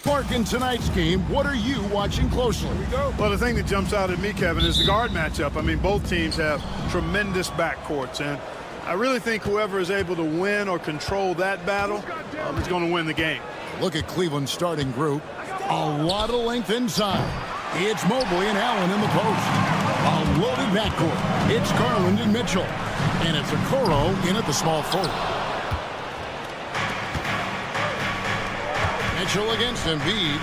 Mark, in tonight's game, what are you watching closely? Well, the thing that jumps out at me, Kevin, is the guard matchup. I mean, both teams have tremendous backcourts, and I really think whoever is able to win or control that battle is going to win the game. Look at Cleveland's starting group. A lot of length inside. It's Mobley and Allen in the post. A loaded backcourt. It's Garland and Mitchell. And it's Okoro in at the small forward. Mitchell against Embiid.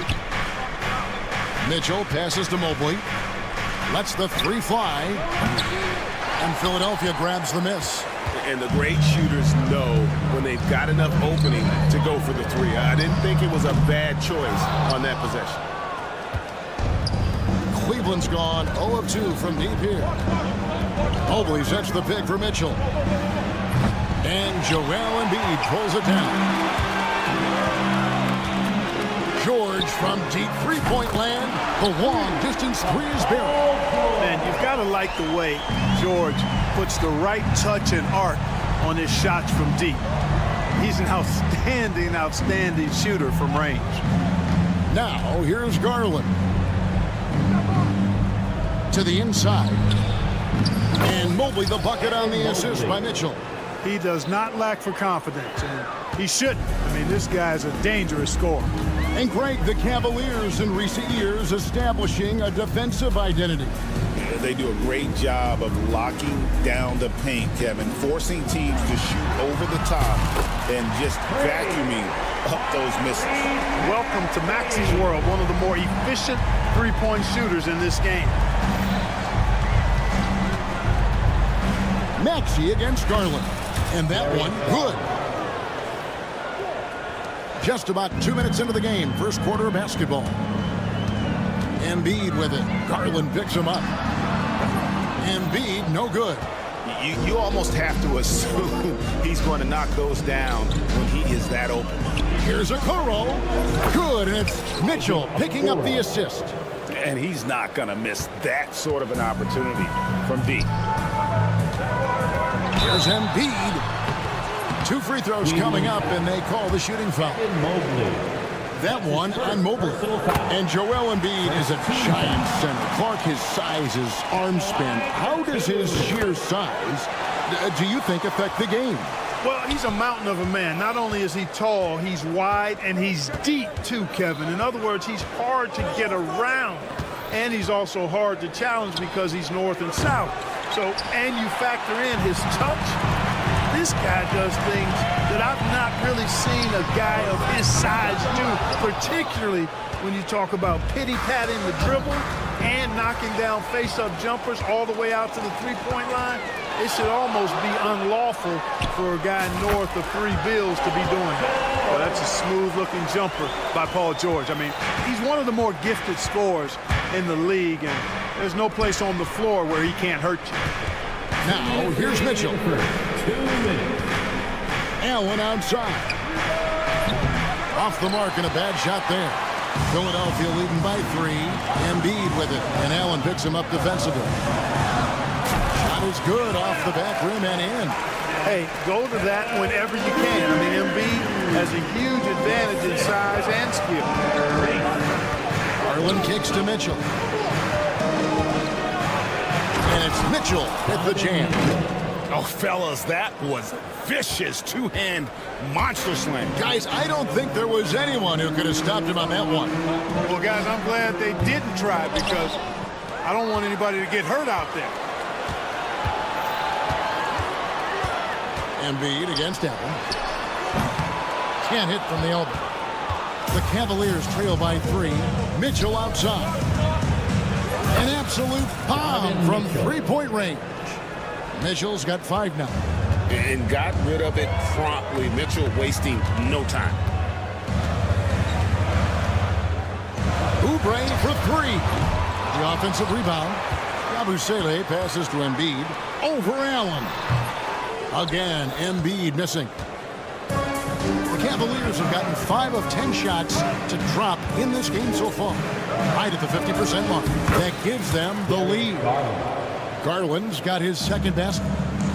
Mitchell passes to Mobley. Lets the three fly. And Philadelphia grabs the miss. And the great shooters know when they've got enough opening to go for the three. I didn't think it was a bad choice on that possession. Cleveland's gone 0 of 2 from deep here. Mobley sets the pick for Mitchell. And Joel Embiid pulls it down. George from deep three-point land. The long-distance three is buried. Man, you've got to like the way George puts the right touch and arc on his shots from deep. He's an outstanding shooter from range. Now, here's Garland. To the inside. And Mobley the bucket on the assist by Mitchell. He does not lack for confidence, and he shouldn't. I mean, this guy's a dangerous scorer. And Greg, the Cavaliers in recent years establishing a defensive identity. They do a great job of locking down the paint, Kevin, forcing teams to shoot over the top and just vacuuming up those misses. Welcome to Maxi's world, one of the more efficient three-point shooters in this game. Maxey against Garland. And that one, good. Just about 2 minutes into the game, first quarter of basketball. Embiid with it. Garland picks him up. Embiid, no good. You almost have to assume he's going to knock those down when he is that open. Here's Okoro. Good, and it's Mitchell picking up the assist. And he's not going to miss that sort of an opportunity from deep. Here's Embiid. 2 free throws coming up, and they call the shooting foul. That one on Mobley. And Joel Embiid is a giant center. Clark, his size, his arm span. How does his sheer size, do you think, affect the game? Well, he's a mountain of a man. Not only is he tall, he's wide, and he's deep too, Kevin. In other words, he's hard to get around. And he's also hard to challenge because he's north and south. So, and you factor in his touch. This guy does things that I've not really seen a guy of his size do, particularly when you talk about pity-patting the dribble and knocking down face-up jumpers all the way out to the three-point line. It should almost be unlawful for a guy north of 3 bills to be doing that. Well, that's a smooth-looking jumper by Paul George. I mean, he's one of the more gifted scorers in the league, and there's no place on the floor where he can't hurt you. Now, here's Mitchell. Allen outside. Off the mark and a bad shot there. Philadelphia leading by 3. Embiid with it, and Allen picks him up defensively. Shot is good off the back rim and in. Hey, go to that whenever you can. I mean, Embiid has a huge advantage in size and skill. Garland kicks to Mitchell. And it's Mitchell at the jam. Oh, fellas, that was a vicious two-hand monster slam. Guys, I don't think there was anyone who could have stopped him on that one. Well, guys, I'm glad they didn't try because I don't want anybody to get hurt out there. Embiid against Allen. Can't hit from the elbow. The Cavaliers trail by 3. Mitchell outside. An absolute bomb from three-point range. Mitchell's got 5 now. And got rid of it promptly. Mitchell wasting no time. Oubre for 3. The offensive rebound. Cavaliers passes to Embiid. Over Allen. Again, Embiid missing. The Cavaliers have gotten 5 of 10 shots to drop in this game so far. Right at the 50% mark. That gives them the lead. Garland's got his second best.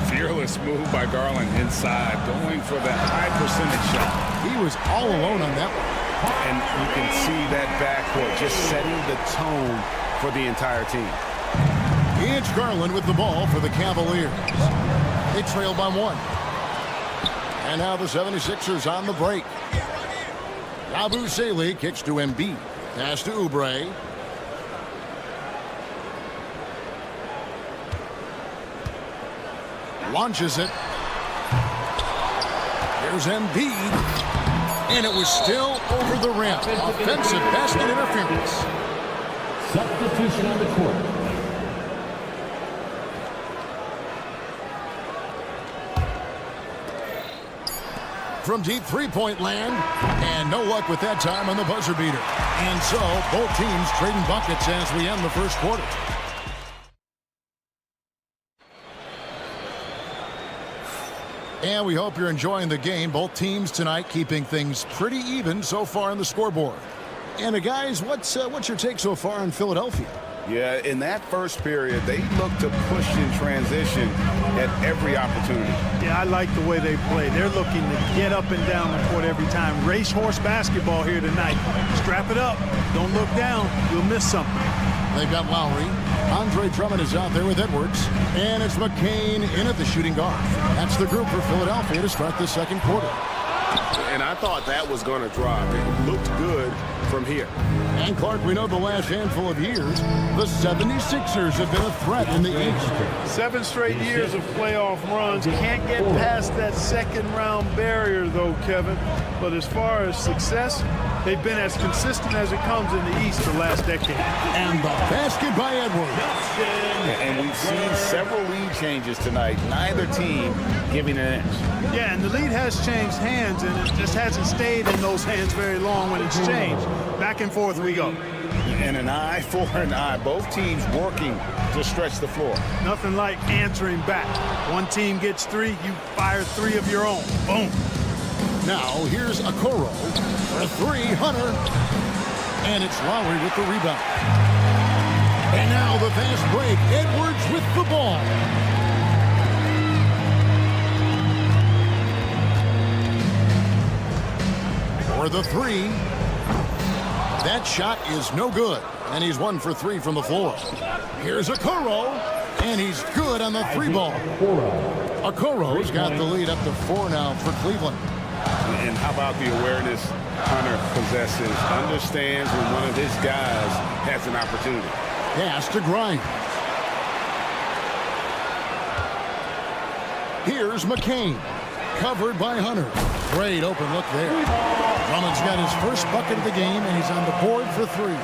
Fearless move by Garland inside, going for the high percentage shot. He was all alone on that one. And you can see that backcourt just setting the tone for the entire team. It's Garland with the ball for the Cavaliers. They trail by 1. And now the 76ers on the break. Cavaliers kicks to Embiid. Pass to Oubre. Launches it. Here's Embiid. And it was still over the rim. Offensive basket interference. Substitution on the court. From deep three-point land. And no luck with that time on the buzzer beater. And so both teams trading buckets as we end the first quarter. And we hope you're enjoying the game. Both teams tonight keeping things pretty even so far on the scoreboard. And guys, what's your take so far on Philadelphia? Yeah, in that first period, they looked to push in transition at every opportunity. Yeah, I like the way they play. They're looking to get up and down the court every time. Racehorse basketball here tonight. Strap it up. Don't look down. You'll miss something. They've got Lowry. Andre Drummond is out there with Edwards. And it's McCain in at the shooting guard. That's the group for Philadelphia to start the second quarter. And I thought that was going to drop. It looked good from here. And Clark, we know the last handful of years, the 76ers have been a threat in the East. 7 straight years of playoff runs. Can't get past that second-round barrier, though, Kevin. But as far as success, they've been as consistent as it comes in the East the last decade. And the basket by Edwards. And we've seen several lead changes tonight. Neither team giving an inch. Yeah, and the lead has changed hands, and it just hasn't stayed in those hands very long when it's changed. Back and forth we go. And an eye for an eye. Both teams working to stretch the floor. Nothing like answering back. One team gets 3, you fire 3 of your own. Boom. Now here's Okoro for a 3. Hunter. And it's Lowry with the rebound. And now the fast break. Edwards with the ball. For the 3. That shot is no good. And he's 1 for 3 from the floor. Here's Okoro. And he's good on the 3 ball. Okoro's got the lead up to 4 now for Cleveland. And how about the awareness Hunter possesses? Understands when one of his guys has an opportunity. Pass to Grimes. Here's McCain. Covered by Hunter. Great open look there. Drummond's got his first bucket of the game, and he's on the board for 3.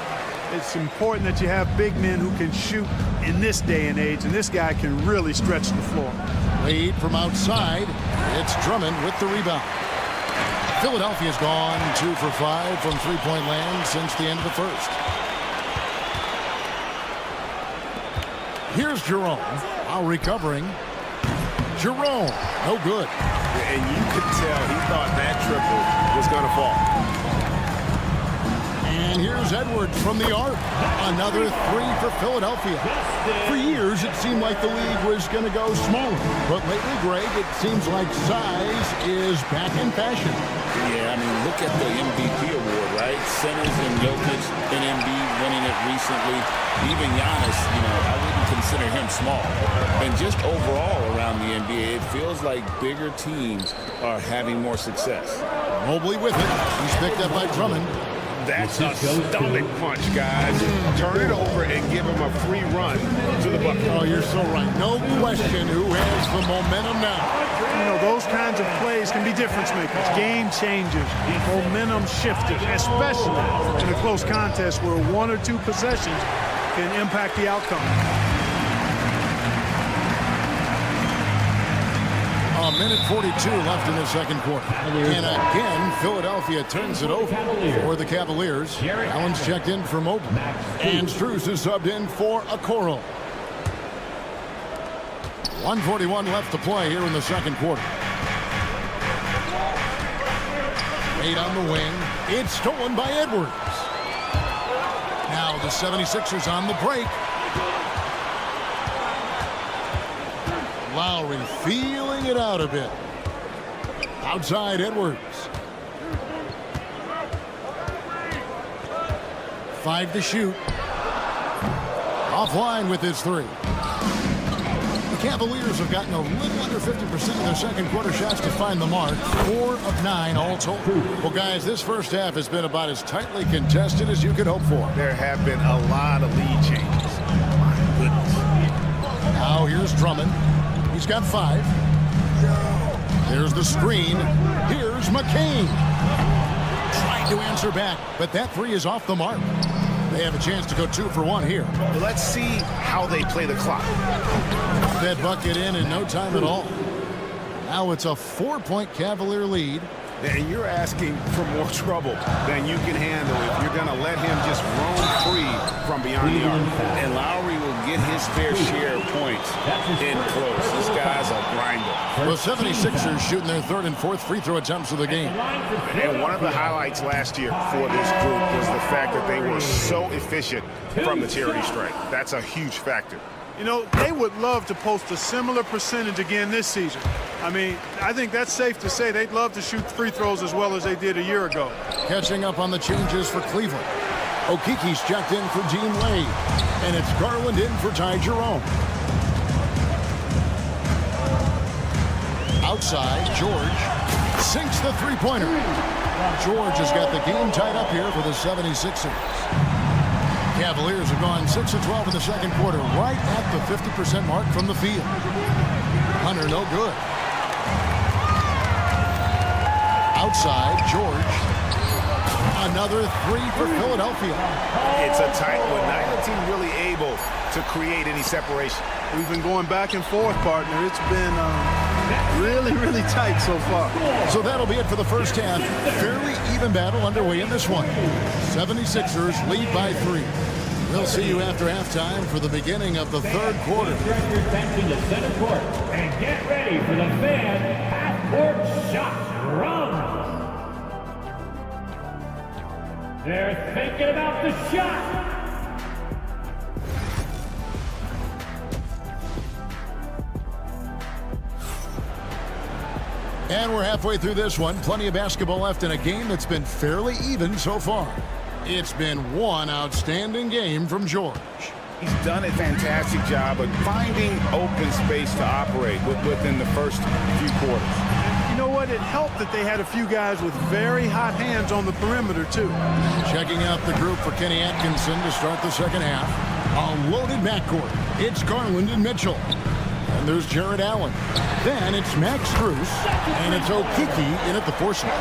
It's important that you have big men who can shoot in this day and age, and this guy can really stretch the floor. Lead from outside. It's Drummond with the rebound. Philadelphia's gone 2 for 5 from three-point land since the end of the first. Here's Jerome. Now recovering. Jerome, no good. And you could tell he thought that triple was going to fall. And here's Edwards from the arc. Another 3 for Philadelphia. For years, it seemed like the league was going to go smaller. But lately, Greg, it seems like size is back in fashion. Yeah, I mean, look at the MVP award, right? Centers and Jokic and Embiid winning it recently. Even Giannis, I wouldn't consider him small. And just overall around the NBA, it feels like bigger teams are having more success. Mobley with it. He's picked up by Drummond. That's a stomach punch, guys. Turn it over and give him a free run to the bucket. Oh, you're so right. No question who has the momentum now. Those kinds of plays can be difference makers, game changers, momentum shifters, especially in a close contest where 1 or 2 possessions can impact the outcome. A minute 42 left in the second quarter. And again, Philadelphia turns it over for the Cavaliers. Allen's checked in for Mobley. And Strus is subbed in for Okoro. 1:41 left to play here in the second quarter. Wade on the wing. It's stolen by Edwards. Now the 76ers on the break. Lowry feeling it out a bit. Outside Edwards. 5 to shoot. Offline with his 3. The Cavaliers have gotten a little under 50% of their second quarter shots to find the mark. 4 of 9 all told. Well, guys, this first half has been about as tightly contested as you could hope for. There have been a lot of lead changes. My goodness. Now here's Drummond. He's got 5. There's the screen. Here's McCain. Trying to answer back, but that 3 is off the mark. They have a chance to go 2 for 1 here. Well, let's see how they play the clock. That bucket in no time at all. Now it's a 4-point Cavalier lead. And you're asking for more trouble than you can handle if you're going to let him just roam free from beyond the arc. And Lowry will get his fair share of points in close. This guy's a grinder. Well, 76ers shooting their 3rd and 4th free throw attempts of the game. And one of the highlights last year for this group was the fact that they were so efficient from the charity stripe. That's a huge factor. You know, they would love to post a similar percentage again this season. I mean, I think that's safe to say they'd love to shoot free throws as well as they did a year ago. Catching up on the changes for Cleveland. Okiki's checked in for Gene Wade. And it's Garland in for Ty Jerome. Outside, George sinks the three-pointer. George has got the game tied up here for the 76ers. Cavaliers have gone 6 of 12 in the second quarter, right at the 50% mark from the field. Hunter, no good. Outside, George. Another 3 for Philadelphia. It's a tight one. Neither team really able to create any separation. We've been going back and forth, partner. It's been really, really tight so far. So that'll be it for the first half. Fairly even battle underway in this one. 76ers lead by 3. We'll see you after halftime for the beginning of the third quarter. Direct your attention to center court and get ready for the fan half-court shot run. They're thinking about the shot. And we're halfway through this one. Plenty of basketball left in a game that's been fairly even so far. It's been one outstanding game from George. He's done a fantastic job of finding open space to operate within the first few quarters. You know what? It helped that they had a few guys with very hot hands on the perimeter, too. Checking out the group for Kenny Atkinson to start the second half. A loaded backcourt. It's Garland and Mitchell. And there's Jared Allen. Then it's Max Strus. And it's Okiki in at the 4 slot.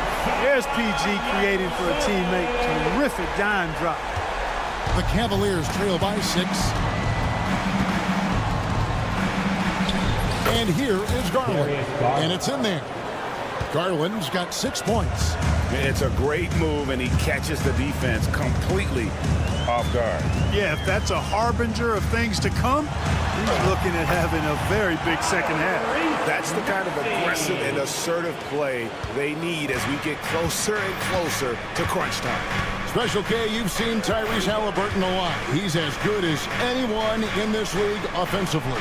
There's PG creating for a teammate. Terrific dime drop. The Cavaliers trail by 6. And here is Garland. And it's in there. Garland's got 6 points. It's a great move, and he catches the defense completely off guard. Yeah, if that's a harbinger of things to come, he's looking at having a very big second half. That's the kind of aggressive and assertive play they need as we get closer and closer to crunch time. Special K, you've seen Tyrese Halliburton a lot. He's as good as anyone in this league offensively.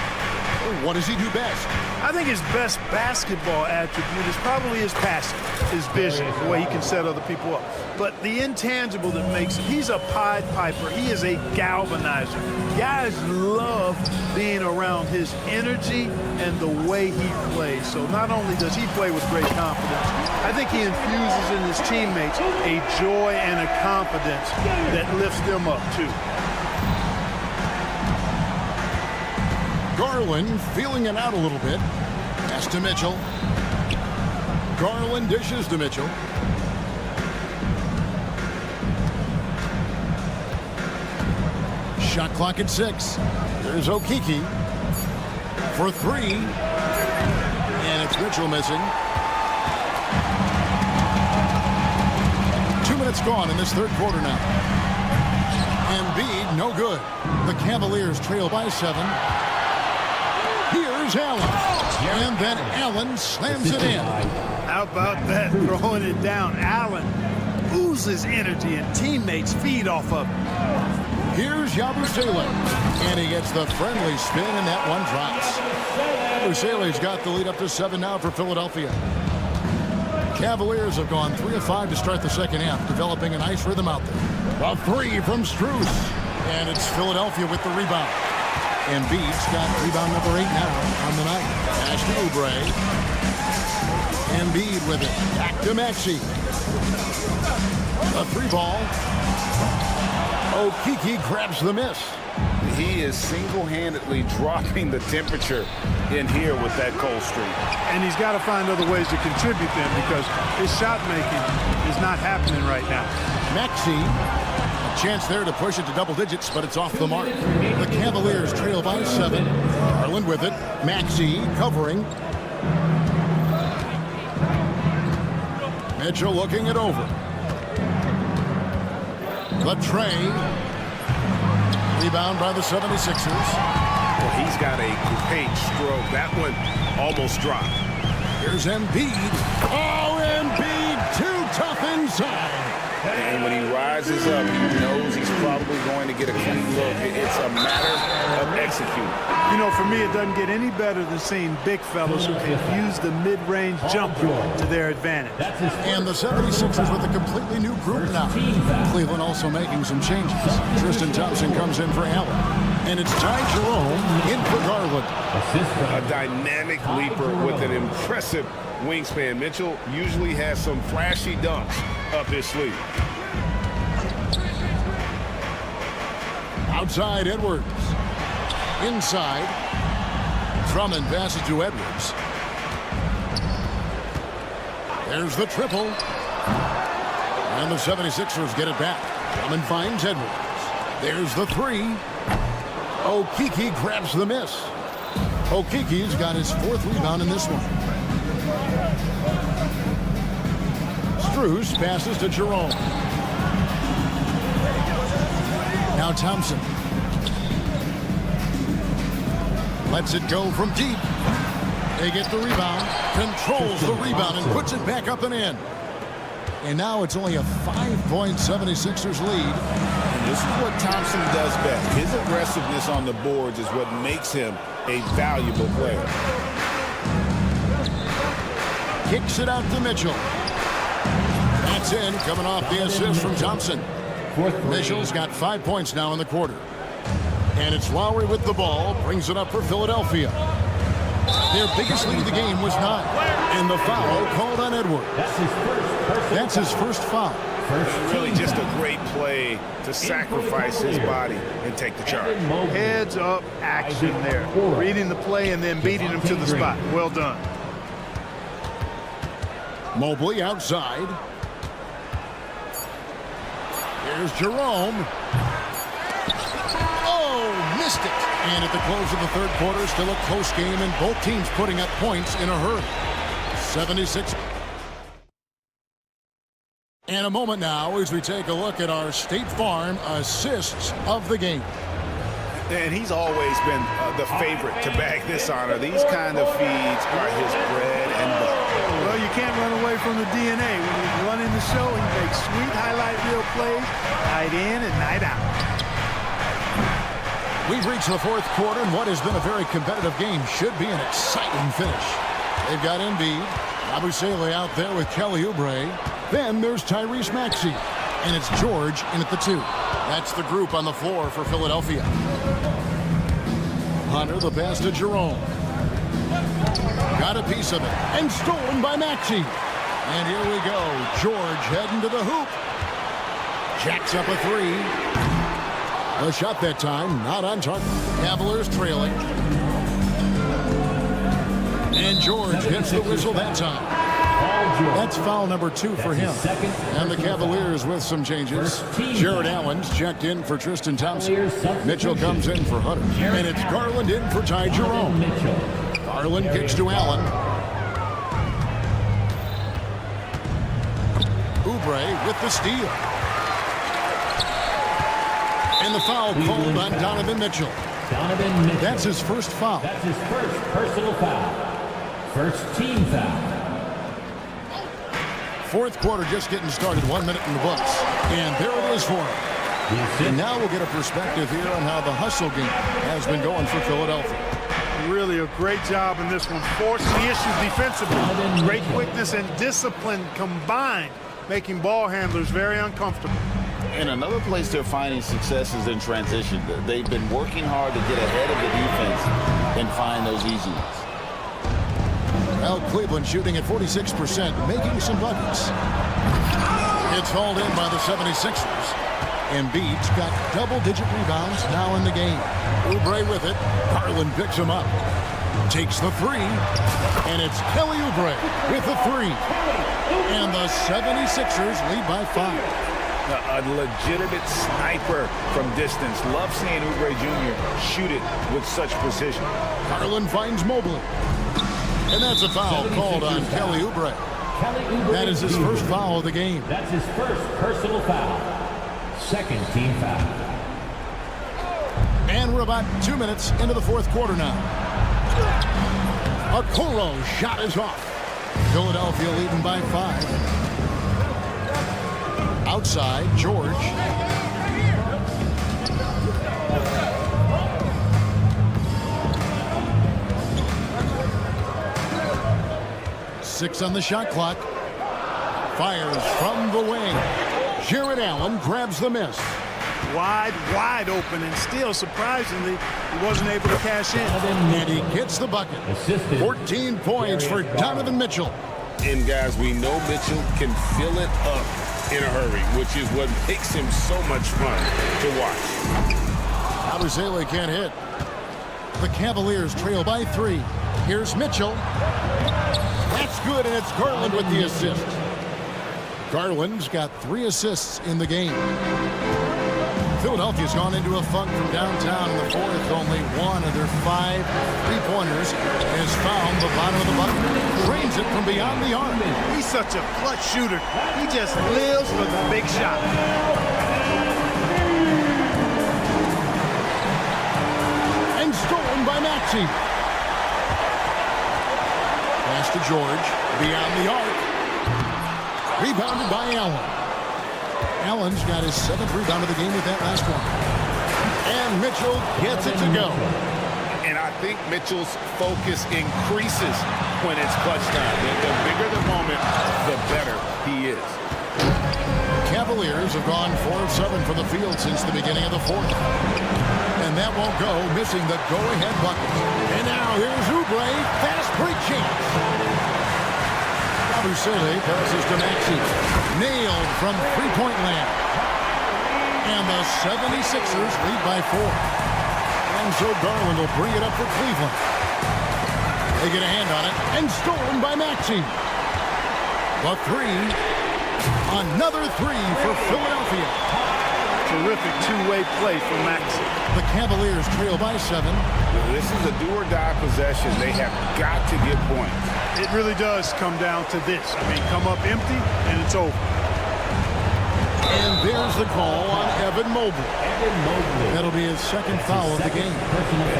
What does he do best? I think his best basketball attribute is probably his passing, his vision, the way he can set other people up. But the intangible that makes him, he's a Pied Piper. He is a galvanizer. Guys love being around his energy and the way he plays. So not only does he play with great confidence, I think he infuses in his teammates a joy and a confidence that lifts them up too. Garland feeling it out a little bit. Pass to Mitchell. Garland dishes to Mitchell. Shot clock at 6. There's Okiki for 3. And it's Mitchell missing. 2 minutes gone in this third quarter now. Embiid, no good. The Cavaliers trail by 7. Here's Allen. And then Allen slams it in. How about that, throwing it down? Allen oozes energy and teammates feed off of him. Here's Yabusele. And he gets the friendly spin, and that one drops. Yabusele's got the lead up to 7 now for Philadelphia. Cavaliers have gone 3 of 5 to start the second half, developing a nice rhythm out there. A three from Strus. And it's Philadelphia with the rebound. Embiid's got rebound number 8 now on the night. Pass to Oubre. Embiid with it. Back to Maxey. A 3-ball. Okeke grabs the miss. He is single-handedly dropping the temperature in here with that cold streak. And he's got to find other ways to contribute them because his shot making is not happening right now. Maxey, a chance there to push it to double digits, but it's off the mark. The Cavaliers trail by 7. Garland with it. Maxey covering. Mitchell looking it over. The tray. Rebound by the 76ers. Well, he's got a great stroke. That one almost dropped. Here's Embiid. Oh, Embiid, too tough inside. And when he rises up, he knows he's probably going to get a clean look. It's a matter of executing. You know, for me, it doesn't get any better than seeing big fellas who can use the mid-range jumper to their advantage. And the 76ers with a completely new group now. Cleveland also making some changes. Tristan Thompson comes in for Allen. And it's Ty Jerome in for Garland. A dynamic leaper with an impressive wingspan. Mitchell usually has some flashy dunks up his sleeve. Outside Edwards. Inside. Drummond passes to Edwards. There's the triple. And the 76ers get it back. Drummond finds Edwards. There's the three. Okeke grabs the miss. Okeke's got his 4th rebound in this one. Strus passes to Jerome. Now Thompson. Lets it go from deep. They get the rebound. Controls the rebound and puts it back up and in. And now it's only a 5-point 76ers lead. And this is what Thompson does best. His aggressiveness on the boards is what makes him a valuable player. Kicks it out to Mitchell. That's in, coming off the assist from Thompson. Mitchell's got 5 points now in the quarter. And it's Lowry with the ball, brings it up for Philadelphia. Their biggest lead of the game was 9. And the foul called on Edwards. That's his first foul. Really just a great play to sacrifice his body and take the charge. Heads up action there. Reading the play and then beating him to the spot. Well done. Mobley outside. Here's Jerome. Oh, missed it. And at the close of the third quarter, still a close game, and both teams putting up points in a hurry. 76. And a moment now as we take a look at our State Farm assists of the game. And he's always been the favorite to bag this honor. These kind of feeds are his bread and butter. Well, you can't run away from the DNA. When he's running the show, he makes sweet highlight reel plays, night in and night out. We've reached the fourth quarter, and what has been a very competitive game should be an exciting finish. They've got Embiid, Abusele out there with Kelly Oubre. Then there's Tyrese Maxey, and it's George in at the 2. That's the group on the floor for Philadelphia. Hunter, the pass to Jerome. Got a piece of it, and stolen by Maxey. And here we go. George heading to the hoop. Jacks up a 3. The shot that time, not on target. Cavaliers trailing. And George gets the whistle that time. That's foul number 2 for him. And the Cavaliers with some changes. Jared Allen's checked in for Tristan Thompson. Mitchell comes in for Hunter. And it's Garland in for Ty Jerome. Garland kicks to Allen. Oubre with the steal. And the foul called on Donovan Mitchell. That's his first foul. That's his first personal foul. First team foul. Fourth quarter just getting started, 1 minute in the books. And there it is for him. And now we'll get a perspective here on how the hustle game has been going for Philadelphia. Really a great job in this one, forcing the issues defensively. Great quickness and discipline combined, making ball handlers very uncomfortable. And another place they're finding success is in transition. They've been working hard to get ahead of the defense and find those easy ones. Well, Cleveland shooting at 46%, making some buckets. It's hauled in by the 76ers. Embiid's got double-digit rebounds now in the game. Oubre with it. Garland picks him up. Takes the three. And it's Kelly Oubre with the three. And the 76ers lead by 5. A legitimate sniper from distance. Love seeing Oubre Jr. shoot it with such precision. Garland finds Mobley. And that's a foul called on Kelly Oubre. That is his first foul of the game. That's his first personal foul. Second team foul. And we're about 2 minutes into the fourth quarter now. Okoro's shot is off. Philadelphia leading by 5. Outside, George. Six on the shot clock. Fires from the wing. Jared Allen grabs the miss. Wide open, and still, surprisingly, he wasn't able to cash in. And he gets the bucket. 14 points for Donovan Mitchell. And, guys, we know Mitchell can fill it up in a hurry, which is what makes him so much fun to watch. Cavaliers can't hit. The Cavaliers trail by 3. Here's Mitchell. That's good, and it's Garland with the assist. Garland's got 3 assists in the game. Philadelphia's gone into a funk from downtown in the fourth. Only one of their 5 3-pointers has found the bottom of the bucket. Drains it from beyond the arc. He's such a clutch shooter. He just lives for the big shot. And stolen by Maxey. Pass to George. Beyond the arc. Rebounded by Allen. Allen's got his 7th rebound of the game with that last one. And Mitchell gets it to go. And I think Mitchell's focus increases when it's clutch time. The bigger the moment, the better he is. Cavaliers have gone 4 of 7 from the field since the beginning of the fourth. And that won't go, missing the go-ahead bucket. And now here's Oubre. Fast break chance. Cavaliers passes to Maxey. Nailed from three-point land. And the 76ers lead by 4. And so Garland will bring it up for Cleveland. They get a hand on it. And stolen by Maxey. The 3. Another 3 for Philadelphia. Terrific two-way play for Maxey. The Cavaliers trail by 7. This is a do-or-die possession. They have got to get points. It really does come down to this. I mean, come up empty, and it's over. And there's the call on Evan Mobley. That'll be his 2nd foul of the game.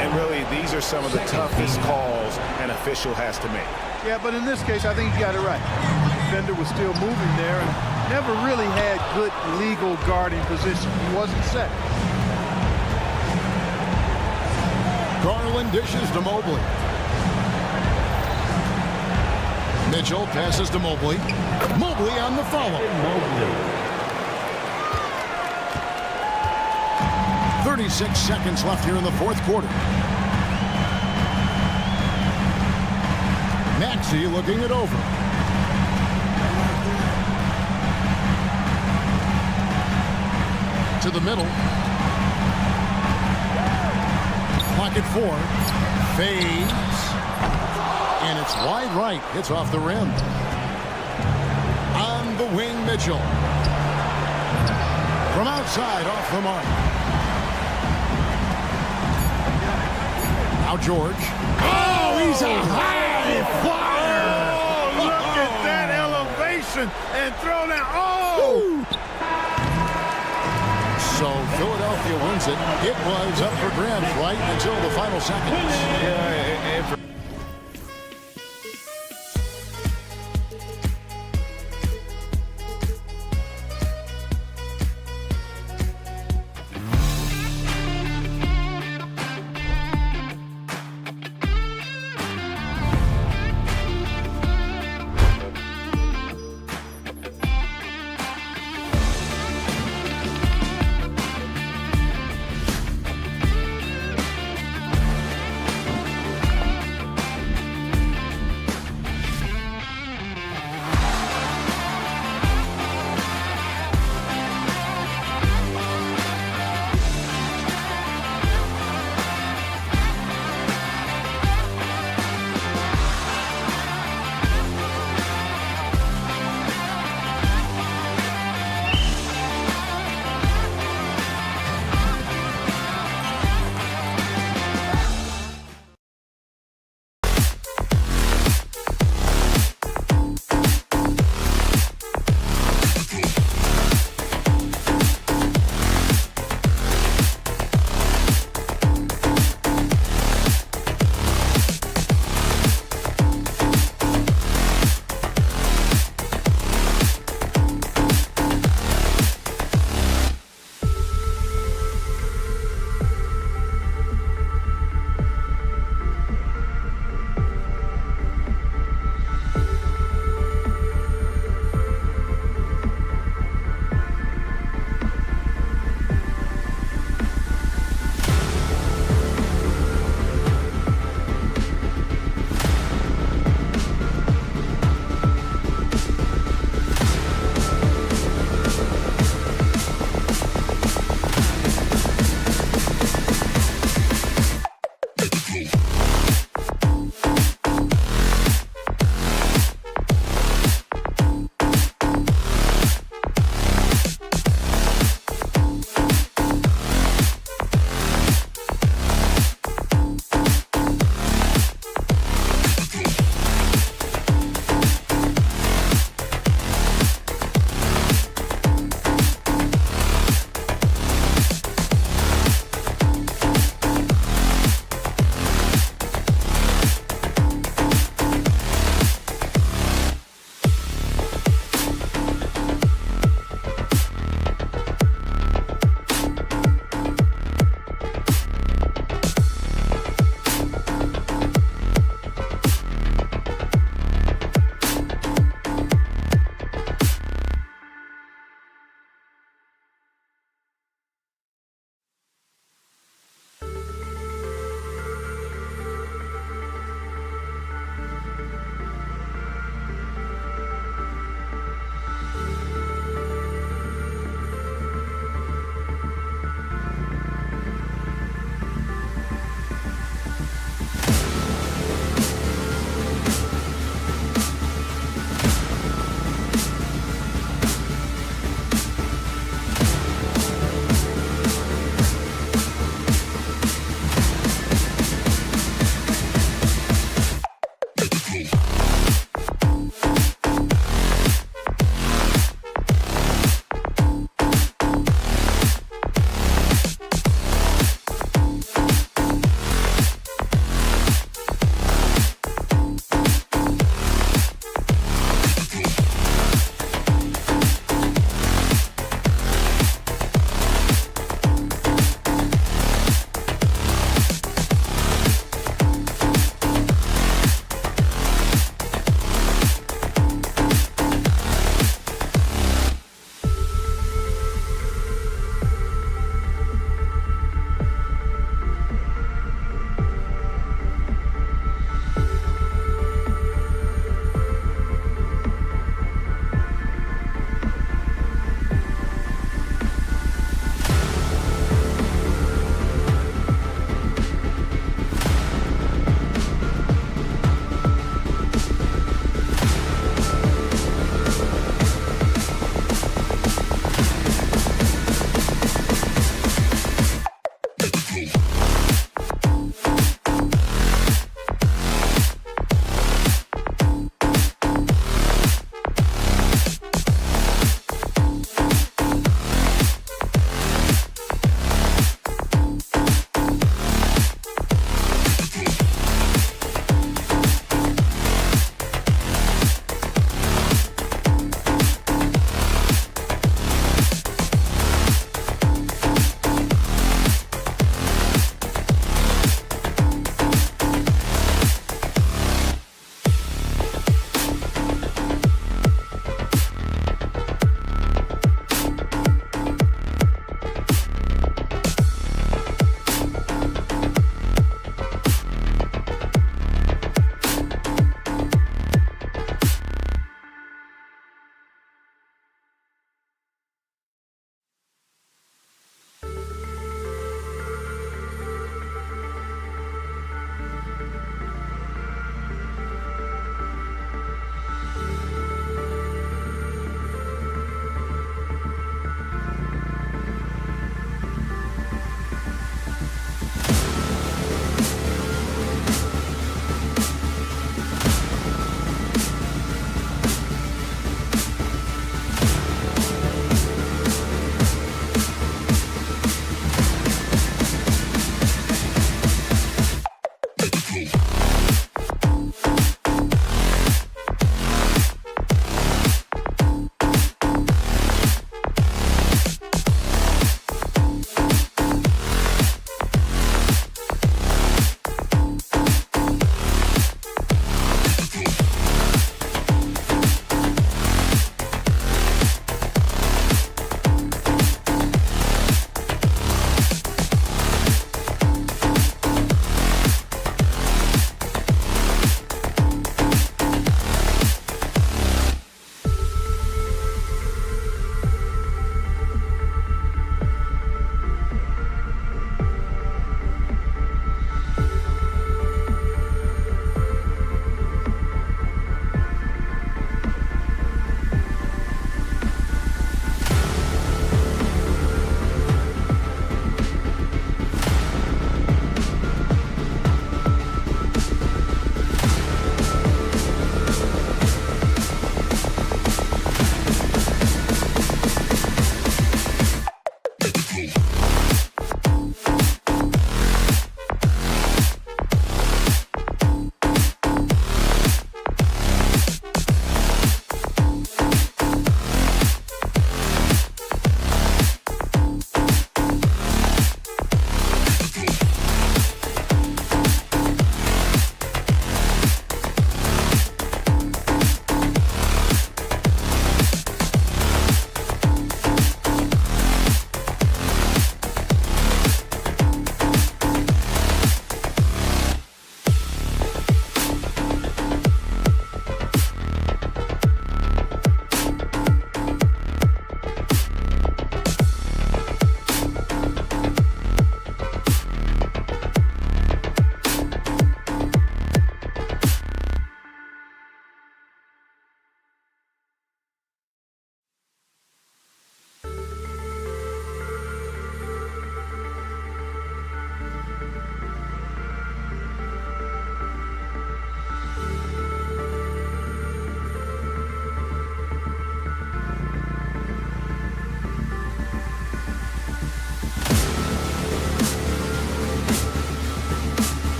And really, these are some of the toughest calls an official has to make. Yeah, but in this case, I think he got it right. The defender was still moving there and never really had good legal guarding position. He wasn't set. Garland dishes to Mobley. Mitchell passes to Mobley. Mobley on the follow. 36 seconds left here in the fourth quarter. Maxey looking it over. To the middle. Clock at 4. Fades. And it's wide right. Hits off the rim. On the wing, Mitchell. From outside, off the mark. Now George. Oh, he's a high flyer. Oh, look at that elevation and throw down. Oh! So Philadelphia wins it. It was up for grabs right until the final seconds. Yeah,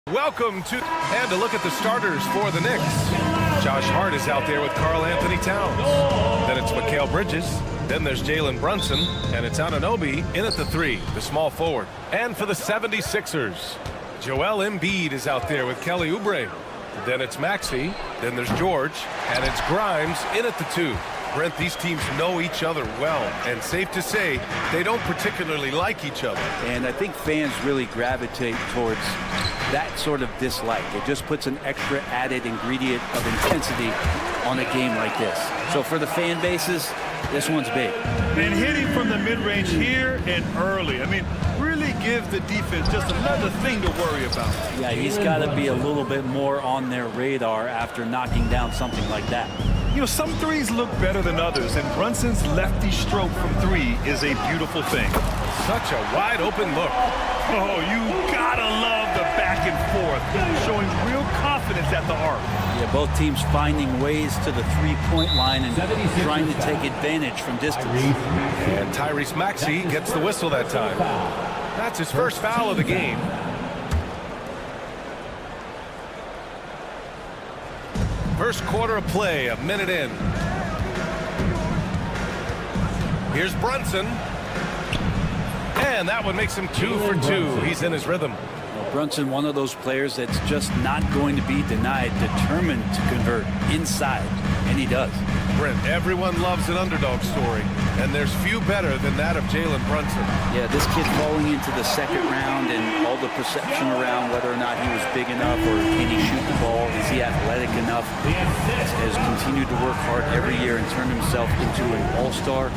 Welcome to and a look at the starters for the Knicks. Josh Hart is out there with Karl Anthony Towns. Then it's Mikal Bridges. Then there's Jalen Brunson. And it's Anunoby in at the 3, the small forward. And for the 76ers, Joel Embiid is out there with Kelly Oubre. Then it's Maxey. Then there's George. And it's Grimes in at the 2. Brent, these teams know each other well, and safe to say they don't particularly like each other. And I think fans really gravitate towards that sort of dislike. It just puts an extra added ingredient of intensity on a game like this. So for the fan bases, this one's big. And hitting from the mid-range here and early. I mean, really give the defense just another thing to worry about. Yeah, he's got to be a little bit more on their radar after knocking down something like that. You know, some threes look better than others, and Brunson's lefty stroke from 3 is a beautiful thing. Such a wide open look. Oh, you gotta love the back and forth, showing real confidence at the arc. Yeah, both teams finding ways to the three-point line and trying to take advantage from distance. And Tyrese Maxey gets the whistle that time. That's his first foul of the game. First quarter of play, a minute in. Here's Brunson. And that one makes him 2 for 2. He's in his rhythm. Well, Brunson, one of those players that's just not going to be denied, determined to convert inside, and he does. Brent, everyone loves an underdog story, and there's few better than that of Jalen Brunson. Yeah, this kid falling into the second round and all the perception around whether or not he was big enough or can he shoot the ball, is he athletic enough, has continued to work hard every year and turn himself into an all-star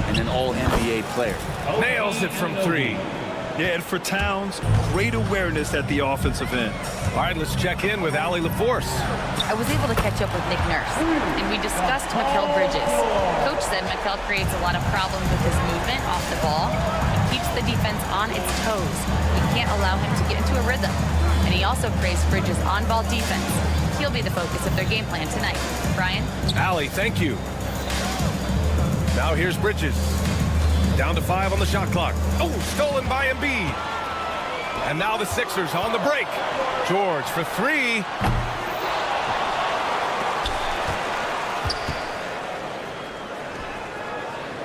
and an all-NBA player. Nails it from 3. Yeah, and for Towns, great awareness at the offensive end. All right, let's check in with Allie LaForce. I was able to catch up with Nick Nurse, and we discussed Mikal Bridges. Coach said Mikal creates a lot of problems with his movement off the ball. He keeps the defense on its toes. We can't allow him to get into a rhythm. And he also praised Bridges' on-ball defense. He'll be the focus of their game plan tonight. Brian? Allie, thank you. Now here's Bridges. Down to 5 on the shot clock. Oh, stolen by Embiid. And now the Sixers on the break. George for 3.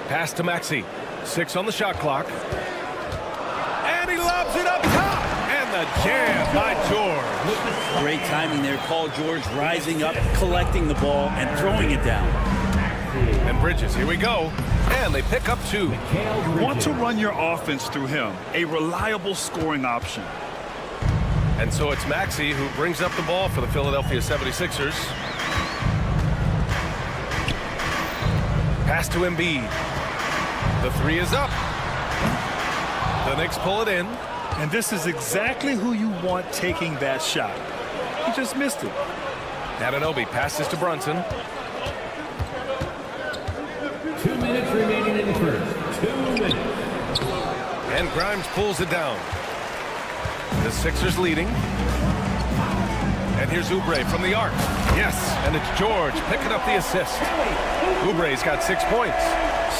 Pass to Maxey. 6 on the shot clock. And he lobs it up top. And the jam by George. Great timing there. Paul George rising up, collecting the ball, and throwing it down. And Bridges, here we go. And they pick up 2. You want to run your offense through him, a reliable scoring option. And so it's Maxey who brings up the ball for the Philadelphia 76ers. Pass to Embiid. The 3 is up. The Knicks pull it in. And this is exactly who you want taking that shot. He just missed it. Anunoby passes to Brunson. 2 minutes remaining in the first. 2 minutes. And Grimes pulls it down. The Sixers leading. And here's Oubre from the arc. Yes, and it's George picking up the assist. Oubre's got 6 points.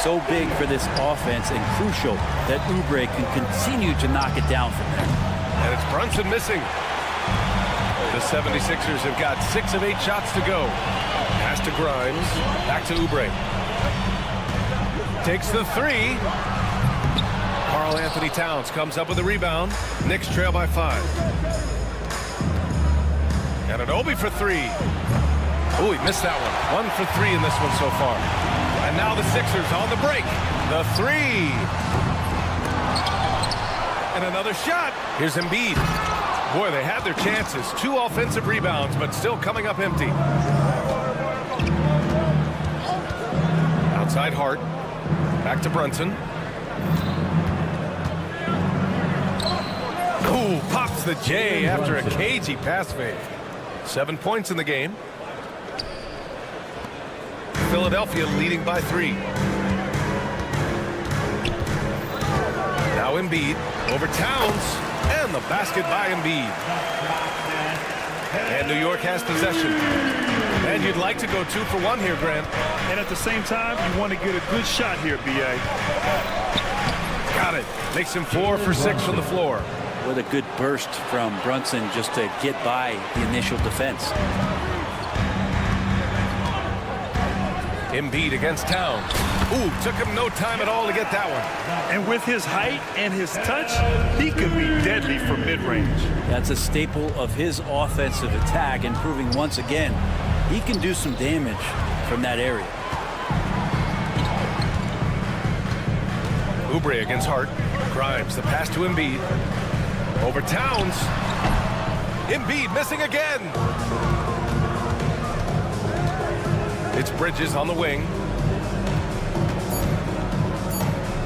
So big for this offense and crucial that Oubre can continue to knock it down from there. And it's Brunson missing. The 76ers have got 6 of 8 shots to go. Pass to Grimes. Back to Oubre. Takes the 3. Karl Anthony Towns comes up with a rebound. Knicks trail by 5. And Anunoby for 3. Oh, he missed that one. 1 for 3 in this one so far. And now the Sixers on the break. The 3. And another shot. Here's Embiid. Boy, they had their chances. 2 offensive rebounds, but still coming up empty. Outside Hart. Back to Brunson. Ooh, pops the J after a cagey pass fake. 7 points in the game. Philadelphia leading by 3. Now Embiid over Towns. And the basket by Embiid. And New York has possession. And you'd like to go 2 for 1 here, Grant. And at the same time, you want to get a good shot here, B.A. Got it. Makes him 4 for 6 from the floor. What a good burst from Brunson just to get by the initial defense. Embiid against Towns. Ooh, took him no time at all to get that one. And with his height and his touch, he could be deadly from mid-range. That's a staple of his offensive attack, and proving once again he can do some damage from that area. Oubre against Hart. Grimes, the pass to Embiid. Over Towns. Embiid missing again. It's Bridges on the wing.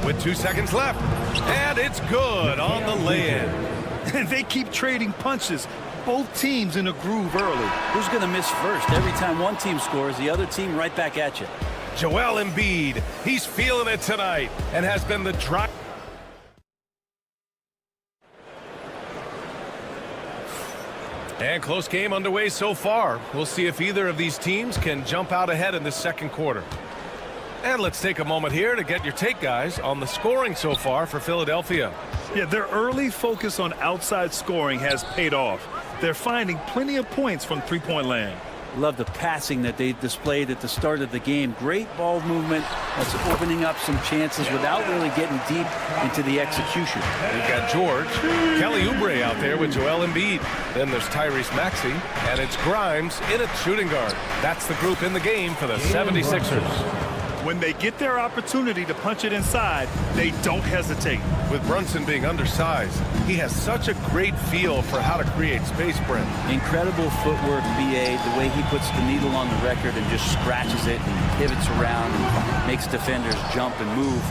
With 2 seconds left. And it's good on the lay-in. And they keep trading punches. Both teams in a groove early. Who's going to miss first? Every time one team scores, the other team right back at you. Joel Embiid, he's feeling it tonight and has been the drive. And close game underway so far. We'll see if either of these teams can jump out ahead in the second quarter. And let's take a moment here to get your take, guys, on the scoring so far for Philadelphia. Yeah, their early focus on outside scoring has paid off. They're finding plenty of points from three-point land. Love the passing that they displayed at the start of the game. Great ball movement that's opening up some chances without really getting deep into the execution. We've got George, Kelly Oubre out there with Joel Embiid. Then there's Tyrese Maxey, and it's Grimes in at shooting guard. That's the group in the game for the 76ers. When they get their opportunity to punch it inside, they don't hesitate. With Brunson being undersized, he has such a great feel for how to create space, Brent. Incredible footwork, BA, the way he puts the needle on the record and just scratches it and pivots around and makes defenders jump and move.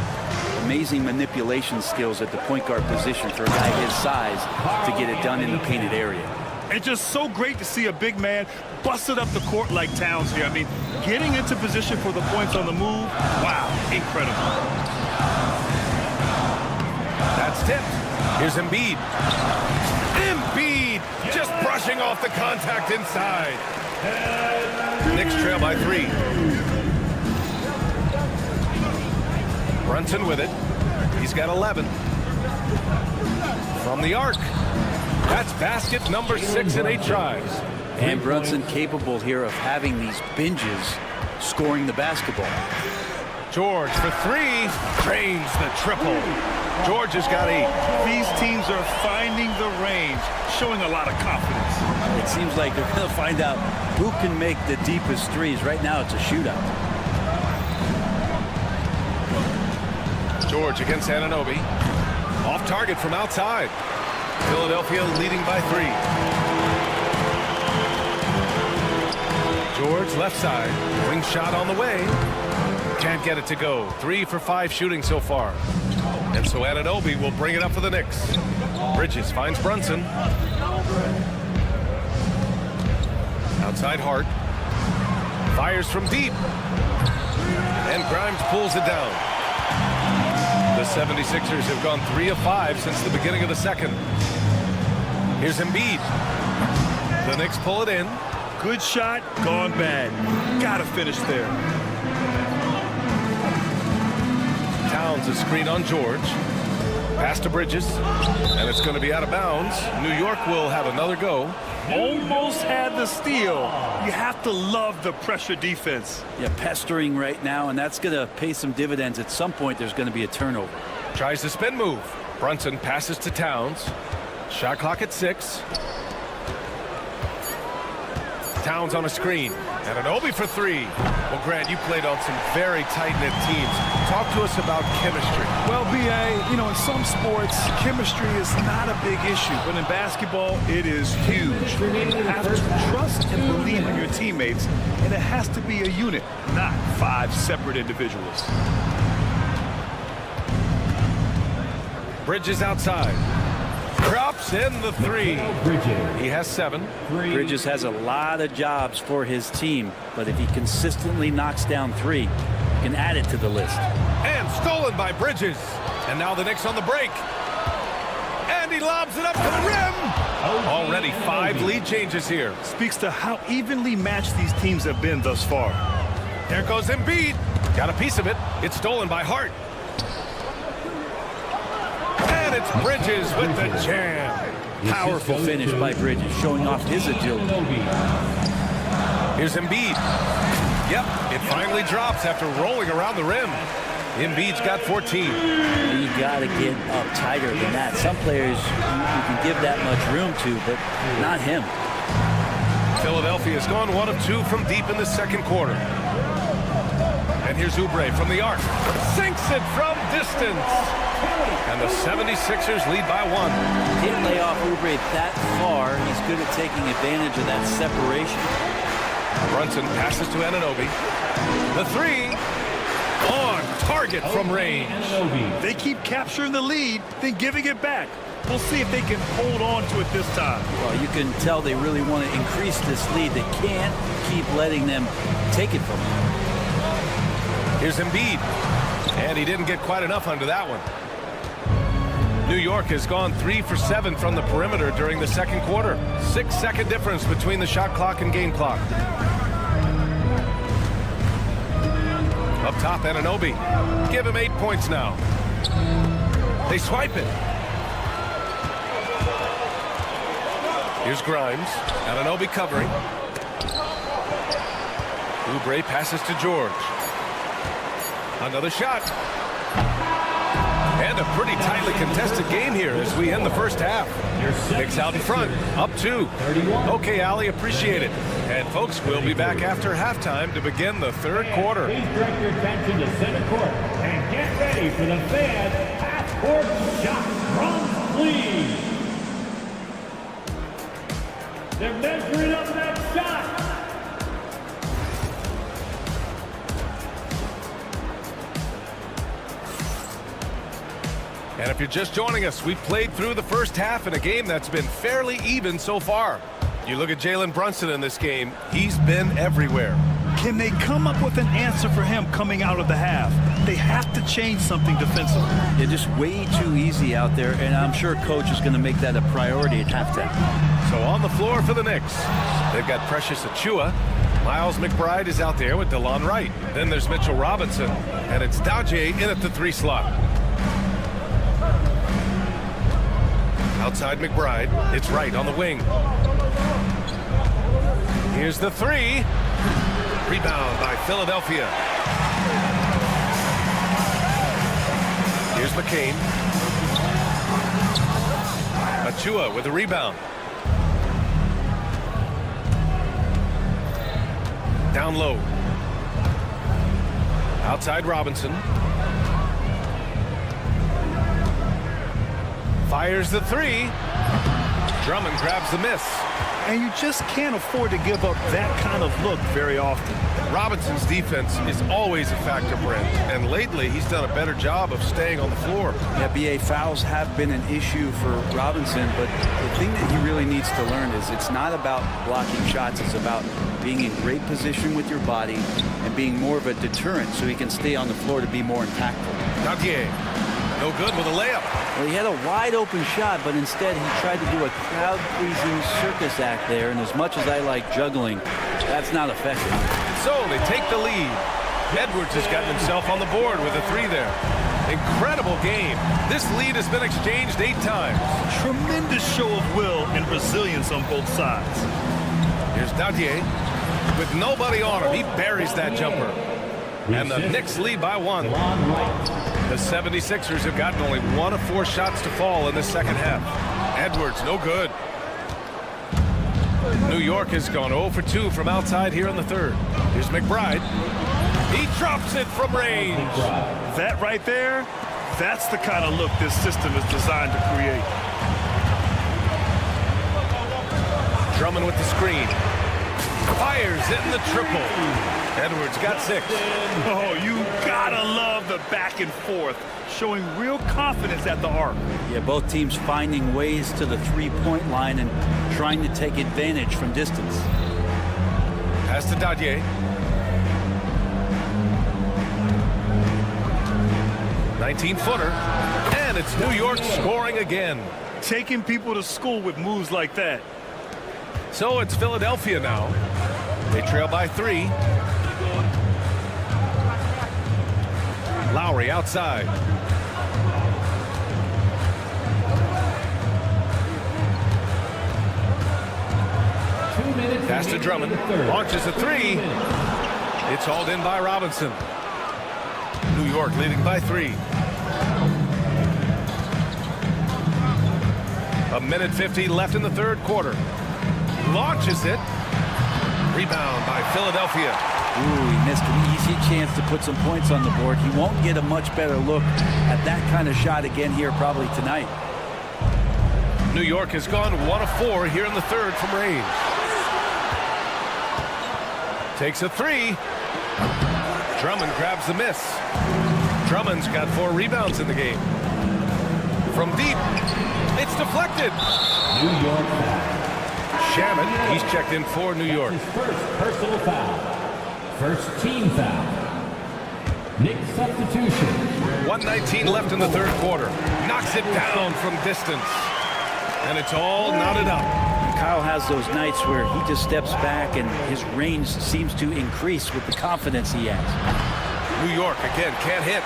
Amazing manipulation skills at the point guard position for a guy his size to get it done in the painted area. It's just so great to see a big man busted up the court like Towns here. I mean, getting into position for the points on the move, wow, incredible. That's tipped. Here's Embiid. Embiid just brushing off the contact inside. Knicks trail by 3. Brunson with it. He's got 11. From the arc. That's basket number 6 in 8 tries. And Brunson capable here of having these binges scoring the basketball. George for 3. Drains the triple. George has got 8. These teams are finding the range, showing a lot of confidence. It seems like they're going to find out who can make the deepest threes. Right now it's a shootout. George against Anunoby. Off target from outside. Philadelphia leading by 3. George left side. Wing shot on the way. Can't get it to go. 3 for 5 shooting so far. And so Anunoby will bring it up for the Knicks. Bridges finds Brunson. Outside Hart. Fires from deep. And Grimes pulls it down. The 76ers have gone 3 of 5 since the beginning of the second. Here's Embiid. The Knicks pull it in. Good shot, gone bad. Gotta finish there. Towns a screen on George. Pass to Bridges. And it's going to be out of bounds. New York will have another go. Almost had the steal. You have to love the pressure defense. Yeah, pestering right now, and that's going to pay some dividends. At some point, there's going to be a turnover. Tries the spin move. Brunson passes to Towns. Shot clock at 6. Towns on a screen. Anunoby for 3. Well, Grant, you played on some very tight-knit teams. Talk to us about chemistry. Well, B.A., you know, in some sports, chemistry is not a big issue. But in basketball, it is huge. You have to trust and believe in your teammates. And it has to be a unit, not 5 separate individuals. Bridges outside. Drops in the 3. He has 7. Bridges has a lot of jobs for his team, but if he consistently knocks down 3, he can add it to the list. And stolen by Bridges. And now the Knicks on the break. And he lobs it up to the rim. Already 5 lead changes here. Speaks to how evenly matched these teams have been thus far. There goes Embiid. Got a piece of it. It's stolen by Hart. And it's Bridges with the jam. Powerful finish by Bridges, showing off his agility. Here's Embiid. Yep, it finally drops after rolling around the rim. Embiid's got 14. You got to get up tighter than that. Some players you can give that much room to, but not him. Philadelphia's gone 1 of 2 from deep in the second quarter. And here's Oubre from the arc. Sinks it from distance. And the 76ers lead by 1. Can't lay off Oubre that far. He's good at taking advantage of that separation. Brunson passes to Anunoby. The 3 on target from range. They keep capturing the lead, then giving it back. We'll see if they can hold on to it this time. Well, you can tell they really want to increase this lead. They can't keep letting them take it from them. Here's Embiid. And he didn't get quite enough under that one. New York has gone 3 for 7 from the perimeter during the second quarter. 6-second difference between the shot clock and game clock. Up top, Anunoby. Give him 8 points now. They swipe it. Here's Grimes. Anunoby covering. Oubre passes to George. Another shot. And a pretty tightly contested game here as we end the first half. Knicks out in front, up 2. Okay, Ali, appreciate it. And folks, we'll be back after halftime to begin the third quarter. Please direct your attention to center court and get ready for the fan half-court shot runs, please. They're measuring up that shot. And if you're just joining us, we've played through the first half in a game that's been fairly even so far. You look at Jalen Brunson in this game, he's been everywhere. Can they come up with an answer for him coming out of the half? They have to change something defensively. They're just way too easy out there, and I'm sure coach is going to make that a priority at halftime. So on the floor for the Knicks, they've got Precious Achiuwa. Miles McBride is out there with DeLon Wright. Then there's Mitchell Robinson, and it's Daje in at the 3 slot. Outside McBride, it's Wright on the wing. Here's the 3. Rebound by Philadelphia. Here's McCain. Achiuwa with a rebound. Down low. Outside Robinson. Fires the 3. Drummond grabs the miss. And you just can't afford to give up that kind of look very often. Robinson's defense is always a factor, Brent. And lately, he's done a better job of staying on the floor. Yeah, B.A., fouls have been an issue for Robinson, but the thing that he really needs to learn is it's not about blocking shots. It's about being in great position with your body and being more of a deterrent so he can stay on the floor to be more impactful. Daje, no good with a layup. Well, he had a wide open shot, but instead he tried to do a crowd-pleasing circus act there, and as much as I like juggling, that's not effective. So they take the lead. Edwards has gotten himself on the board with a 3 there. Incredible game. This lead has been exchanged 8 times. Tremendous show of will and resilience on both sides. Here's Daje. With nobody on him, he buries that jumper. And the Knicks lead by 1. The 76ers have gotten only 1 of 4 shots to fall in the second half. Edwards, no good. New York has gone 0 for 2 from outside here in the third. Here's McBride. He drops it from range. That right there, that's the kind of look this system is designed to create. Drummond with the screen. Fires it in the triple. Edwards got 6. Oh, you gotta love the back and forth, showing real confidence at the arc. Yeah, both teams finding ways to the three-point line and trying to take advantage from distance. Pass to Daje. 19-footer. And it's New York scoring again. Taking people to school with moves like that. So it's Philadelphia now. They trail by 3. Lowry outside. Pass to Drummond. Launches a three. It's hauled in by Robinson. New York leading by 3. A minute 50 left in the third quarter. Launches it. Rebound by Philadelphia. Ooh, he missed an easy chance to put some points on the board. He won't get a much better look at that kind of shot again here probably tonight. New York has gone 1 of 4 here in the third from range. Takes a three. Drummond grabs the miss. Drummond's got 4 rebounds in the game. From deep, it's deflected. New York foul. Shaman, he's checked in for New York. His first personal foul. First team foul. Knicks substitution. 1:19 left in the third quarter. Knocks it down from distance. And it's all knotted up. Kyle has those nights where he just steps back and his range seems to increase with the confidence he has. New York again can't hit.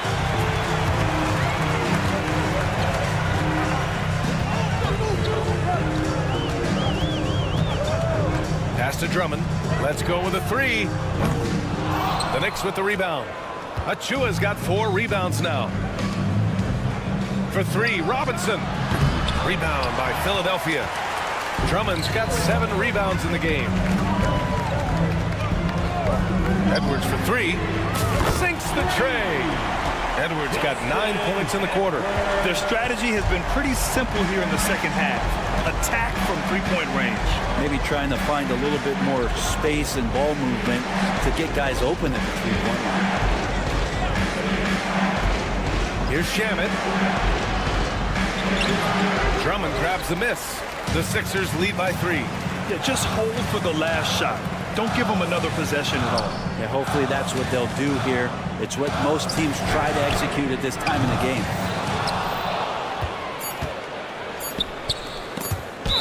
Pass to Drummond. Let's go with a three. The Knicks with the rebound. Achua's got 4 rebounds now. For 3, Robinson. Rebound by Philadelphia. Drummond's got 7 rebounds in the game. Edwards for 3. Sinks the tray. Edwards got 9 points in the quarter. Their strategy has been pretty simple here in the second half. Attack from three-point range. Maybe trying to find a little bit more space and ball movement to get guys open at the three-point line. Here's Shaman. Drummond grabs the miss. The Sixers lead by 3. Yeah, just hold for the last shot. Don't give them another possession at all. Yeah, hopefully that's what they'll do here. It's what most teams try to execute at this time in the game.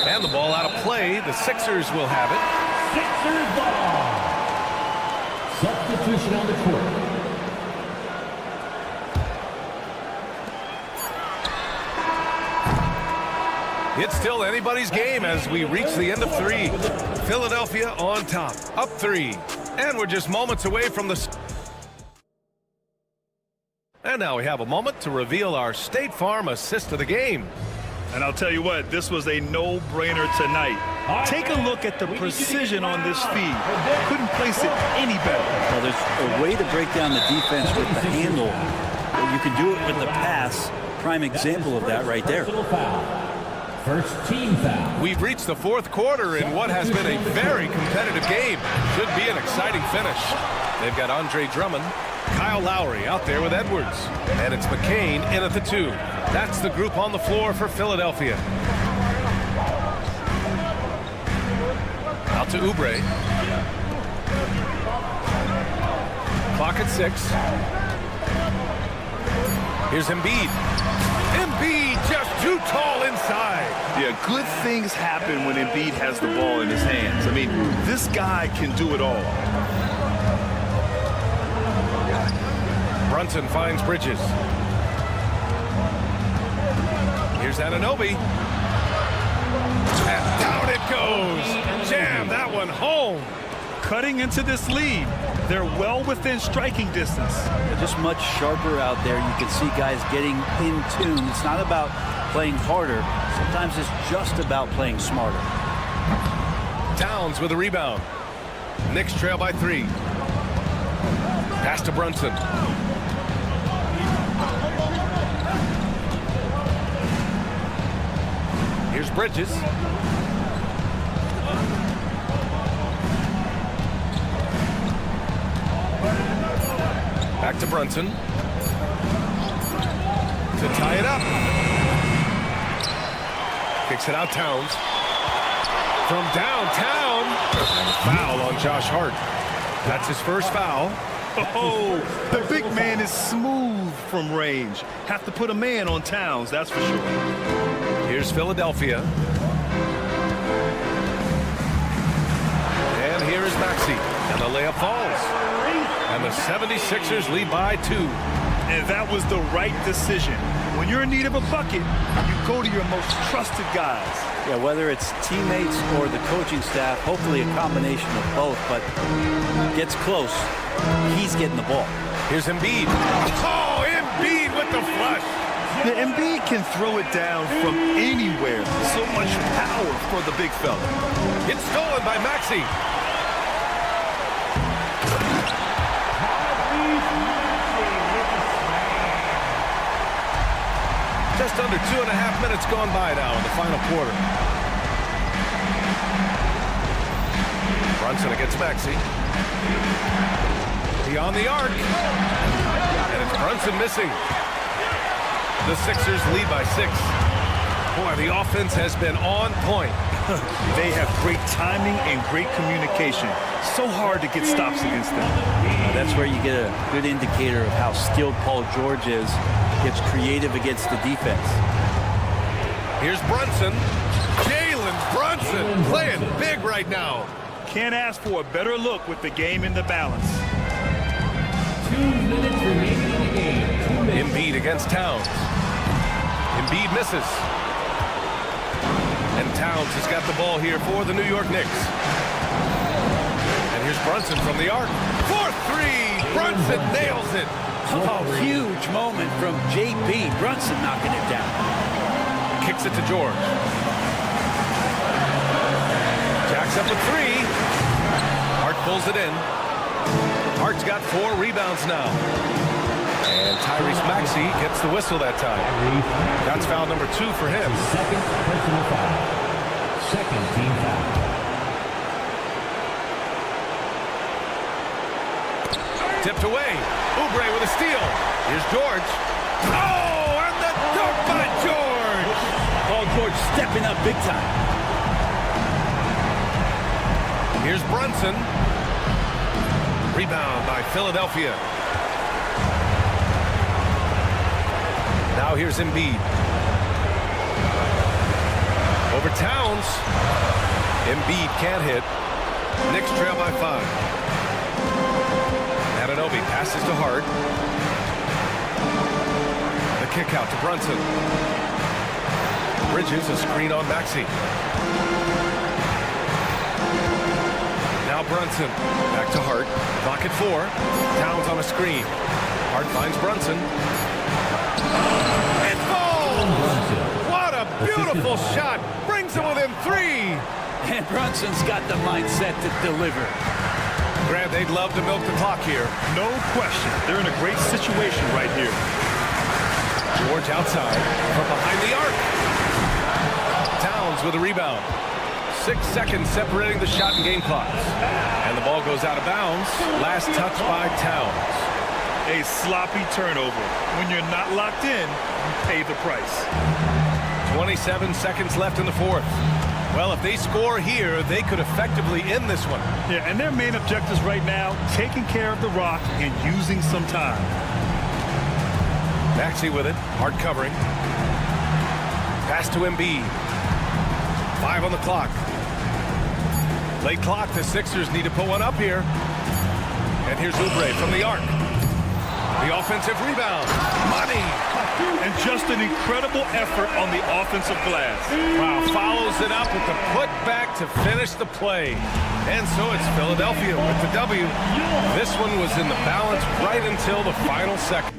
And the ball out of play. The Sixers will have it. Sixers ball. Substitution on the court. It's still anybody's game as we reach the end of 3. Philadelphia on top, up 3. And we're just moments away from the... And now we have a moment to reveal our State Farm assist of the game. And I'll tell you what, this was a no-brainer tonight. Take a look at the precision on this feed. Couldn't place it any better. Well, there's a way to break down the defense with the handle. You can do it with the pass. Prime example of that right there. First team foul. We've reached the fourth quarter in what has been a very competitive game. Should be an exciting finish. They've got Andre Drummond, Kyle Lowry out there with Edwards. And it's McCain in at the 2. That's the group on the floor for Philadelphia. Out to Oubre. Clock at 6. Here's Embiid. Embiid just too tall inside. Yeah, good things happen when Embiid has the ball in his hands. I mean, this guy can do it all. Brunson finds Bridges. Here's Anunoby. And down it goes. Jam that one home. Cutting into this lead. They're well within striking distance. They're just much sharper out there. You can see guys getting in tune. It's not about playing harder. Sometimes it's just about playing smarter. Towns with a rebound. Knicks trail by 3. Pass to Brunson. Here's Bridges. Back to Brunson. To tie it up. Kicks it out, Towns. From downtown. And a foul on Josh Hart. That's his first foul. Oh, the big man is smooth from range. Have to put a man on Towns, that's for sure. Here's Philadelphia. And here is Maxey. And the layup falls. And the 76ers lead by 2. And that was the right decision. When you're in need of a bucket, you go to your most trusted guys. Yeah, whether it's teammates or the coaching staff, hopefully a combination of both, but gets close. He's getting the ball. Here's Embiid. Oh, Embiid with the flush. The Embiid can throw it down from anywhere. So much power for the big fella. It's stolen by Maxey. Just under 2.5 minutes gone by now in the final quarter. Brunson against Maxey. Beyond the arc. And it's Brunson missing. The Sixers lead by 6. Boy, the offense has been on point. They have great timing and great communication. So hard to get stops against them. That's where you get a good indicator of how skilled Paul George is. Gets creative against the defense. Here's Brunson. Jalen Brunson playing big right now. Can't ask for a better look with the game in the balance. 2 minutes remaining in the game. Embiid against Towns. Embiid misses. And Towns has got the ball here for the New York Knicks. And here's Brunson from the arc. 4-3. Brunson nails it. Oh, huge moment from JB. Brunson knocking it down. Kicks it to George. Jacks up with 3. Hart pulls it in. Hart's got 4 rebounds now. And Tyrese Maxey gets the whistle that time. That's foul number 2 for him. Second personal foul. Second team foul. Tipped away. Oubre with a steal. Here's George. Oh, and the dunk by George. Paul George stepping up big time. Here's Brunson. Rebound by Philadelphia. Now here's Embiid. Over Towns. Embiid can't hit. Knicks trail by 5. Anunoby passes to Hart. The kick out to Brunson. Bridges a screen on Maxey. Now Brunson. Back to Hart. Clock at 4. Towns on a screen. Hart finds Brunson. It falls! What a beautiful shot! Brings him within 3. And Brunson's got the mindset to deliver. Grant, they'd love to milk the clock here. No question. They're in a great situation right here. George outside from behind the arc. Towns with a rebound. 6 seconds separating the shot and game clocks. And the ball goes out of bounds. Last touch by Towns. A sloppy turnover. When you're not locked in, you pay the price. 27 seconds left in the 4th. Well, if they score here, they could effectively end this one. Yeah, and their main objectives right now, taking care of the rock and using some time. Maxey with it. Hard covering. Pass to Embiid. 5 on the clock. Late clock. The Sixers need to put one up here. And here's Oubre from the arc. The offensive rebound. Money. And just an incredible effort on the offensive glass. Wow, follows it up with the putback to finish the play. And so it's Philadelphia with the W. This one was in the balance right until the final second.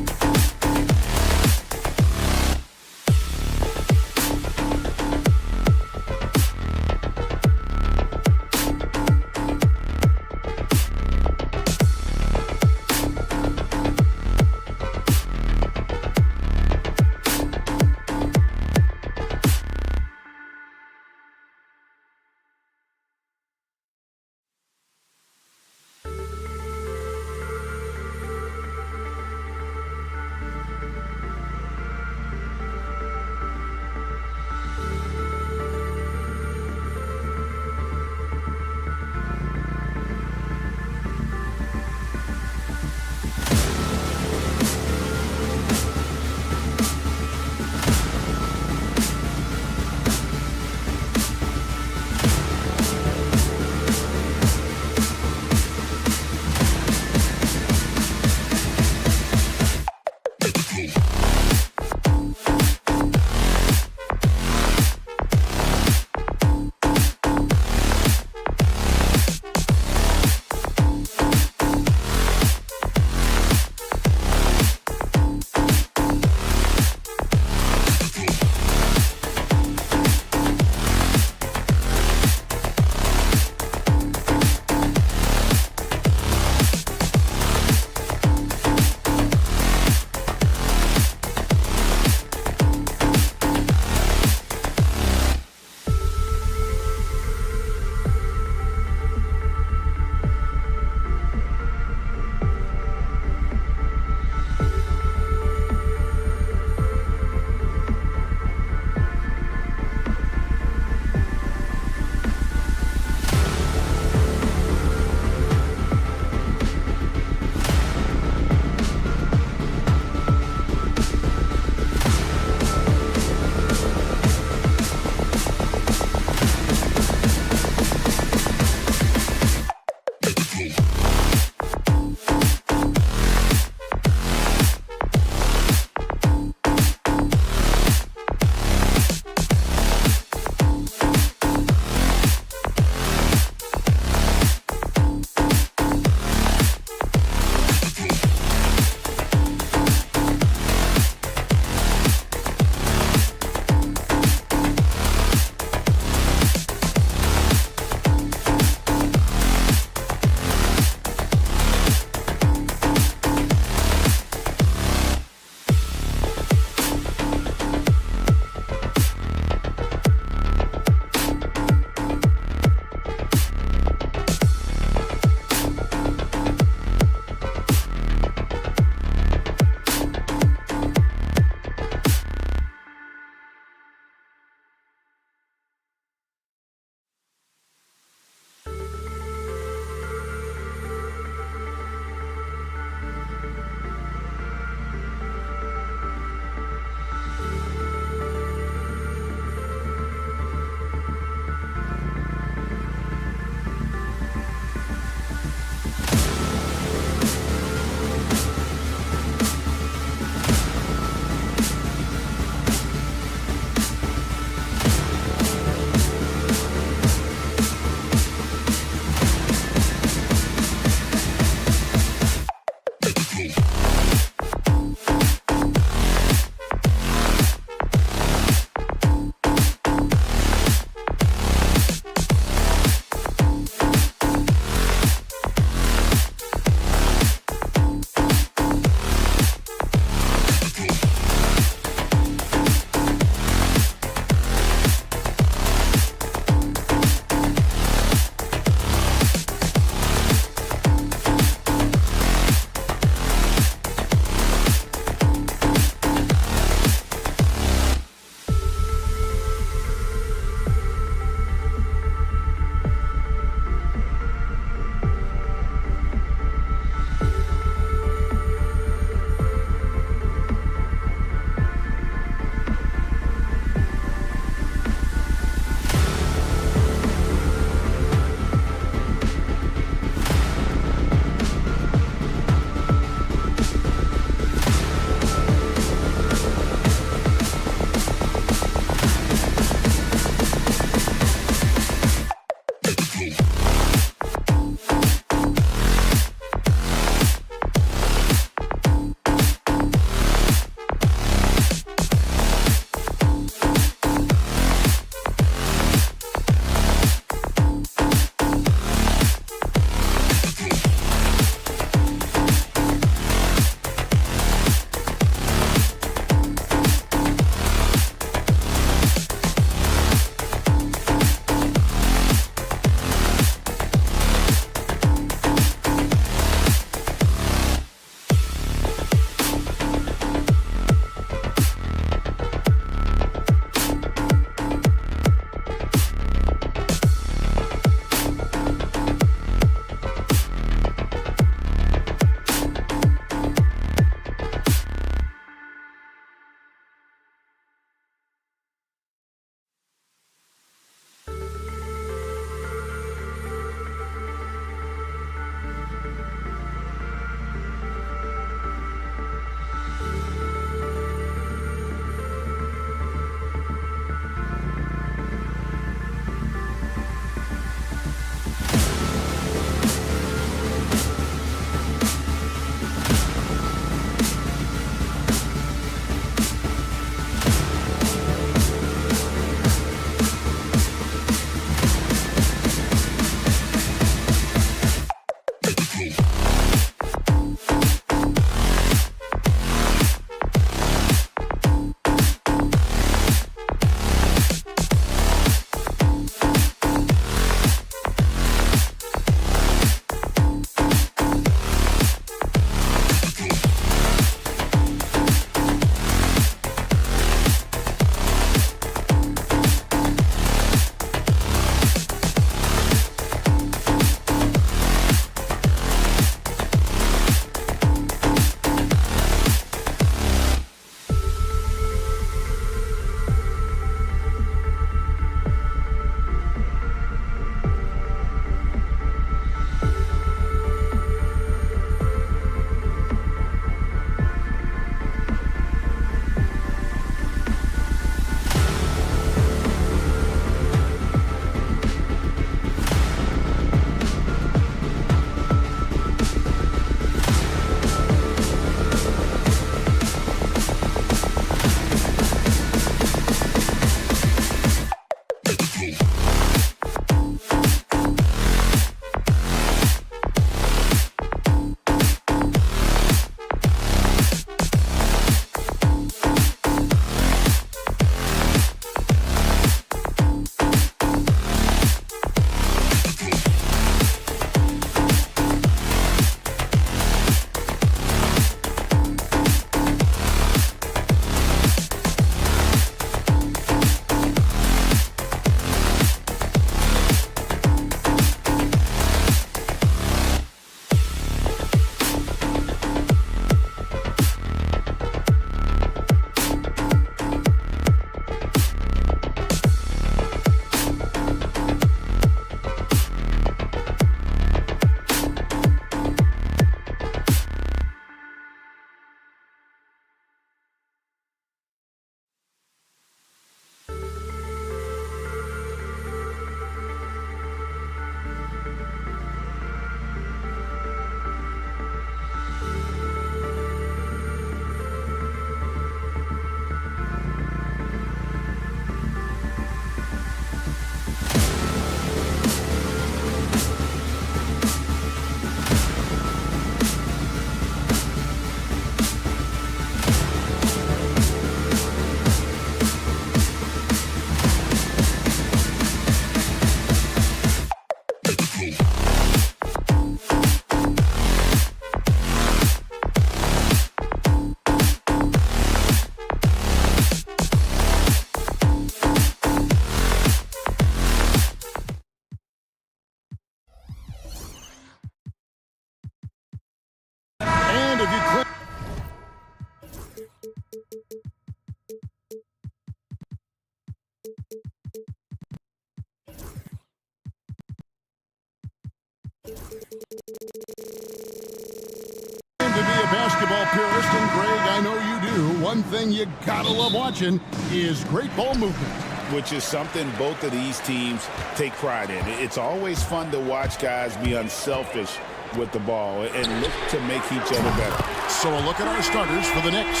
I know you do. One thing you gotta love watching is great ball movement. Which is something both of these teams take pride in. It's always fun to watch guys be unselfish with the ball and look to make each other better. So a look at our starters for the Knicks.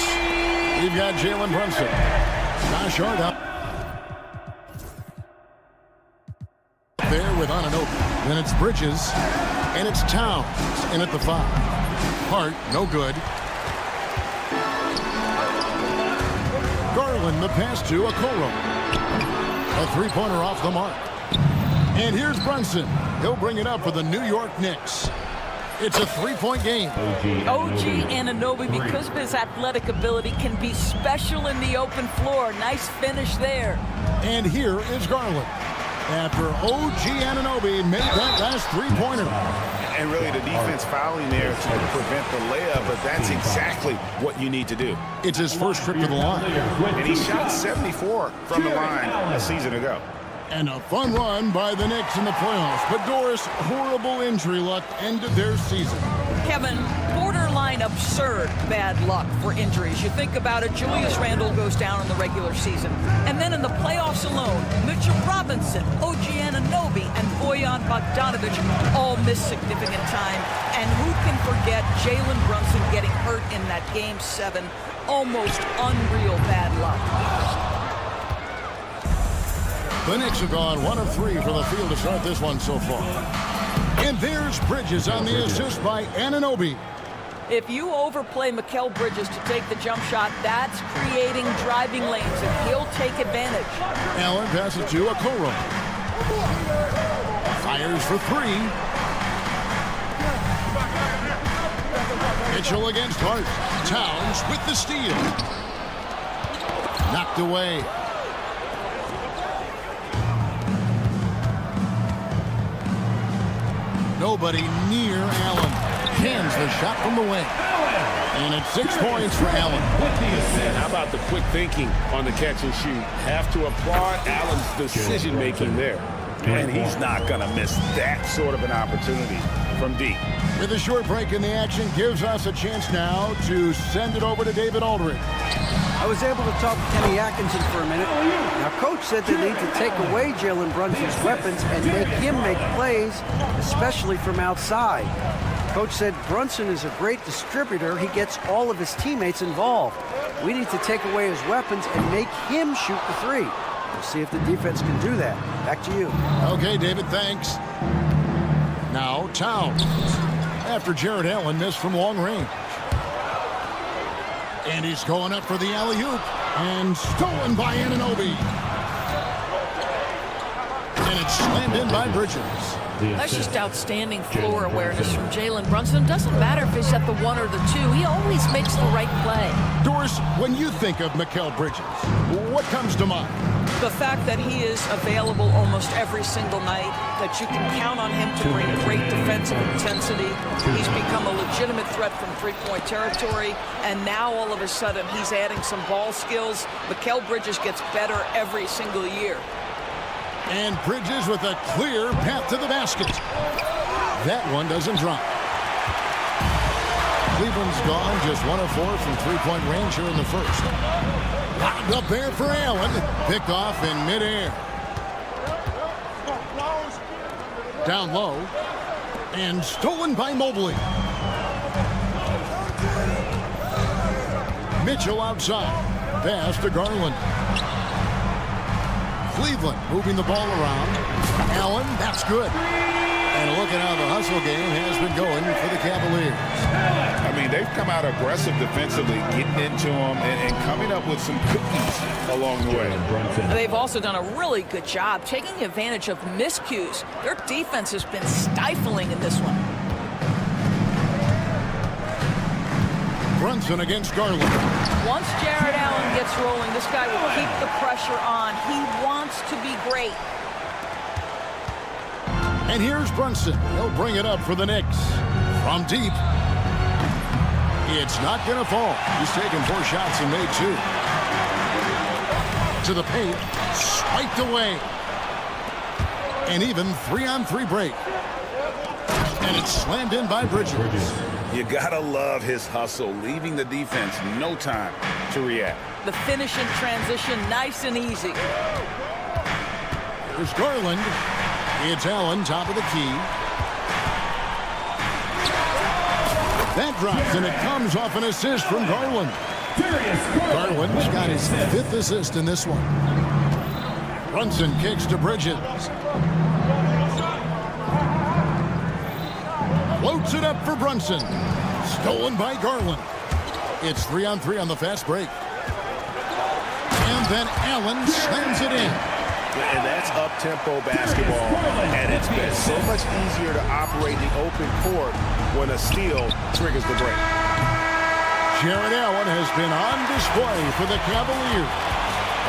We've got Jalen Brunson. Josh Hart up there with Anunoby. Then it's Bridges, and it's Towns in at the 5. Hart, no good. Garland, the pass to Okoro. A three-pointer off the mark. And here's Brunson. He'll bring it up for the New York Knicks. It's a three-point game. OG Anunoby, because of his athletic ability, can be special in the open floor. Nice finish there. And here is Garland. After OG Anunoby made that last three-pointer. And really the defense fouling there to prevent the layup, but that's exactly what you need to do. It's his first trip to the line. And he shot 74 from the line a season ago. And a fun run by the Knicks in the playoffs. But Doris, horrible injury luck ended their season. Kevin, borderline absurd bad luck for injuries. You think about it, Julius Randle goes down in the regular season. And then in the playoffs alone, Mitchell Robinson, OG Anunoby, and Bojan Bogdanovic all missed significant time. And who can forget Jalen Brunson getting hurt in that Game 7? Almost unreal bad luck. The Knicks have gone 1 of 3 for the field to start this one so far. And there's Bridges on the assist by Anunoby. If you overplay Mikal Bridges to take the jump shot, that's creating driving lanes, and he'll take advantage. Allen passes to Okoro. Fires for 3. Mitchell against Hart. Towns with the steal. Knocked away. Nobody near Allen. Hands the shot from the wing. And it's 6 points for Allen. And how about the quick thinking on the catch and shoot? Have to applaud Allen's decision-making there. And he's not going to miss that sort of an opportunity from deep. With a short break in the action, gives us a chance now to send it over to David Aldridge. I was able to talk to Kenny Atkinson for a minute. Now, Coach said they need to take away Jalen Brunson's weapons and make him make plays, especially from outside. Coach said Brunson is a great distributor. He gets all of his teammates involved. We need to take away his weapons and make him shoot the 3. We'll see if the defense can do that. Back to you. Okay, David, thanks. Now, Towns. After Jared Allen missed from long range. And he's going up for the alley-oop. And stolen by Anunoby. And it's slammed in by Bridges. That's just outstanding floor awareness from Jalen Brunson. Doesn't matter if he's at the 1 or the 2. He always makes the right play. Doris, when you think of Mikal Bridges, what comes to mind? The fact that he is available almost every single night, that you can count on him to bring great defensive intensity. He's become a legitimate threat from three-point territory, and now all of a sudden he's adding some ball skills. Mikal Bridges gets better every single year. And Bridges with a clear path to the basket. That one doesn't drop. Cleveland's gone just 1 of 4 from three-point range here in the first. Lobbed up there for Allen. Picked off in midair. Down low. And stolen by Mobley. Mitchell outside. Pass to Garland. Cleveland moving the ball around. Allen, that's good. And look at how the hustle game has been going for the Cavaliers. I mean, they've come out aggressive defensively, getting into them and coming up with some cookies along the way. They've also done a really good job taking advantage of miscues. Their defense has been stifling in this one. Brunson against Garland. Once Jared Allen gets rolling, this guy will keep the pressure on. He wants to be great. And here's Brunson. He'll bring it up for the Knicks. From deep. It's not going to fall. He's taken 4 shots and made 2. To the paint. Swiped away. An even 3-on-3 break. And it's slammed in by Bridges. You gotta love his hustle, leaving the defense no time to react. The finish in transition, nice and easy. Here's Garland. It's Allen, top of the key. That drops, and it comes off an assist from Garland. Garland's got his 5th assist in this one. Brunson kicks to Bridges. Floats it up for Brunson. Stolen by Garland. It's 3-on-3 on the fast break. And then Allen slams it in. And that's up-tempo basketball at its best. So much easier to operate the open court when a steal triggers the break. Jared Allen has been on display for the Cavaliers.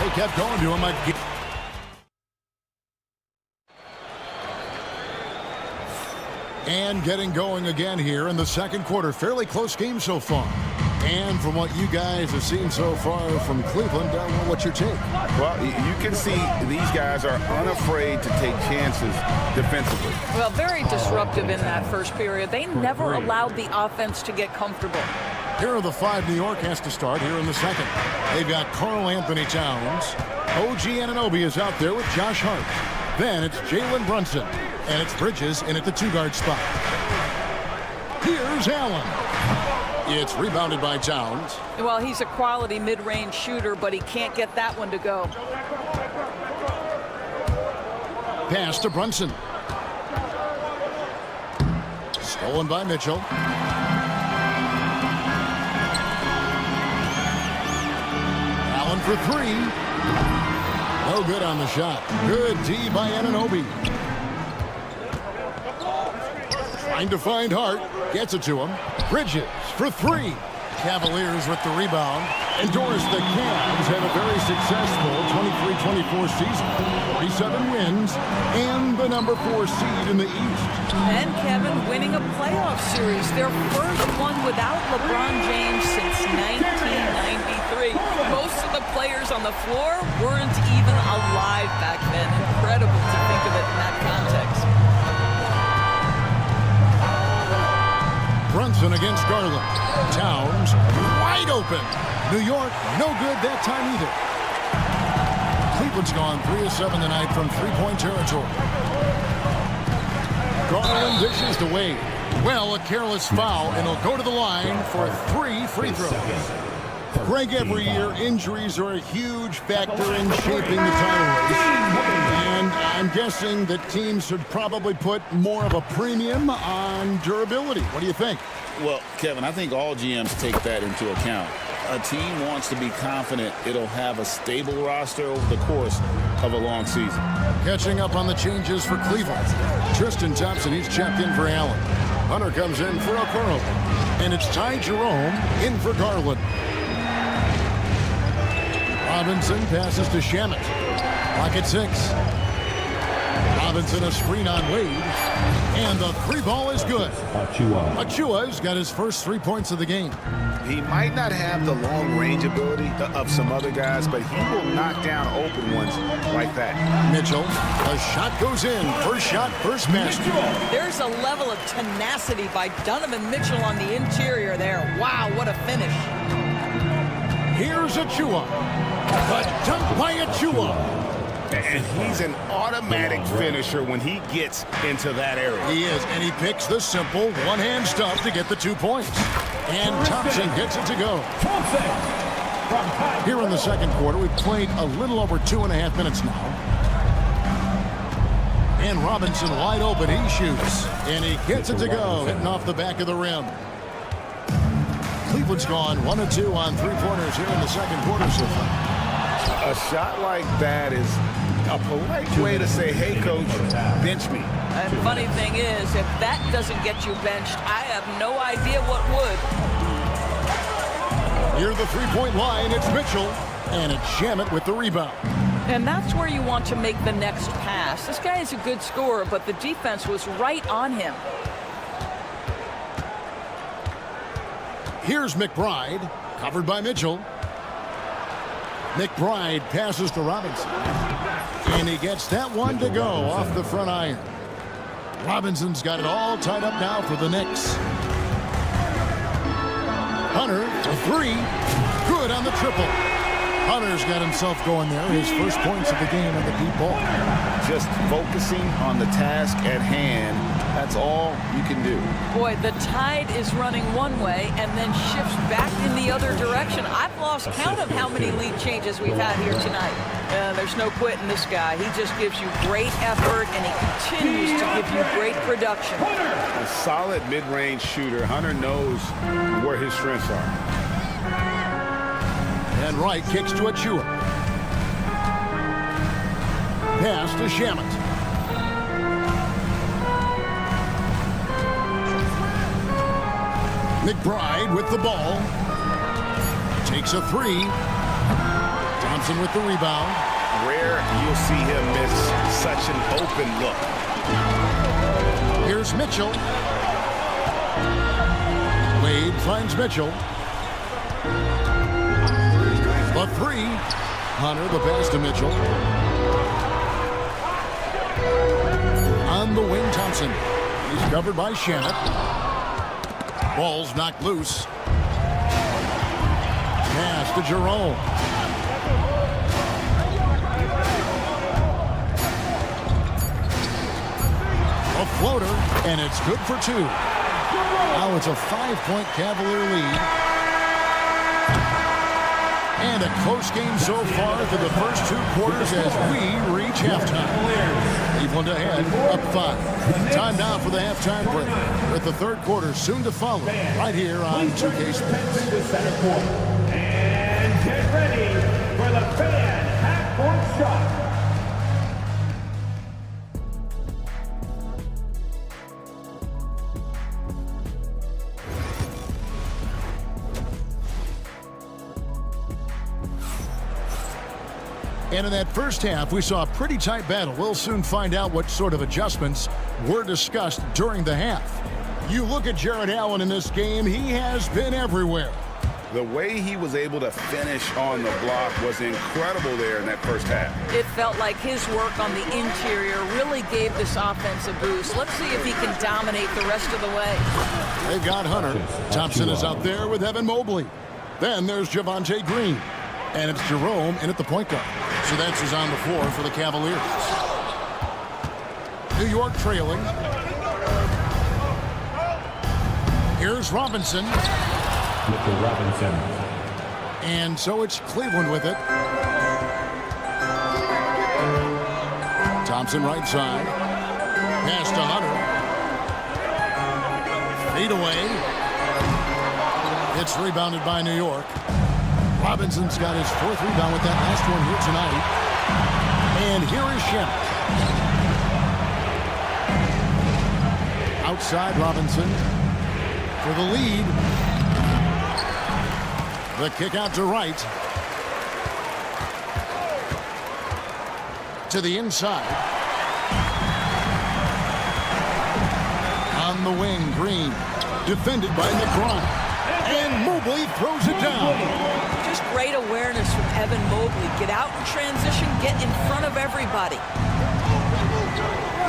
They kept going to him again. And getting going again here in the second quarter. Fairly close game so far. And from what you guys have seen so far from Cleveland, what's your take? Well, you can see these guys are unafraid to take chances defensively. Well, very disruptive in that first period. They never allowed the offense to get comfortable. Here are the 5 New York has to start here in the second. They've got Karl Anthony Towns. OG Anunoby is out there with Josh Hart. Then it's Jalen Brunson. And it's Bridges in at the 2-guard spot. Here's Allen. It's rebounded by Towns. Well, he's a quality mid-range shooter, but he can't get that one to go. Pass to Brunson. Stolen by Mitchell. Allen for 3. No good on the shot. Good D by Anunoby. Trying to find Hart. Gets it to him. Bridges for 3. Cavaliers with the rebound. Endorse the Cavs had a very successful 23-24 season. 47 wins and the number 4 seed in the East. And Kevin winning a playoff series. Their first one without LeBron James since 1993. Most of the players on the floor weren't even alive back then. Incredible to think of it in that context. Brunson against Garland. Towns wide open. New York no good that time either. Cleveland's gone 3 of 7 tonight from 3-point territory. Garland dishes to Wade. Well, a careless foul, and he'll go to the line for 3 free throws. Greg, every year injuries are a huge factor in shaping the title race. And I'm guessing that teams should probably put more of a premium on durability. What do you think? Well, Kevin, I think all GMs take that into account. A team wants to be confident it'll have a stable roster over the course of a long season. Catching up on the changes for Cleveland. Tristan Thompson, he's checked in for Allen. Hunter comes in for Okoro. And it's Ty Jerome in for Garland. Robinson passes to Shamet. Clock at 6. Robinson a screen on Wade. And the 3 ball is good. Achua's got his first 3 points of the game. He might not have the long-range ability of some other guys, but he will knock down open ones like that. Mitchell, a shot goes in. First shot, first basket. There's a level of tenacity by Donovan Mitchell on the interior there. Wow, what a finish. Here's Achua. A dunk by Achua. And he's an automatic finisher when he gets into that area. He is, and he picks the simple one-hand stuff to get the 2 points. And Thompson gets it to go. Here in the second quarter, we've played a little over 2.5 minutes now. And Robinson wide open, he shoots. And he gets it to go, hitting off the back of the rim. Cleveland's gone 1 of 2 on 3-pointers here in the second quarter so far. A shot like that is a polite way to say, hey, coach, bench me. And the funny thing is, if that doesn't get you benched, I have no idea what would. Near the 3-point line, it's Mitchell. And it's Shamet with the rebound. And that's where you want to make the next pass. This guy is a good scorer, but the defense was right on him. Here's McBride, covered by Mitchell. McBride passes to Robinson. And he gets that one to go off the front iron. Robinson's got it all tied up now for the Knicks. Hunter for three. Good on the triple. Hunter's got himself going there. His first points of the game at the deep ball. Just focusing on the task at hand. That's all you can do. Boy, the tide is running one way and then shifts back in the other direction. I've lost count of how many lead changes we've had here tonight. There's no quitting this guy. He just gives you great effort, and he continues to give you great production. A solid mid-range shooter. Hunter knows where his strengths are. And Wright kicks to Achua. Pass to Shamet. McBride with the ball. Takes a three. Thompson with the rebound. Rare you'll see him miss such an open look. Here's Mitchell. Wade finds Mitchell. The three. Hunter, the pass to Mitchell. On the wing, Thompson. He's covered by Shamet. Ball's knocked loose. Pass to Jerome. A floater, and it's good for two. Now it's a 5-point Cavalier lead. And a close game so far through the first two quarters as we reach halftime. Cleveland ahead, up 5. Time now for the halftime break, with the third quarter soon to follow, right here on 2K Sports. And get ready for the fan half-court shot. And in that first half, we saw a pretty tight battle. We'll soon find out what sort of adjustments were discussed during the half. You look at Jared Allen in this game, he has been everywhere. The way he was able to finish on the block was incredible there in that first half. It felt like his work on the interior really gave this offense a boost. Let's see if he can dominate the rest of the way. They've got Hunter. Thompson is out there with Evan Mobley. Then there's Javonte Green. And it's Jerome in at the point guard. So that's who's on the floor for the Cavaliers. New York trailing. Here's Robinson. And so it's Cleveland with it. Thompson right side. Pass to Hunter. Fade away. It's rebounded by New York. Robinson's got his fourth rebound with that last one here tonight. And here is Shamet. Outside Robinson for the lead. The kick out to Wright. To the inside. On the wing, Green. Defended by McBride. And Mobley throws it down. Just great awareness from Evan Mobley. Get out in transition, get in front of everybody.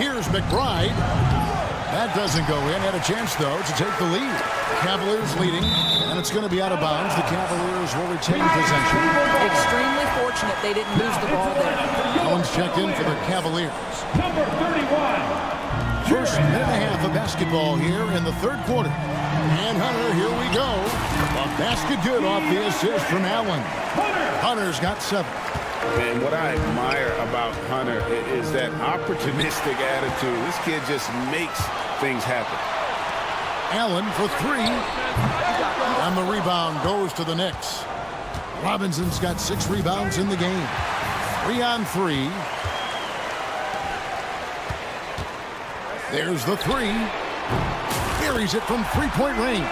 Here's McBride. That doesn't go in. Had a chance, though, to take the lead. Cavaliers leading, and it's going to be out of bounds. The Cavaliers will retain possession. Extremely fortunate they didn't lose the ball there. Owens checked in for the Cavaliers. Number 31. First minute and a half of basketball here in the third quarter. And Hunter, here we go. A basket good off the assist from Allen. Hunter's got 7. And what I admire about Hunter is that opportunistic attitude. This kid just makes things happen. Allen for 3. And the rebound goes to the Knicks. Robinson's got 6 rebounds in the game. 3 on 3. There's the 3. Carries it from 3-point range.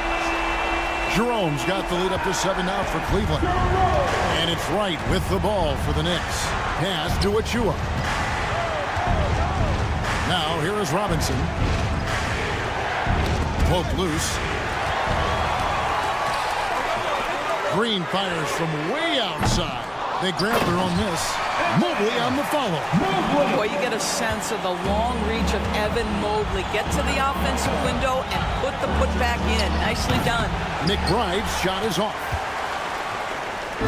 Jerome's got the lead up to 7 now for Cleveland. And it's Wright with the ball for the Knicks. Pass to Achua. Now here is Robinson. Poked loose. Green fires from way outside. They grab their own miss. Mobley on the follow. Boy, you get a sense of the long reach of Evan Mobley. Get to the offensive window and put the putback in. Nicely done. McBride's shot is off.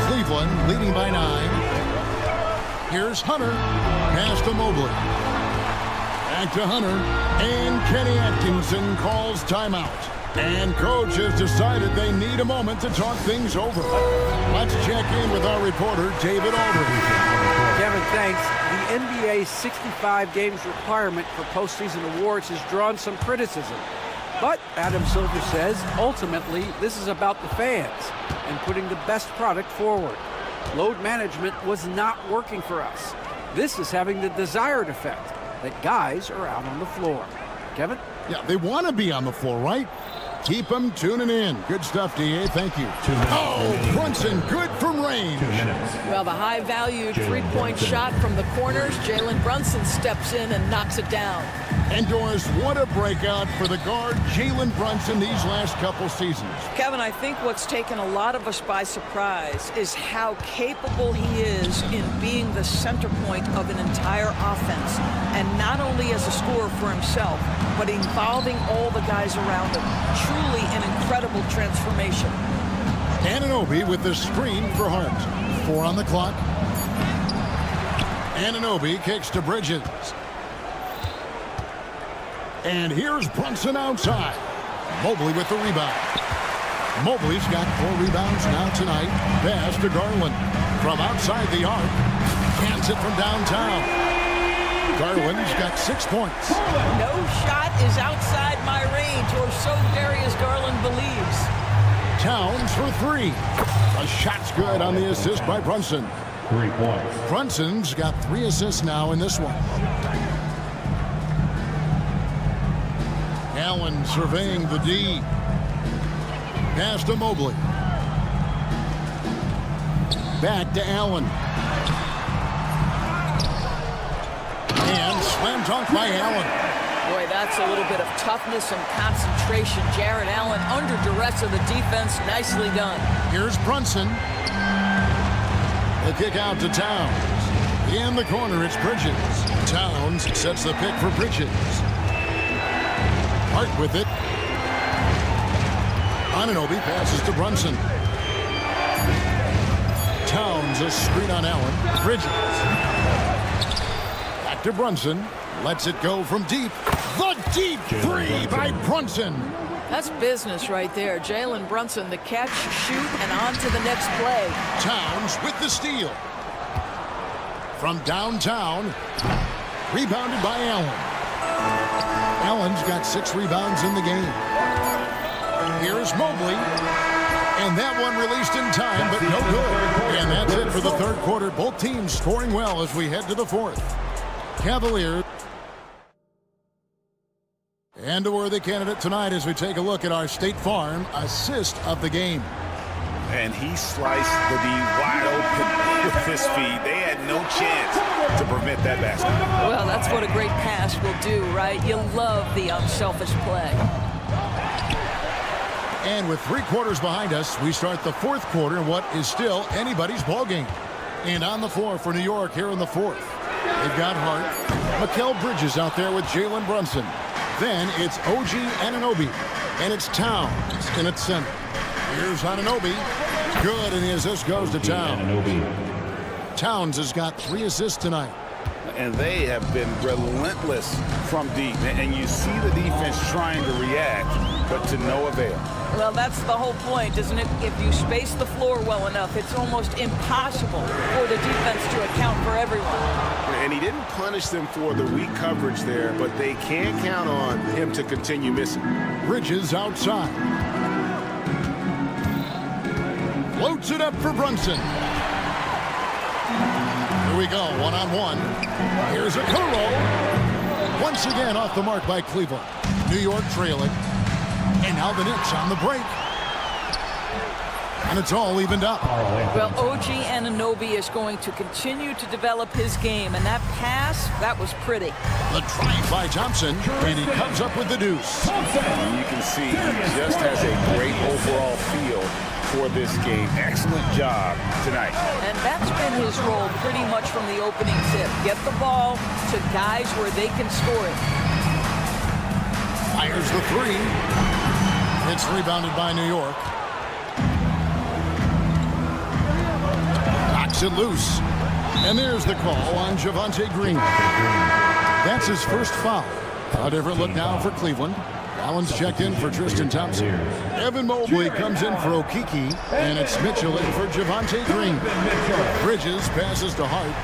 Cleveland leading by 9. Here's Hunter. Pass to Mobley. Back to Hunter. And Kenny Atkinson calls timeout. And coach has decided they need a moment to talk things over. Let's check in with our reporter, David Aldridge. Kevin, thanks. The NBA's 65 games requirement for postseason awards has drawn some criticism. But Adam Silver says, ultimately, this is about the fans and putting the best product forward. Load management was not working for us. This is having the desired effect, that guys are out on the floor. Kevin? Yeah, they want to be on the floor, right? Keep them tuning in. Good stuff, D.A. Thank you. Oh, Brunson, good from range. Well, the high-value three-point shot from the corners. Jalen Brunson steps in and knocks it down. And Doris, what a breakout for the guard, Jalen Brunson, these last couple seasons. Kevin, I think what's taken a lot of us by surprise is how capable he is in being the center point of an entire offense. And not only as a scorer for himself, but involving all the guys around him. Truly an incredible transformation. Anunoby with the screen for Hart. 4 on the clock. Anunoby kicks to Bridges. And here's Brunson outside. Mobley with the rebound. Mobley's got 4 rebounds now tonight. Pass to Garland. From outside the arc. Cans it from downtown. Garland's got 6 points. No shot is outside my range, or so Darius Garland believes. Towns for 3. A shot's good on the assist by Brunson. 3 points. Brunson's got 3 assists now in this one. Allen surveying the D. Pass to Mobley. Back to Allen. And slam dunk by Allen. Boy, that's a little bit of toughness and concentration. Jared Allen under duress of the defense. Nicely done. Here's Brunson. The kick out to Towns. In the corner, it's Bridges. Towns sets the pick for Bridges. Hart with it. Anunoby passes to Brunson. Towns a screen on Allen. Bridges. Back to Brunson. Lets it go from deep. The deep 3 by Brunson. That's business right there. Jalen Brunson, the catch, shoot, and on to the next play. Towns with the steal. From downtown. Rebounded by Allen. Allen's got 6 rebounds in the game. Here's Mobley. And that one released in time, but no good. And that's it for the third quarter. Both teams scoring well as we head to the fourth. Cavaliers. And a worthy candidate tonight as we take a look at our State Farm assist of the game. And he sliced the D wide open with his feed. They had no chance to prevent that basket. Well, that's what a great pass will do, right? You love the unselfish play. And with 3 quarters behind us, we start the fourth quarter in what is still anybody's ballgame. And on the floor for New York here in the fourth. They've got Hart. Mikal Bridges out there with Jalen Brunson. Then it's OG Anunoby. And it's Towns in its center. Here's Anunoby. Good, and the assist goes to Towns. Towns has got 3 assists tonight. And they have been relentless from deep. And you see the defense trying to react, but to no avail. Well, that's the whole point, isn't it? If you space the floor well enough, it's almost impossible for the defense to account for everyone. And he didn't punish them for the weak coverage there, but they can't count on him to continue missing. Bridges outside. Floats it up for Brunson. Here we go, one-on-one. Here's a Kuro. Once again off the mark by Cleveland. New York trailing. And now the Knicks on the break. And it's all evened up. Well, OG Anunoby is going to continue to develop his game. And that pass, that was pretty. The drive by Thompson. And he comes up with the deuce. You can see he just has a great overall feel for this game. Excellent job tonight. And that's been his role pretty much from the opening tip. Get the ball to guys where they can score it. Fires the three. It's rebounded by New York. Knocks it loose. And there's the call on Javonte Green. That's his first foul. A different look now for Cleveland. Allen's checked in for Tristan Thompson. Evan Mobley comes in for Okeke. And it's Mitchell in for Javonte Green. Bridges passes to Hart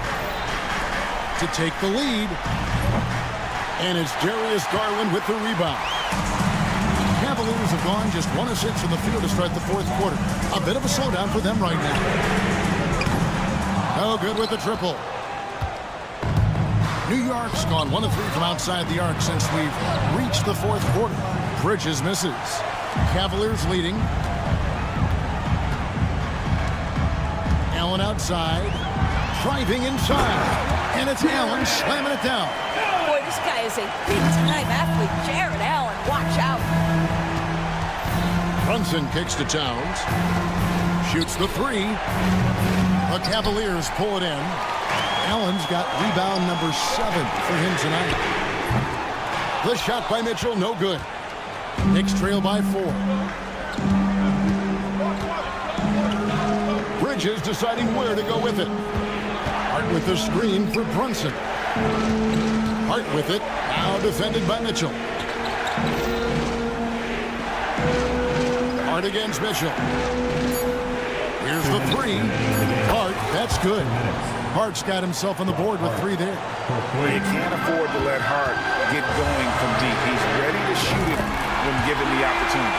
to take the lead. And it's Darius Garland with the rebound. Cavaliers have gone just 1 of 6 from the field to start the fourth quarter. A bit of a slowdown for them right now. No good with the triple. New York's gone 1 of 3 from outside the arc since we've reached the fourth quarter. Bridges misses. Cavaliers leading. Allen outside. Driving inside. And it's Allen slamming it down. Boy, this guy is a big-time athlete. Jared Allen, watch out. Brunson kicks to Towns. Shoots the three. The Cavaliers pull it in. Allen's got rebound number 7 for him tonight. The shot by Mitchell, no good. Knicks trail by 4. Bridges deciding where to go with it. Hart with the screen for Brunson. Hart with it, now defended by Mitchell. Hart against Mitchell. Here's the three. Hart, that's good. Hart's got himself on the board with 3 there. Well, you can't afford to let Hart get going from deep. He's ready to shoot it when given the opportunity.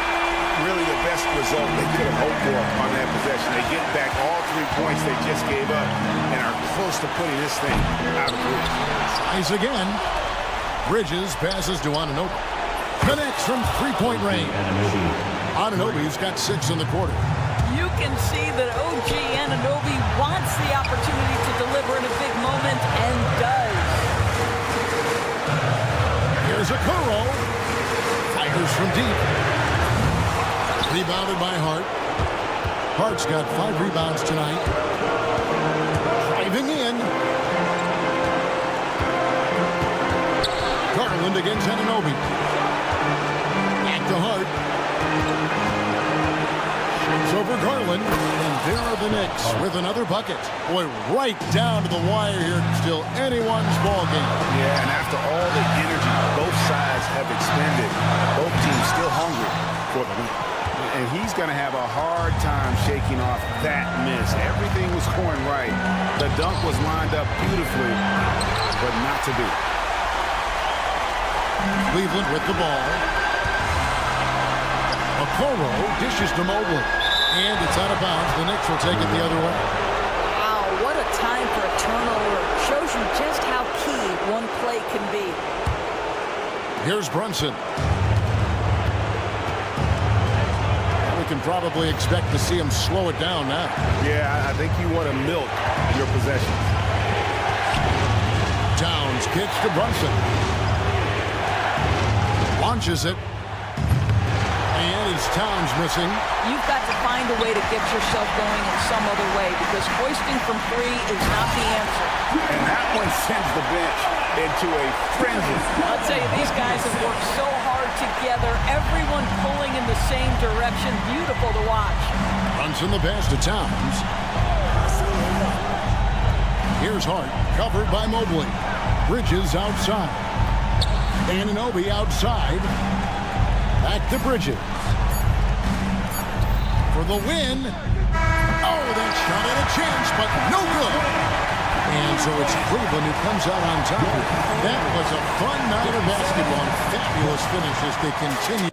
Really the best result they could have hoped for on that possession. They get back all 3 points they just gave up and are close to putting this thing out of reach. Tries again. Bridges passes to Anunoby. Connects from 3-point range. Anunoby's got 6 in the quarter. You can see that OG Anunoby wants the opportunity to deliver in a big moment and does. Here's a Kuro. Fires from deep. Rebounded by Hart. Hart's got 5 rebounds tonight. Driving in. Garland against Anunoby. Back to Hart. Shoots over Garland. And there are the Knicks with another bucket. Boy, right down to the wire here. Still anyone's ball game. Yeah, and after all the energy both sides have expended, both teams still hungry for the win. And he's going to have a hard time shaking off that miss. Everything was going right. The dunk was lined up beautifully, but not to be. Cleveland with the ball. Okoro dishes to Mobley. And it's out of bounds. The Knicks will take it the other way. Wow, what a time for a turnover. Shows you just how key one play can be. Here's Brunson. We can probably expect to see him slow it down now. Yeah, I think you want to milk your possessions. Towns kicks to Brunson. Launches it. And it's Towns missing. You've got to find a way to get yourself going in some other way because hoisting from 3 is not the answer. And that one sends the bench into a frenzy. I'll tell you, these guys have worked so hard together. Everyone pulling in the same direction. Beautiful to watch. Brunson the pass to Towns. Here's Hart, covered by Mobley. Bridges outside. Anunoby outside. Back to Bridges. For the win. Oh, that shot had a chance, but no good. And so it's Cleveland who comes out on top. That was a fun night of basketball. Fabulous finish as they continue.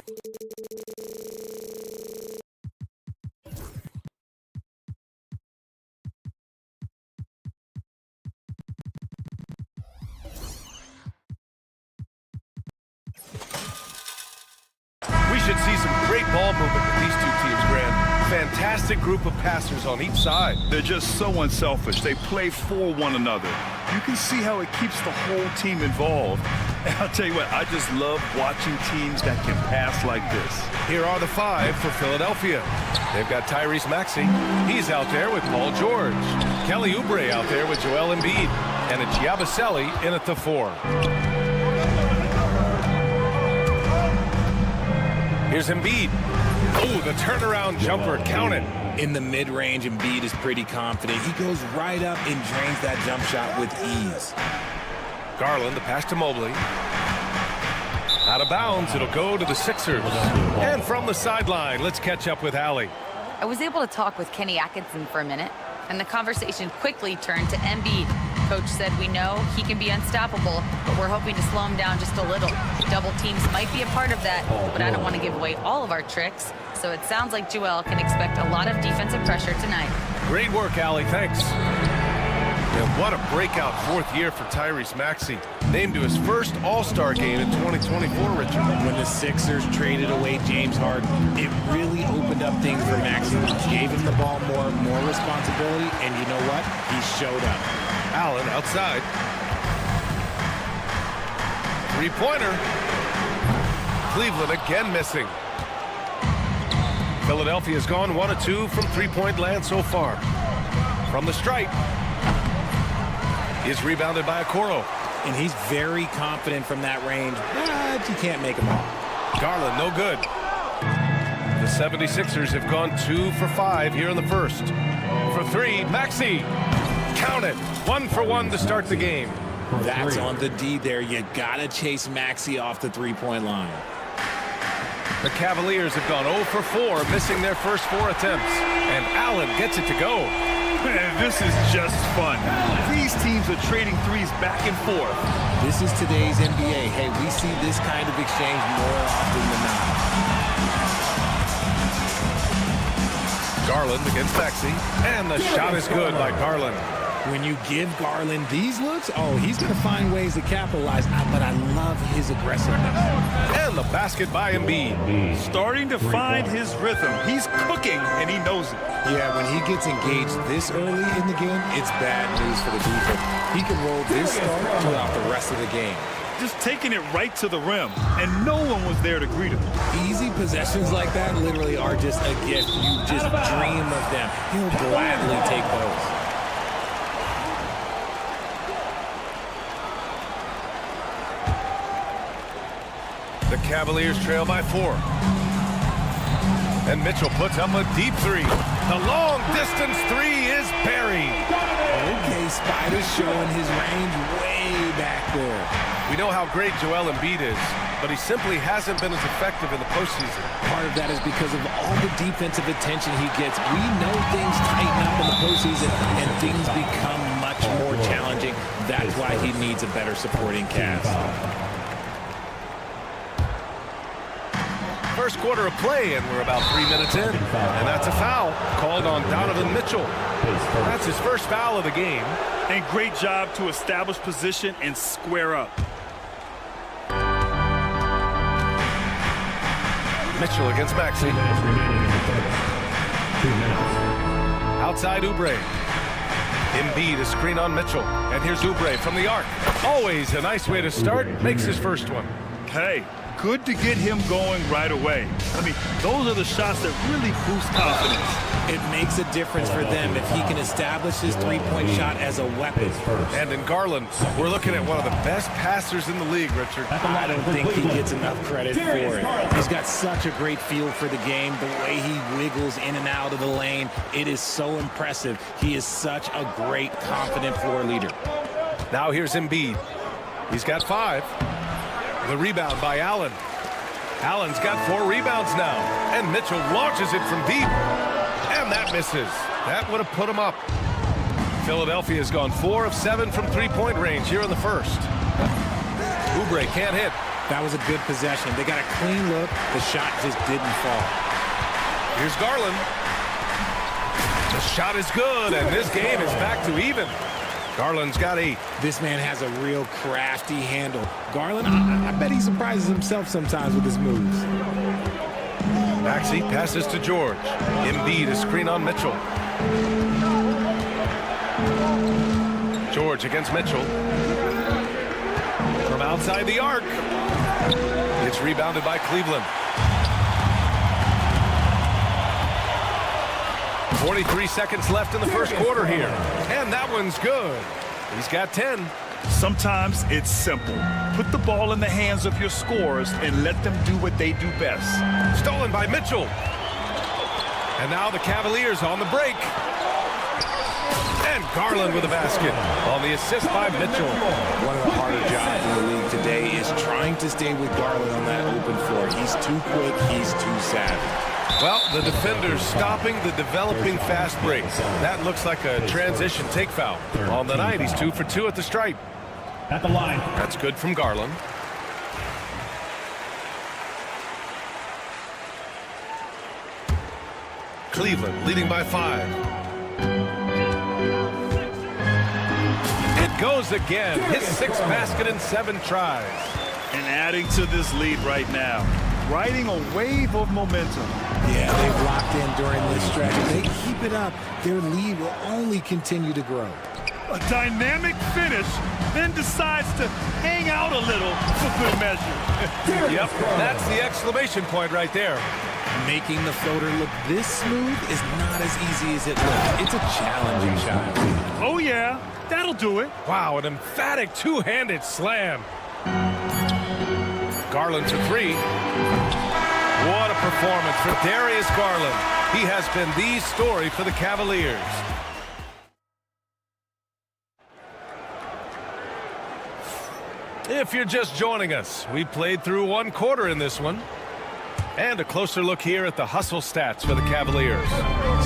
We should see some great ball movement with these two teams, Grant. Fantastic group of passers on each side. They're just so unselfish. They play for one another. You can see how it keeps the whole team involved. And I'll tell you what, I just love watching teams that can pass like this. Here are the 5 for Philadelphia. They've got Tyrese Maxey. He's out there with Paul George. Kelly Oubre out there with Joel Embiid. And a Giabaselli in at the 4. Here's Embiid. Oh, the turnaround jumper, count it. In the mid-range, Embiid is pretty confident. He goes right up and drains that jump shot with ease. Garland, the pass to Mobley. Out of bounds, it'll go to the Sixers. And from the sideline, let's catch up with Allie. I was able to talk with Kenny Atkinson for a minute, and the conversation quickly turned to Embiid. Coach said we know he can be unstoppable, but we're hoping to slow him down just a little. Double teams might be a part of that, but I don't want to give away all of our tricks. So it sounds like Joel can expect a lot of defensive pressure tonight. Great work, Allie. Thanks. And what a breakout 4th year for Tyrese Maxey. Named to his first All-Star game in 2024, Richard. When the Sixers traded away James Harden, it really opened up things for Maxey. Gave him the ball more responsibility, and you know what? He showed up. Allen outside. 3-pointer. Cleveland again missing. Philadelphia's gone 1 of 2 from 3-point land so far. From the stripe. Is rebounded by Okoro. And he's very confident from that range, but you can't make him all. Garland, no good. The 76ers have gone 2 for 5 here in the first. For 3, Maxey. Count it. 1 for 1 to start the game. That's on the D there. You gotta chase Maxey off the 3-point line. The Cavaliers have gone 0 for 4, missing their first 4 attempts. And Allen gets it to go. Man, this is just fun. These teams are trading threes back and forth. This is today's NBA. Hey, we see this kind of exchange more often than not. Garland against Maxey. And the shot is good by Garland. When you give Garland these looks, oh, he's going to find ways to capitalize. But I love his aggressiveness. And the basket by Embiid. Starting to find his rhythm. He's cooking, and he knows it. Yeah, when he gets engaged this early in the game, it's bad news for the defense. He can roll this start throughout the rest of the game. Just taking it right to the rim, and no one was there to greet him. Easy possessions like that literally are just a gift. You just dream of them. He'll gladly take those. The Cavaliers trail by 4. And Mitchell puts up a deep 3. The long distance 3 is buried. Okay, Spider's showing his range way back there. We know how great Joel Embiid is, but he simply hasn't been as effective in the postseason. Part of that is because of all the defensive attention he gets. We know things tighten up in the postseason and things become much more challenging. That's why he needs a better supporting cast. First quarter of play, and we're about 3 minutes in. And that's a foul called on Donovan Mitchell. That's his first foul of the game. And great job to establish position and square up. Mitchell against Maxey. Outside Oubre. Embiid a screen on Mitchell. And here's Oubre from the arc. Always a nice way to start. Makes his first one. Hey, good to get him going right away. I mean, those are the shots that really boost confidence. It makes a difference for them if he can establish his 3-point shot as a weapon. And in Garland, we're looking at one of the best passers in the league, Richard. I don't think he gets enough credit for it. He's got such a great feel for the game, the way he wiggles in and out of the lane. It is so impressive. He is such a great, confident floor leader. Now here's Embiid. He's got 5. The rebound by Allen. Allen's got 4 rebounds now. And Mitchell launches it from deep. And that misses. That would have put him up. Philadelphia has gone 4 of 7 from 3-point range here in the first. Oubre can't hit. That was a good possession. They got a clean look. The shot just didn't fall. Here's Garland. The shot is good, and this game is back to even. Garland's got 8. This man has a real crafty handle. Garland, I bet he surprises himself sometimes with his moves. Maxey passes to George. Embiid a screen on Mitchell. George against Mitchell. From outside the arc. It's rebounded by Cleveland. 43 seconds left in the first quarter here. And that one's good. He's got 10. Sometimes it's simple. Put the ball in the hands of your scorers and let them do what they do best. Stolen by Mitchell. And now the Cavaliers on the break. And Garland with a basket on the assist by Mitchell. One of the harder jobs in the league today is trying to stay with Garland on that open floor. He's too quick. He's too savvy. Well, the defender's stopping the developing fast breaks. That looks like a transition take foul. On the night, he's 2 for 2 at the stripe. At the line. That's good from Garland. Cleveland leading by 5. It goes again. His 6th basket in 7 tries. And adding to this lead right now, riding a wave of momentum. Yeah, they've locked in during this stretch. If they keep it up, their lead will only continue to grow. A dynamic finish, then decides to hang out a little for good measure. Yep, that's the exclamation point right there. Making the floater look this smooth is not as easy as it looks. It's a challenging shot. Oh yeah, that'll do it. Wow, an emphatic two-handed slam. Garland for 3. What a performance for Darius Garland. He has been the story for the Cavaliers. If you're just joining us, we played through 1 quarter in this one. And a closer look here at the hustle stats for the Cavaliers.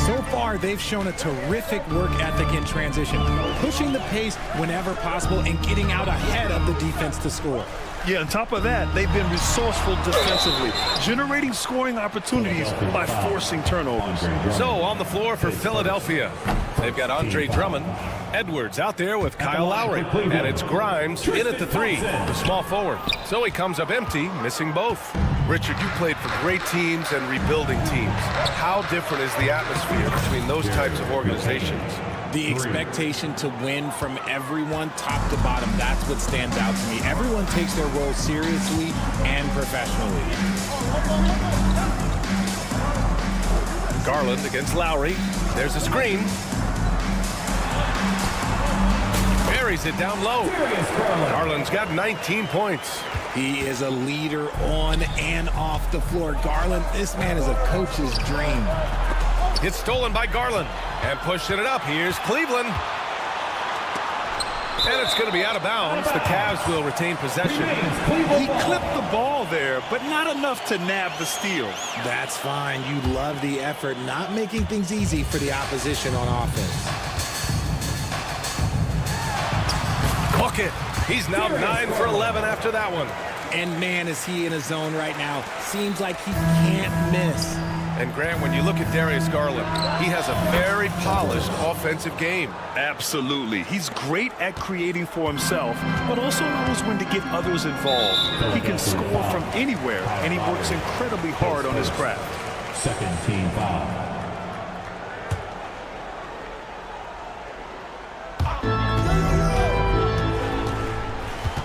So far, they've shown a terrific work ethic in transition, pushing the pace whenever possible and getting out ahead of the defense to score. Yeah, on top of that, they've been resourceful defensively, generating scoring opportunities by forcing turnovers. So on the floor for Philadelphia, they've got Andre Drummond. Edwards out there with Kyle Lowry. And it's Grimes in at the 3, the small forward. So he comes up empty, missing both. Richard, you played for great teams and rebuilding teams. How different is the atmosphere between those types of organizations? The expectation to win from everyone, top to bottom, that's what stands out to me. Everyone takes their role seriously and professionally. Garland against Lowry. There's a screen. Buries it down low. Garland's got 19 points. He is a leader on and off the floor. Garland, this man is a coach's dream. It's stolen by Garland. And pushing it up, here's Cleveland. And it's going to be out of bounds. The Cavs will retain possession. He clipped the ball there, but not enough to nab the steal. That's fine. You love the effort, not making things easy for the opposition on offense. Cook it. He's now 9 for 11 after that one. And man, is he in a zone right now. Seems like he can't miss. And Grant, when you look at Darius Garland, he has a very polished offensive game. Absolutely. He's great at creating for himself, but also knows when to get others involved. He can score from anywhere, and he works incredibly hard on his craft. Second team foul.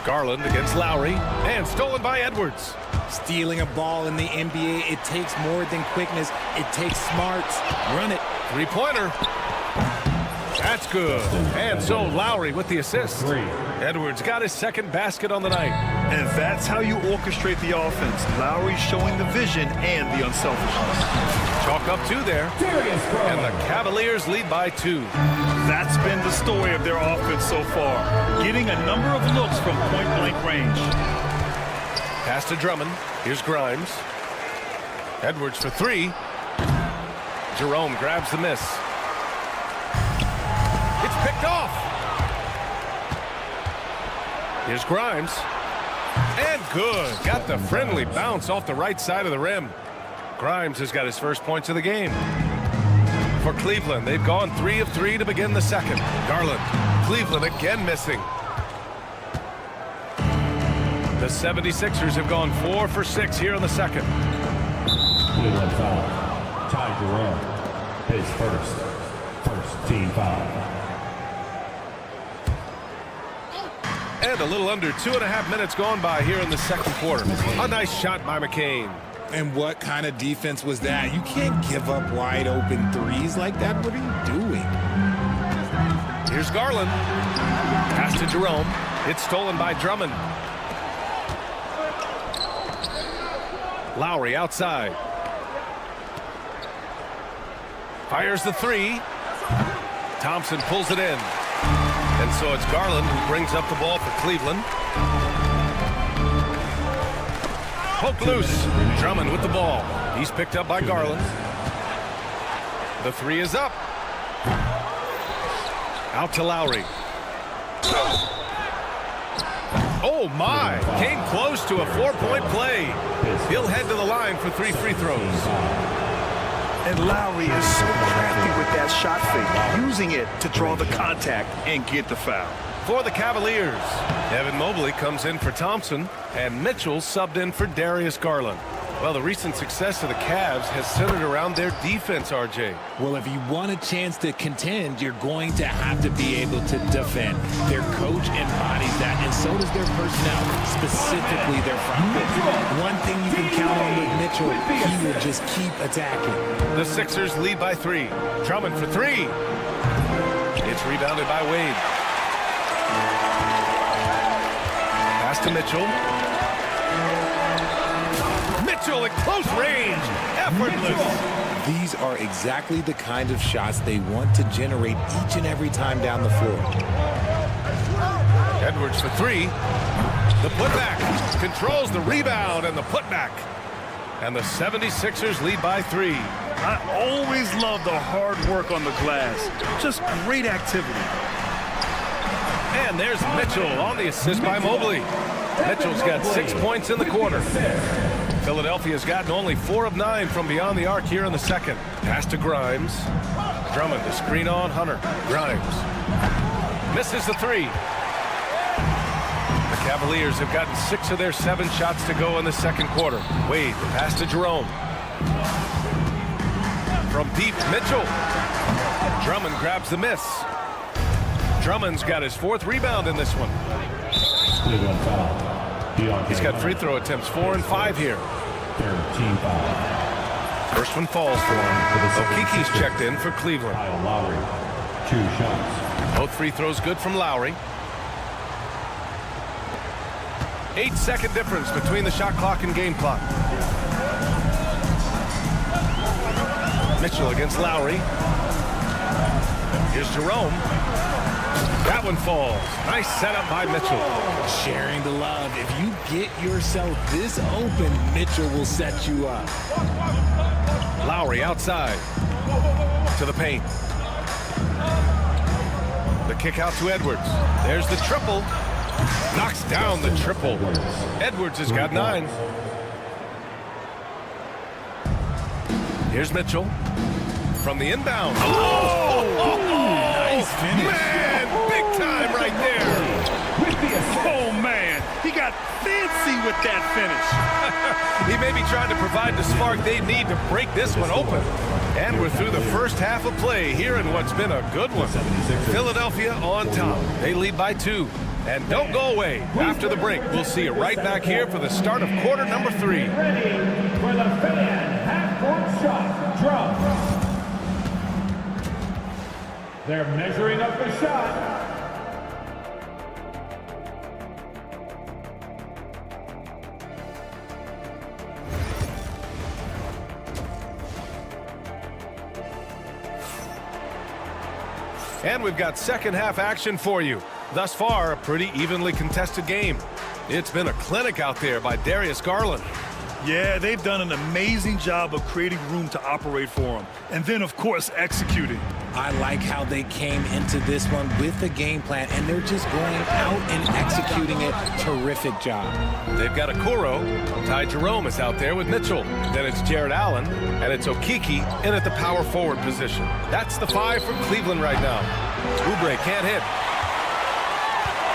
Garland against Lowry, and stolen by Edwards. Stealing a ball in the NBA, it takes more than quickness. It takes smarts. Run it. Three-pointer. That's good. And so Lowry with the assist. Edwards got his 2nd basket on the night. And that's how you orchestrate the offense. Lowry showing the vision and the unselfishness. Chalk up 2 there. And the Cavaliers lead by 2. That's been the story of their offense so far. Getting a number of looks from point-blank range. Pass to Drummond. Here's Grimes. Edwards for 3. Jerome grabs the miss. It's picked off. Here's Grimes. And good. Got the friendly bounce off the right side of the rim. Grimes has got his first points of the game. For Cleveland, they've gone 3 of 3 to begin the second. Garland. Cleveland again missing. The 76ers have gone 4 for 6 here in the second. Cleveland foul. Ty Jerome. His first team foul. And a little under 2.5 minutes gone by here in the second quarter. A nice shot by McCain. And what kind of defense was that? You can't give up wide open threes like that. What are you doing? Here's Garland. Pass to Jerome. It's stolen by Drummond. Lowry outside. Fires the three. Thompson pulls it in. And so it's Garland who brings up the ball for Cleveland. Poke loose. Drummond with the ball. He's picked up by Garland. The three is up. Out to Lowry. Oh my! Came close to a 4-point play. He'll head to the line for 3 free throws. And Lowry is so crafty with that shot fake, using it to draw the contact and get the foul. For the Cavaliers, Evan Mobley comes in for Thompson, and Mitchell subbed in for Darius Garland. Well, the recent success of the Cavs has centered around their defense, RJ. Well, if you want a chance to contend, you're going to have to be able to defend. Their coach embodies that, and so does their personnel, specifically their front court. One thing you can count on with Mitchell, he will just keep attacking. The Sixers lead by 3. Drummond for 3. It's rebounded by Wade. Pass to Mitchell. Mitchell at close range. Effortless. These are exactly the kind of shots they want to generate each and every time down the floor. Edwards for 3. The putback. Controls the rebound and the putback. And the 76ers lead by 3. I always love the hard work on the glass. Just great activity. And there's Mitchell on the assist by Mobley. Mitchell's got 6 points in the quarter. Philadelphia's gotten only 4 of 9 from beyond the arc here in the second. Pass to Grimes. Drummond to screen on Hunter. Grimes misses the 3. The Cavaliers have gotten 6 of their 7 shots to go in the second quarter. Wade, pass to Jerome. From deep, Mitchell. Drummond grabs the miss. Drummond's got his 4th rebound in this one. Cleveland foul. He's got free throw attempts 4 and 5 here. Team foul. First one falls for him. Okiki's checked in for Cleveland. Kyle Lowry, 2 shots. Both free throws good from Lowry. 8-second difference between the shot clock and game clock. Mitchell against Lowry. Here's Jerome. That one falls. Nice setup by Mitchell. Sharing the love. If you get yourself this open, Mitchell will set you up. Lowry outside to the paint. The kick out to Edwards. There's the triple. Knocks down the triple. Edwards has got 9. Here's Mitchell from the inbound. Nice finish. Man, big time right there. Oh, man. He got fancy with that finish. He may be trying to provide the spark they need to break this one open. And we're through the first half of play here in what's been a good one. Philadelphia on top. They lead by 2. And don't go away. After the break, we'll see you right back here for the start of quarter number 3. Ready for the fan half-court shot. Drum. They're measuring up the shot. And we've got second half action for you. Thus far, a pretty evenly contested game. It's been a clinic out there by Darius Garland. Yeah, they've done an amazing job of creating room to operate for him. And then, of course, executing. I like how they came into this one with a game plan, and they're just going out and executing it. Terrific job. They've got a Kuro. Ty Jerome is out there with Mitchell. Then it's Jared Allen, and it's Okeke in at the power forward position. That's the 5 from Cleveland right now. Oubre can't hit.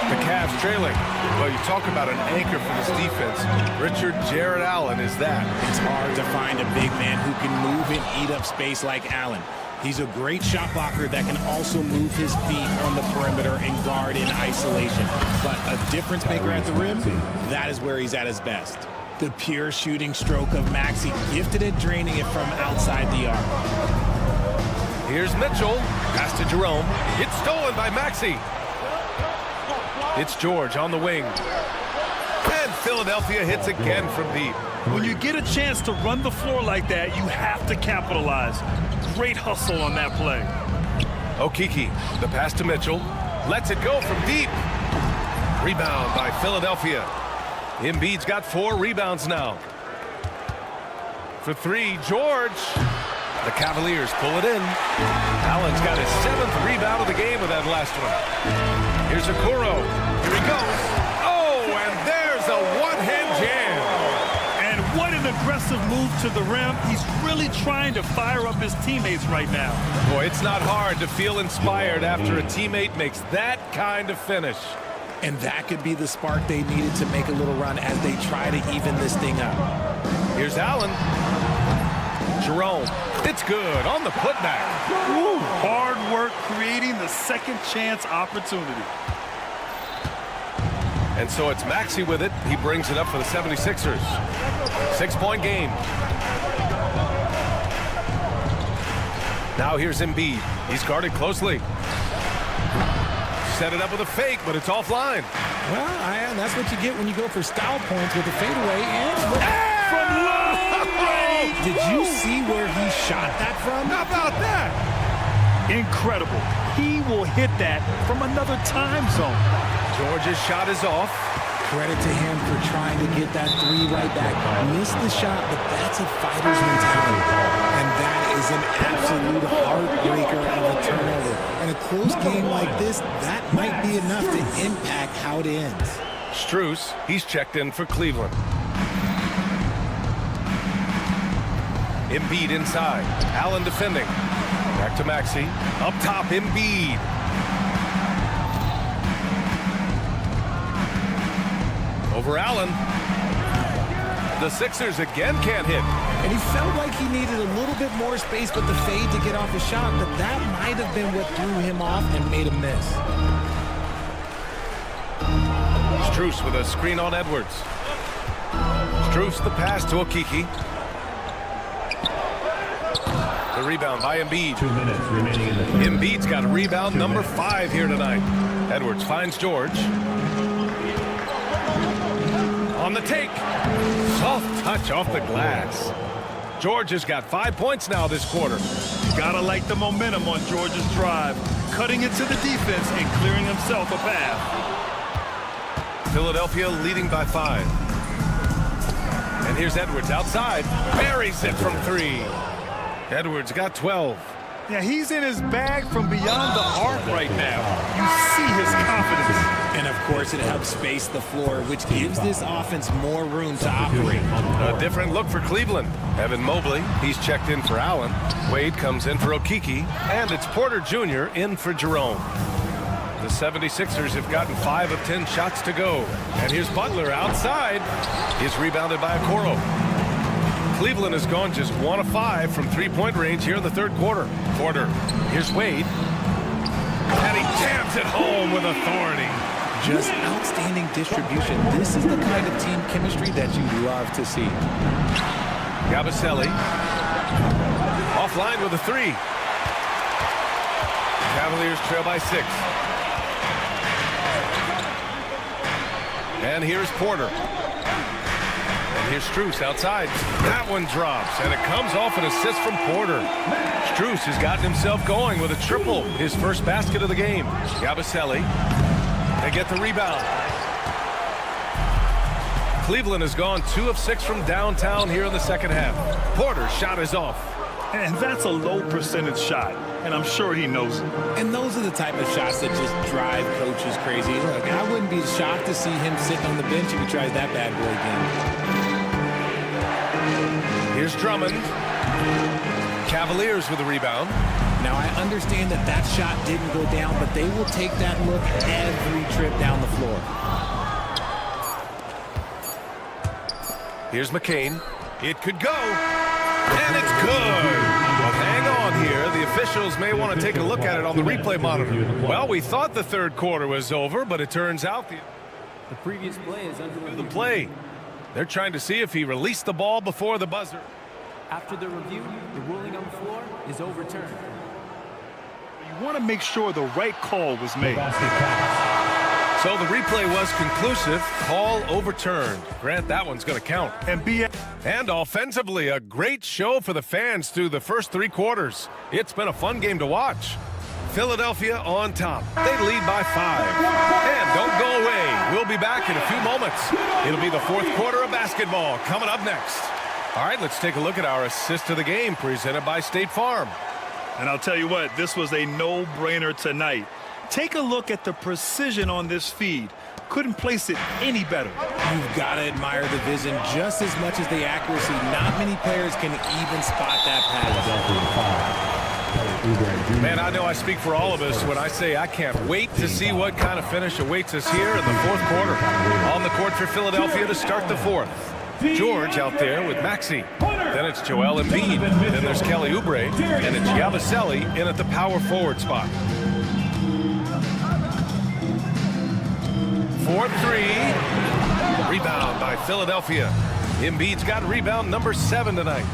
The Cavs trailing. Well, you talk about an anchor for this defense. Richard Jared Allen is that. It's hard to find a big man who can move and eat up space like Allen. He's a great shot blocker that can also move his feet on the perimeter and guard in isolation. But a difference maker at the rim, that is where he's at his best. The pure shooting stroke of Maxey, gifted at draining it from outside the arc. Here's Mitchell. Pass to Jerome. It's stolen by Maxey. It's George on the wing. And Philadelphia hits again from deep. When you get a chance to run the floor like that, you have to capitalize. Great hustle on that play. Okeke, the pass to Mitchell. Lets it go from deep. Rebound by Philadelphia. Embiid's got 4 rebounds now. For 3, George. The Cavaliers pull it in. Allen's got his 7th rebound of the game with that last one. Here's Okoro. Here he goes. Oh, and there's a one-hand jam. And what an aggressive move to the rim. He's really trying to fire up his teammates right now. Boy, it's not hard to feel inspired after a teammate makes that kind of finish. And that could be the spark they needed to make a little run as they try to even this thing up. Here's Allen. Jerome. It's good on the putback. Woo, hard work creating the second chance opportunity. And so it's Maxey with it. He brings it up for the 76ers. 6-point game. Now here's Embiid. He's guarded closely. Set it up with a fake, but it's offline. Well, that's what you get when you go for style points with a fadeaway. And from long range. Did you see where he shot that from? How about that? Incredible. He will hit that from another time zone. George's shot is off. Credit to him for trying to get that 3 right back. Missed the shot, but that's a fighter's mentality. And that is an absolute heartbreaker of a turnover. In a close game like this, that might be enough to impact how it ends. Strus, he's checked in for Cleveland. Embiid inside. Allen defending. Back to Maxey. Up top, Embiid. Over Allen. The Sixers again can't hit. And he felt like he needed a little bit more space with the fade to get off his shot, but that might have been what threw him off and made him miss. Strus with a screen on Edwards. Strus the pass to Okeke. The rebound by Embiid. 2 minutes remaining in the third. Embiid's got rebound number 5 here tonight. Edwards finds George. On the take. Soft touch off the glass. George has got 5 points now this quarter. Gotta like the momentum on George's drive. Cutting it to the defense and clearing himself a path. Philadelphia leading by 5. And here's Edwards outside. Buries it from 3. Edwards got 12. Yeah, he's in his bag from beyond the arc right now. You see his confidence. And, of course, it helps space the floor, which gives this offense more room to operate. A different look for Cleveland. Evan Mobley, he's checked in for Allen. Wade comes in for Okeke. And it's Porter Jr. in for Jerome. The 76ers have gotten 5 of 10 shots to go. And here's Butler outside. He's rebounded by Okoro. Cleveland has gone just 1 of 5 from 3-point range here in the third quarter. Porter, here's Wade. And he jams it home with authority. Just outstanding distribution. This is the kind of team chemistry that you love to see. Gabaselli. Offline with a 3. Cavaliers trail by 6. And here's Porter. And here's Strus outside. That one drops, and it comes off an assist from Porter. Strus has gotten himself going with a triple, his first basket of the game. Gabaselli. They get the rebound. Cleveland has gone 2 of 6 from downtown here in the second half. Porter's shot is off. And that's a low percentage shot, and I'm sure he knows it. And those are the type of shots that just drive coaches crazy. Look, I wouldn't be shocked to see him sitting on the bench if he tries that bad boy again. Here's Drummond. Cavaliers with a rebound. Now, I understand that that shot didn't go down, but they will take that look every trip down the floor. Here's McCain. It could go. And it's good. Well, hang on here. The officials may want to take a look at it on the replay monitor. Well, we thought the third quarter was over, but it turns out the previous play is under the play. They're trying to see if he released the ball before the buzzer. After the review, the ruling on the floor is overturned. You want to make sure the right call was made. So the replay was conclusive. Call overturned. Grant, that one's going to count. And offensively, a great show for the fans through the first three quarters. It's been a fun game to watch. Philadelphia on top. They lead by 5. And don't go away. We'll be back in a few moments. It'll be the fourth quarter of basketball coming up next. All right, let's take a look at our assist of the game presented by State Farm. And I'll tell you what, this was a no-brainer tonight. Take a look at the precision on this feed. Couldn't place it any better. You've got to admire the vision just as much as the accuracy. Not many players can even spot that pass. Man, I know I speak for all of us when I say I can't wait to see what kind of finish awaits us here in the fourth quarter. On the court for Philadelphia to start the fourth. George out there with Maxey. Then it's Joel Embiid. Then there's Kelly Oubre. And it's Yabusele in at the power forward spot. 4-3. Rebound by Philadelphia. Embiid's got rebound number 7 tonight.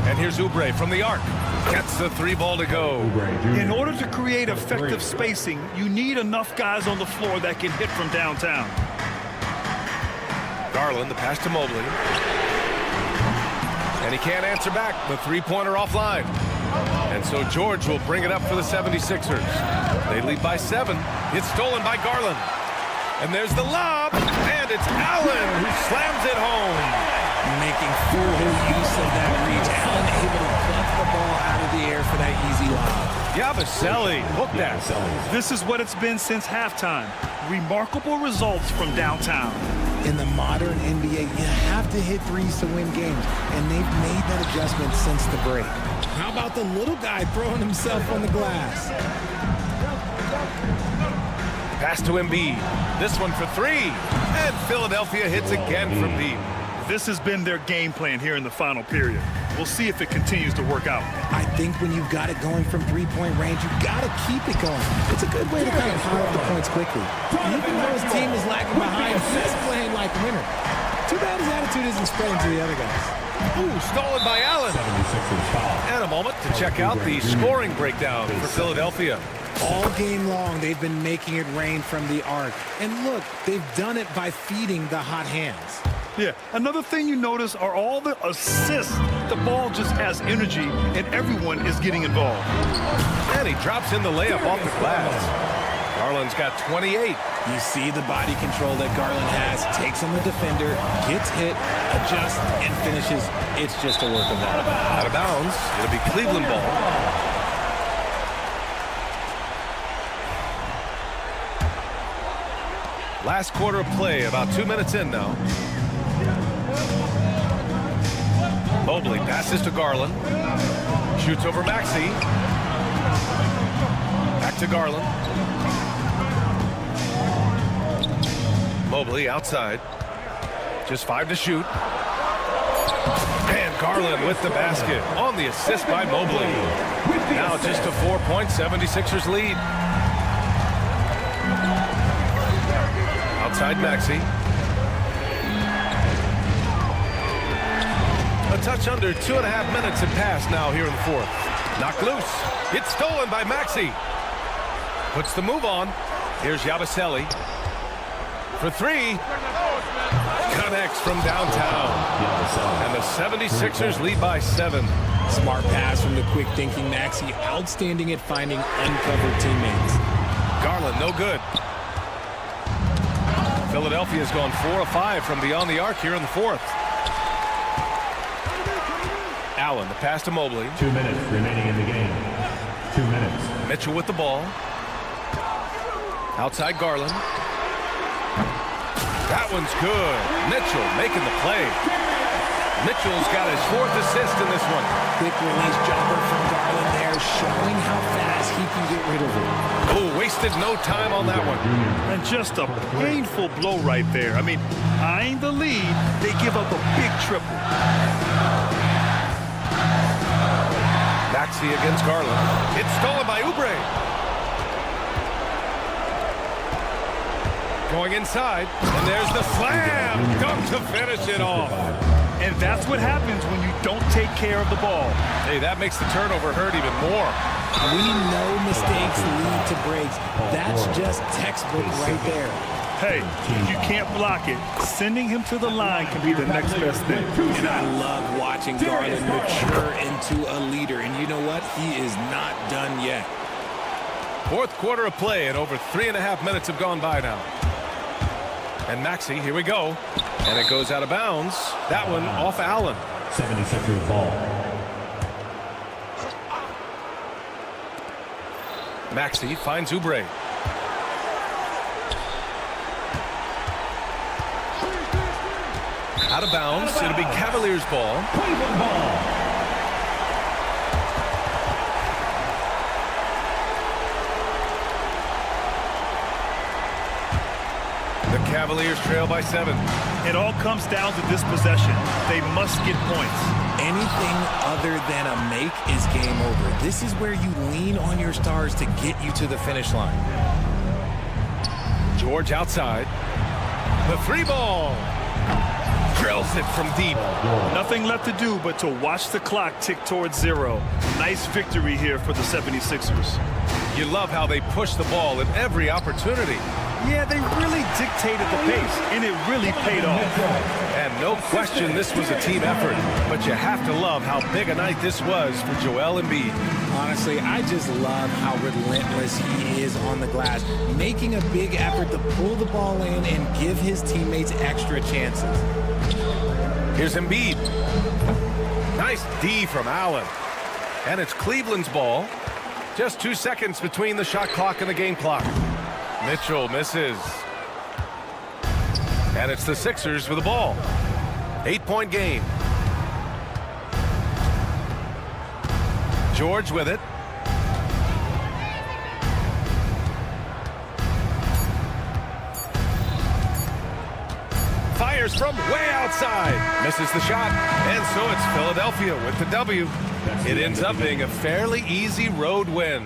And here's Oubre from the arc. Gets the 3 ball to go. In order to create effective spacing, you need enough guys on the floor that can hit from downtown. Garland, the pass to Mobley. And he can't answer back. The three-pointer offline. And so George will bring it up for the 76ers. They lead by 7. It's stolen by Garland. And there's the lob. And it's Allen who slams it home. Making full use of that reach. Allen able to pluck the ball out of the air for that easy lob. Yabusele hooked that. This is what it's been since halftime. Remarkable results from downtown. In the modern NBA, you have to hit threes to win games, and they've made that adjustment since the break. How about the little guy throwing himself on the glass? Pass to Embiid. This one for 3. And Philadelphia hits again from deep. This has been their game plan here in the final period. We'll see if it continues to work out. I think when you've got it going from three-point range, you've got to keep it going. It's a good way to kind of pile up the points quickly. Even though his team is lagging behind, he's playing like a winner. Too bad his attitude isn't spreading to the other guys. Ooh, stolen by Allen. And a moment to check out the scoring breakdown for Philadelphia. All game long, they've been making it rain from the arc. And look, they've done it by feeding the hot hands. Yeah, another thing you notice are all the assists. The ball just has energy, and everyone is getting involved. And he drops in the layup off the glass. Garland's got 28. You see the body control that Garland has. Takes on the defender, gets hit, adjusts, and finishes. It's just a work of art. Out of bounds. It'll be Cleveland ball. Last quarter of play, about 2 minutes in now. Mobley passes to Garland. Shoots over Maxey. Back to Garland. Mobley outside. Just 5 to shoot. And Garland with the basket on the assist by Mobley. Now just a 4-point 76ers lead. Outside Maxey. A touch under 2.5 minutes have passed now here in the fourth. Knocked loose. It's stolen by Maxey. Puts the move on. Here's Yabusele. For 3. Connects from downtown. And the 76ers lead by 7. Smart pass from the quick thinking Maxey. Outstanding at finding uncovered teammates. Garland, no good. Philadelphia's gone 4 of 5 from beyond the arc here in the fourth. Allen, the pass to Mobley. 2 minutes remaining in the game. 2 minutes. Mitchell with the ball. Outside Garland. That one's good. Mitchell making the play. Mitchell's got his 4th assist in this one. Quick release jumper from Garland there, showing how fast he can get rid of it. Oh, wasted no time on that one. And just a painful blow right there. I mean, eyeing the lead, they give up a big triple. Maxey against Garland. It's stolen by Oubre. Going inside, and there's the slam. Dunk to finish it off. And that's what happens when you don't take care of the ball. Hey, that makes the turnover hurt even more. We know mistakes lead to breaks. That's just textbook right there. Hey, if you can't block it, sending him to the line can be the next best thing. And I love watching Garland mature into a leader. And you know what? He is not done yet. 4th quarter of play, and over 3.5 minutes have gone by now. And Maxey, here we go. And it goes out of bounds. That one off Allen. 76ers ball. Maxey finds Oubre. Out of bounds. It'll be Cavaliers ball. Cleveland ball. The Cavaliers trail by 7. It all comes down to this possession. They must get points. Anything other than a make is game over. This is where you lean on your stars to get you to the finish line. George outside. The 3 ball. Drills it from deep. Nothing left to do but to watch the clock tick towards 0. Nice victory here for the 76ers. You love how they push the ball at every opportunity. Yeah, they really dictated the pace, and it really paid off. And no question this was a team effort, but you have to love how big a night this was for Joel Embiid. Honestly, I just love how relentless he is on the glass, making a big effort to pull the ball in and give his teammates extra chances. Here's Embiid. Nice D from Allen. And it's Cleveland's ball. Just 2 seconds between the shot clock and the game clock. Mitchell misses. And it's the Sixers with the ball. 8-point game. George with it. Fires from way outside. Misses the shot. And so it's Philadelphia with the W. It ends up being a fairly easy road win.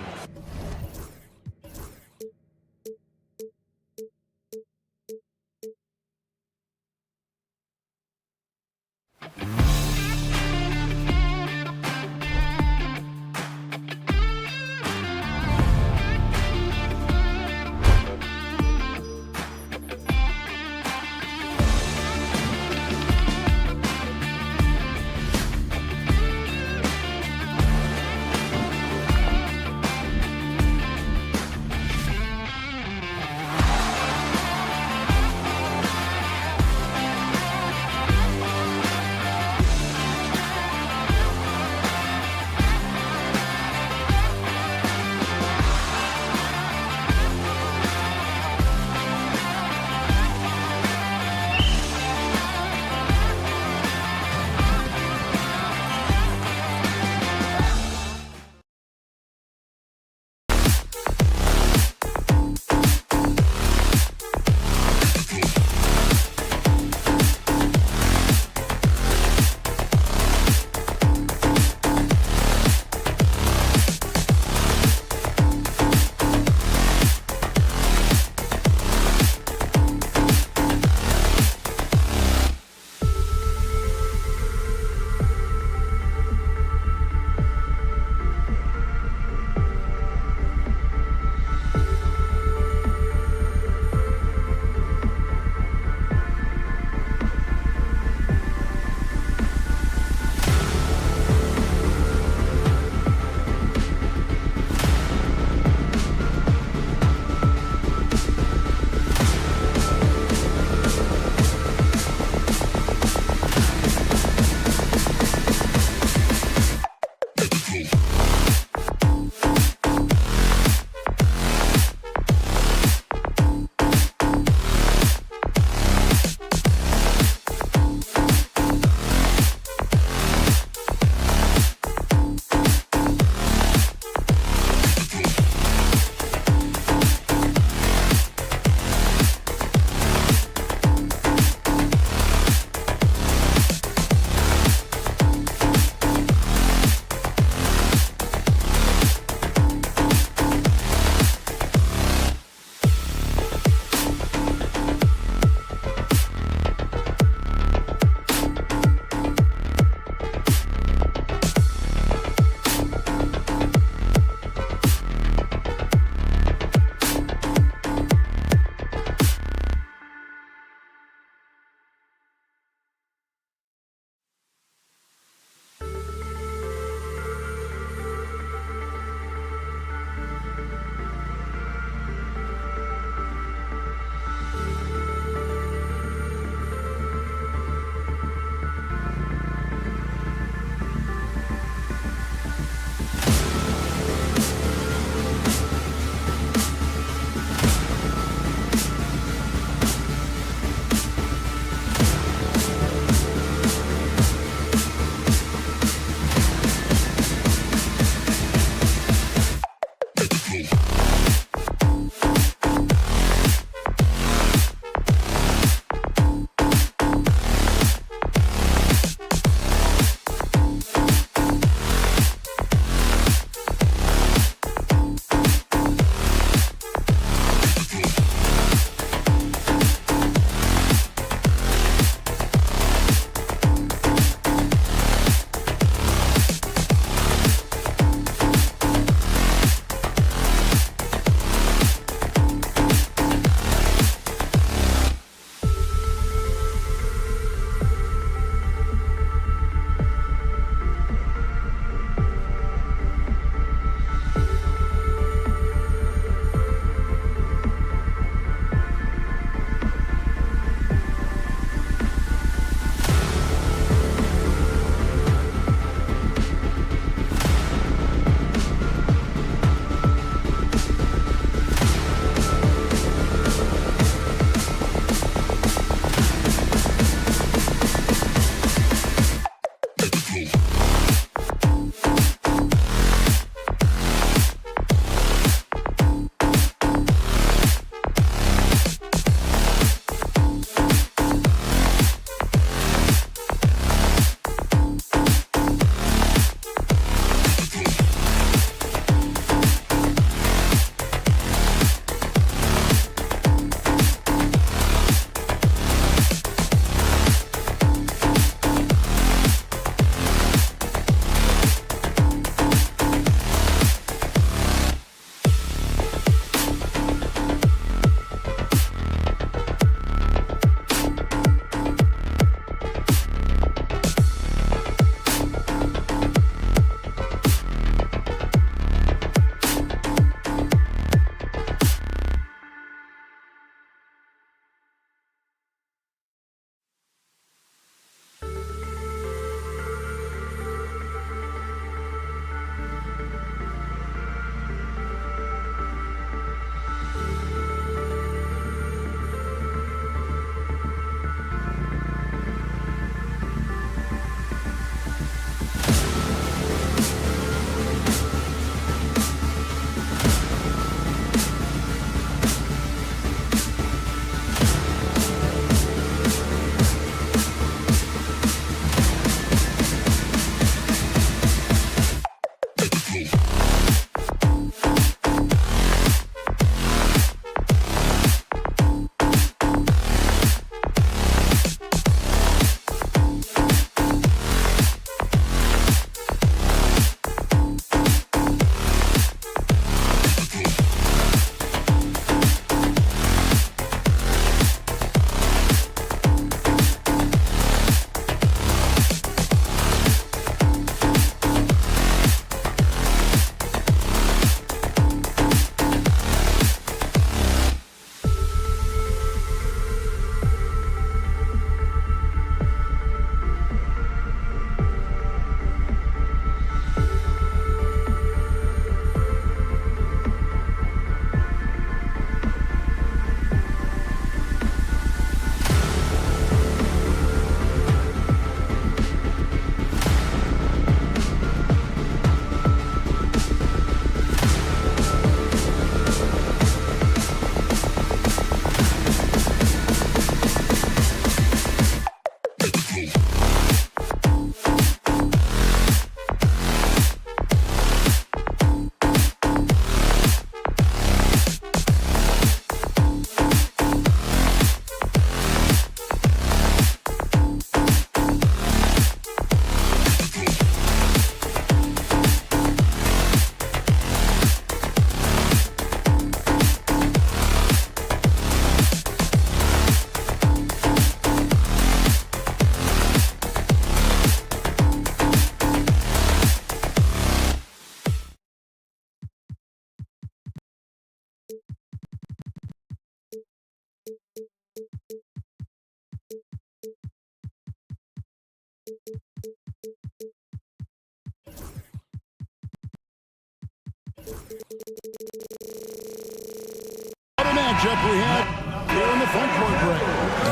matchup we had here in the front court break.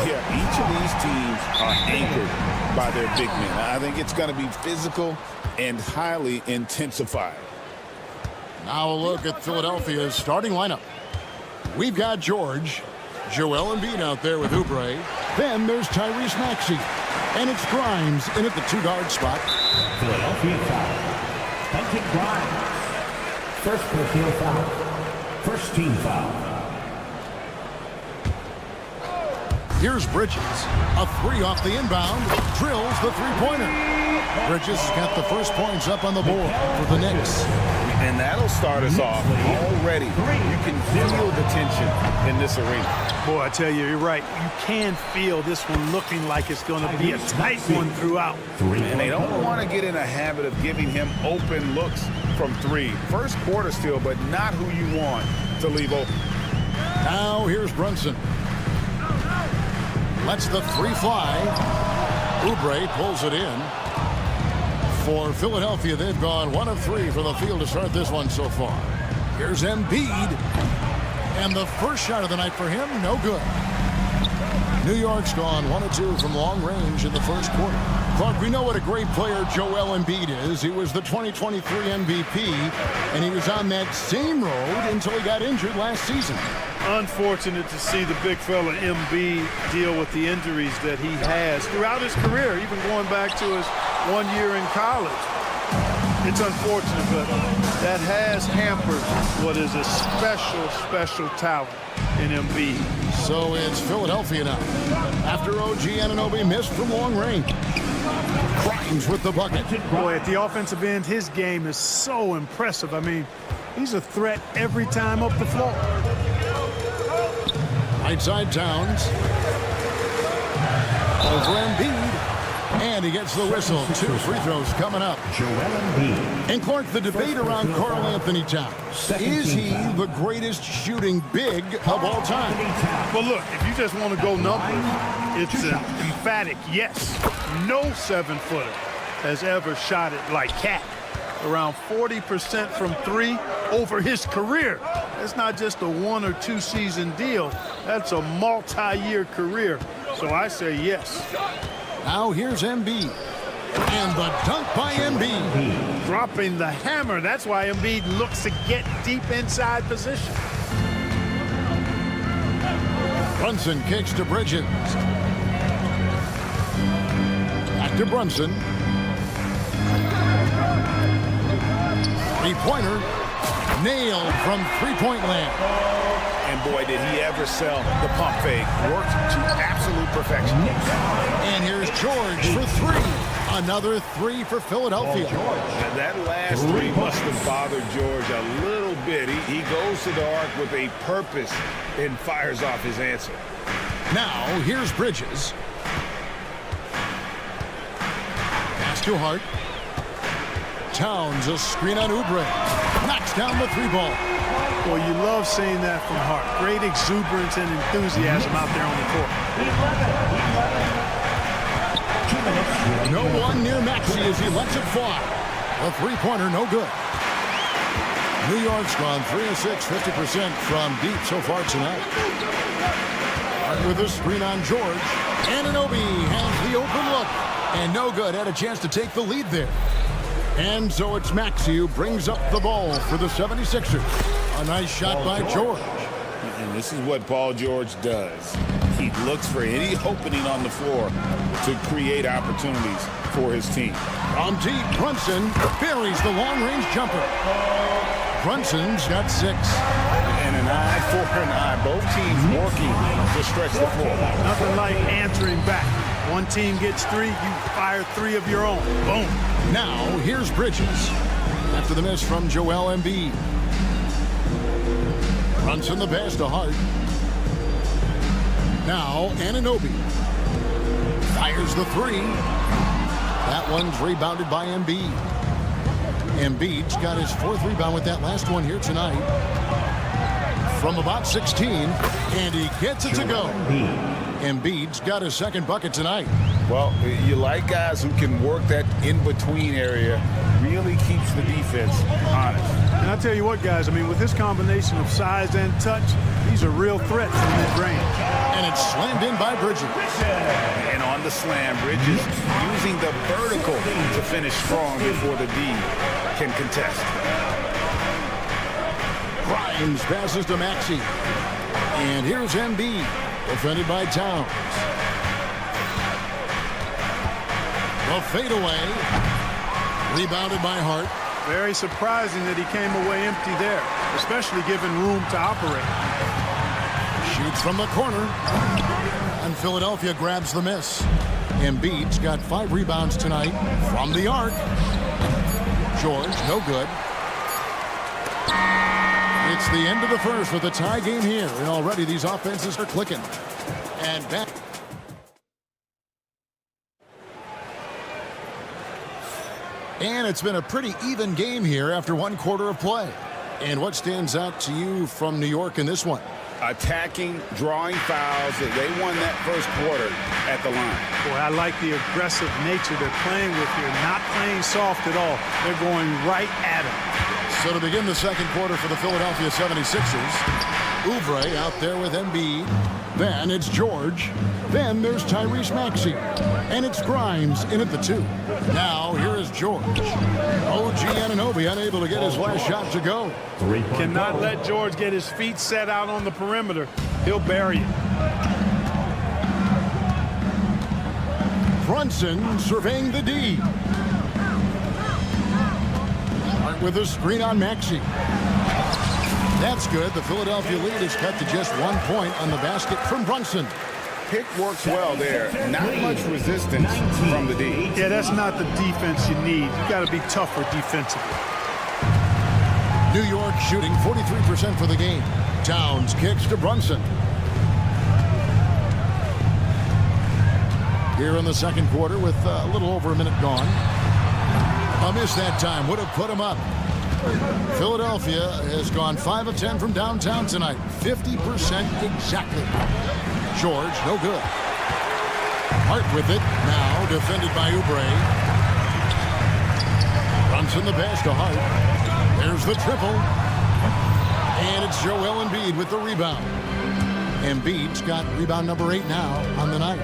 Yeah, each of these teams are anchored by their big men. I think it's going to be physical and highly intensified. Now a look at Philadelphia's starting lineup. We've got George, Joel Embiid out there with Oubre. Then there's Tyrese Maxey. And it's Grimes in at the 2-guard spot. Philadelphia foul. Quentin Grimes. First personal foul. First team foul. Here's Bridges. A 3 off the inbound. Drills the 3-pointer. Bridges got the first points up on the board for the Knicks. And that'll start us off already. You can feel the tension in this arena. Boy, I tell you, you're right. You can feel this one looking like it's going to be a tight one throughout. And they don't want to get in a habit of giving him open looks from 3. First quarter still, but not who you want to leave open. Now here's Brunson. Lets the 3 fly. Oubre pulls it in. For Philadelphia, they've gone 1 of 3 from the field to start this one so far. Here's Embiid. And the first shot of the night for him, no good. New York's gone 1 of 2 from long range in the first quarter. Clark, we know what a great player Joel Embiid is. He was the 2023 MVP, and he was on that same road until he got injured last season. Unfortunate to see the big fella Embiid deal with the injuries that he has throughout his career, even going back to his 1 year in college. It's unfortunate, but that has hampered what is a special talent in Embiid. So it's Philadelphia now. After OG Anunoby missed from long range. Grimes with the bucket. Boy, at the offensive end, his game is so impressive. I mean, he's a threat every time up the floor. Right side Towns. Over Embiid. And he gets the whistle. 2 free throws coming up. And Clark, the debate around Karl Anthony Towns. Is he the greatest shooting big of all time? Well, look, if you just want to go numbers, it's an emphatic yes. No 7-footer has ever shot it like Cat. Around 40% from 3 over his career. That's not just a 1 or 2 season deal. That's a multi-year career. So I say yes. Now here's Embiid. And the dunk by Embiid. Dropping the hammer. That's why Embiid looks to get deep inside position. Brunson kicks to Bridges. Back to Brunson. 3-pointer. Nailed from 3-point land. And boy, did he ever sell the pump fake. Worked to absolute perfection. And here's George for 3. Another 3 for Philadelphia. That last 3 must have bothered George a little bit. He goes to the arc with a purpose and fires off his answer. Now here's Bridges. Pass to Hart. Towns, a screen on Oubre. Knocks down the 3 ball. Well, you love seeing that from Hart. Great exuberance and enthusiasm out there on the court. No one near Maxey as he lets it fly. The 3-pointer, no good. New York's gone 3 of 6, 50% from deep so far tonight. Hart with a screen on George. Anunoby has the open look. And no good. Had a chance to take the lead there. And so it's Maxey who brings up the ball for the 76ers. A nice shot by George. And this is what Paul George does. He looks for any opening on the floor to create opportunities for his team. From deep, Brunson buries the long-range jumper. Brunson's got 6. And an eye for an eye. Both teams working to stretch the floor. Nothing like answering back. One team gets 3, you fire 3 of your own. Boom. Now, here's Bridges. After the miss from Joel Embiid. Brunson the pass to Hart. Now, Anunoby. Fires the 3. That one's rebounded by Embiid. Embiid's got his 4th rebound with that last one here tonight. From about 16, and he gets it to go. Embiid's got his second bucket tonight. Well, you like guys who can work that in-between area, really keeps the defense honest. And I'll tell you what, guys, I mean, with his combination of size and touch, he's a real threat from mid-range. And it's slammed in by Bridges. And on the slam, Bridges using the vertical to finish strong before the D can contest. Grimes passes to Maxey. And here's Embiid, defended by Towns. The fadeaway, rebounded by Hart. Very surprising that he came away empty there, especially given room to operate. Shoots from the corner. And Philadelphia grabs the miss. Embiid's got 5 rebounds tonight from the arc. George, no good. It's the end of the first with a tie game here, and already these offenses are clicking. And back. And it's been a pretty even game here after 1 quarter of play. And what stands out to you from New York in this one? Attacking, drawing fouls. They won that first quarter at the line. Boy, I like the aggressive nature they're playing with here. Not playing soft at all. They're going right at him. So to begin the second quarter for the Philadelphia 76ers, Oubre out there with Embiid. Then it's George. Then there's Tyrese Maxey. And it's Grimes in at the 2. Now here is George. OG Anunoby unable to get his last shot to go. Cannot let George get his feet set out on the perimeter. He'll bury it. Brunson surveying the D. With a screen on Maxey. That's good. The Philadelphia lead is cut to just 1 point on the basket from Brunson. Pick works well there. Not much resistance from the D. Yeah, that's not the defense you need. You got to be tougher defensively. New York shooting 43% for the game. Towns kicks to Brunson. Here in the second quarter with a little over a minute gone. A miss that time would have put him up. Philadelphia has gone 5 of 10 from downtown tonight. 50% exactly. George, no good. Hart with it. Now defended by Oubre. Brunson the pass to Hart. There's the triple. And it's Joel Embiid with the rebound. Embiid's got rebound number 8 now on the night.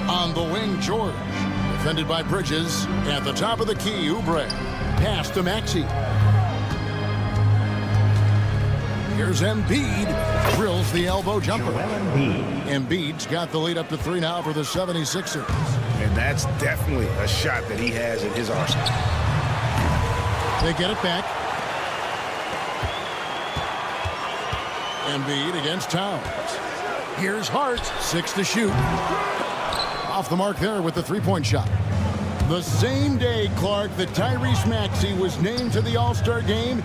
On the wing, George. Defended by Bridges. At the top of the key, Oubre. Pass to Maxey. Here's Embiid. Drills the elbow jumper. Embiid's got the lead up to 3 now for the 76ers. And that's definitely a shot that he has in his arsenal. They get it back. Embiid against Towns. Here's Hart. 6 to shoot. Off the mark there with the 3-point shot. The same day, Clark, that Tyrese Maxey was named to the All-Star game,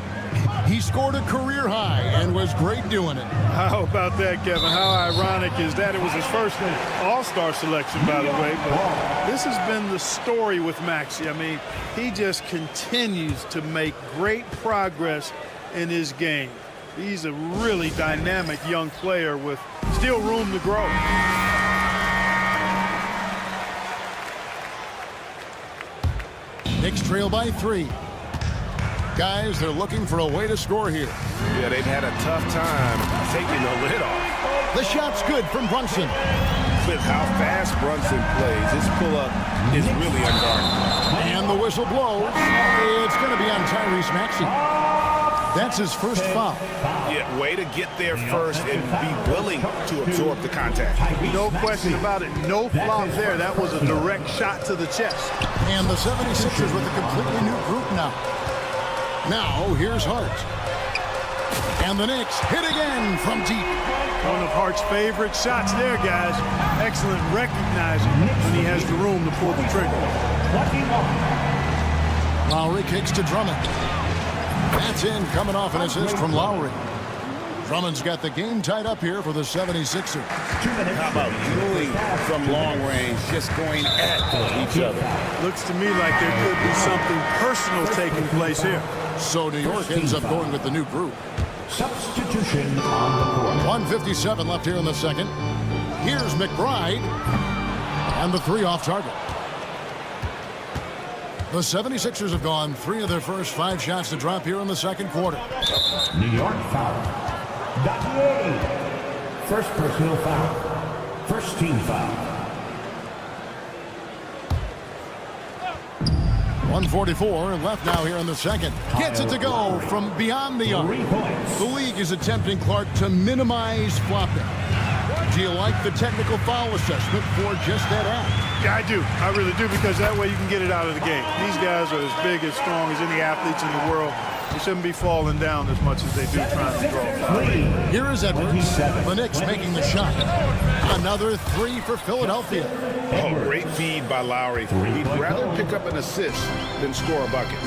he scored a career high and was great doing it. How about that, Kevin? How ironic is that? It was his first All-Star selection, by the way. But this has been the story with Maxey. I mean, he just continues to make great progress in his game. He's a really dynamic young player with still room to grow. Knicks trail by 3. Guys, they're looking for a way to score here. Yeah, they've had a tough time taking the lid off. The shot's good from Brunson. With how fast Brunson plays, his pull-up is really unguarded. And the whistle blows. It's going to be on Tyrese Maxey. That's his first foul. Yeah, way to get there first and be willing to absorb the contact. No question about it. No flop there. That was a direct shot to the chest. And the 76ers with a completely new group now. Now, here's Hart. And the Knicks hit again from deep. One of Hart's favorite shots there, guys. Excellent recognizing when he has the room to pull the trigger. Lowry kicks to Drummond. That's in, coming off an assist from Lowry. Drummond's got the game tied up here for the 76ers. How about Ewing from long range, just going at each other? Looks to me like there could be something personal taking place here. So New York ends up going with the new group. Substitution on the court. 1:57 left here in the second. Here's McBride. And the 3 off target. The 76ers have gone 3 of their first 5 shots to drop here in the second quarter. New York foul. Dottier. First personal foul. First team foul. 1:44 left now here in the second. Gets it to go from beyond the arc. 3 points. The league is attempting, Clark, to minimize flopping. Do you like the technical foul assessment for just that act? Yeah, I do. I really do, because that way you can get it out of the game. These guys are as big, as strong as any athletes in the world. They shouldn't be falling down as much as they do trying to draw fouls. Here is Edwards. The Knicks making the shot. Another 3 for Philadelphia. Oh, great feed by Lowry. He'd rather pick up an assist than score a bucket.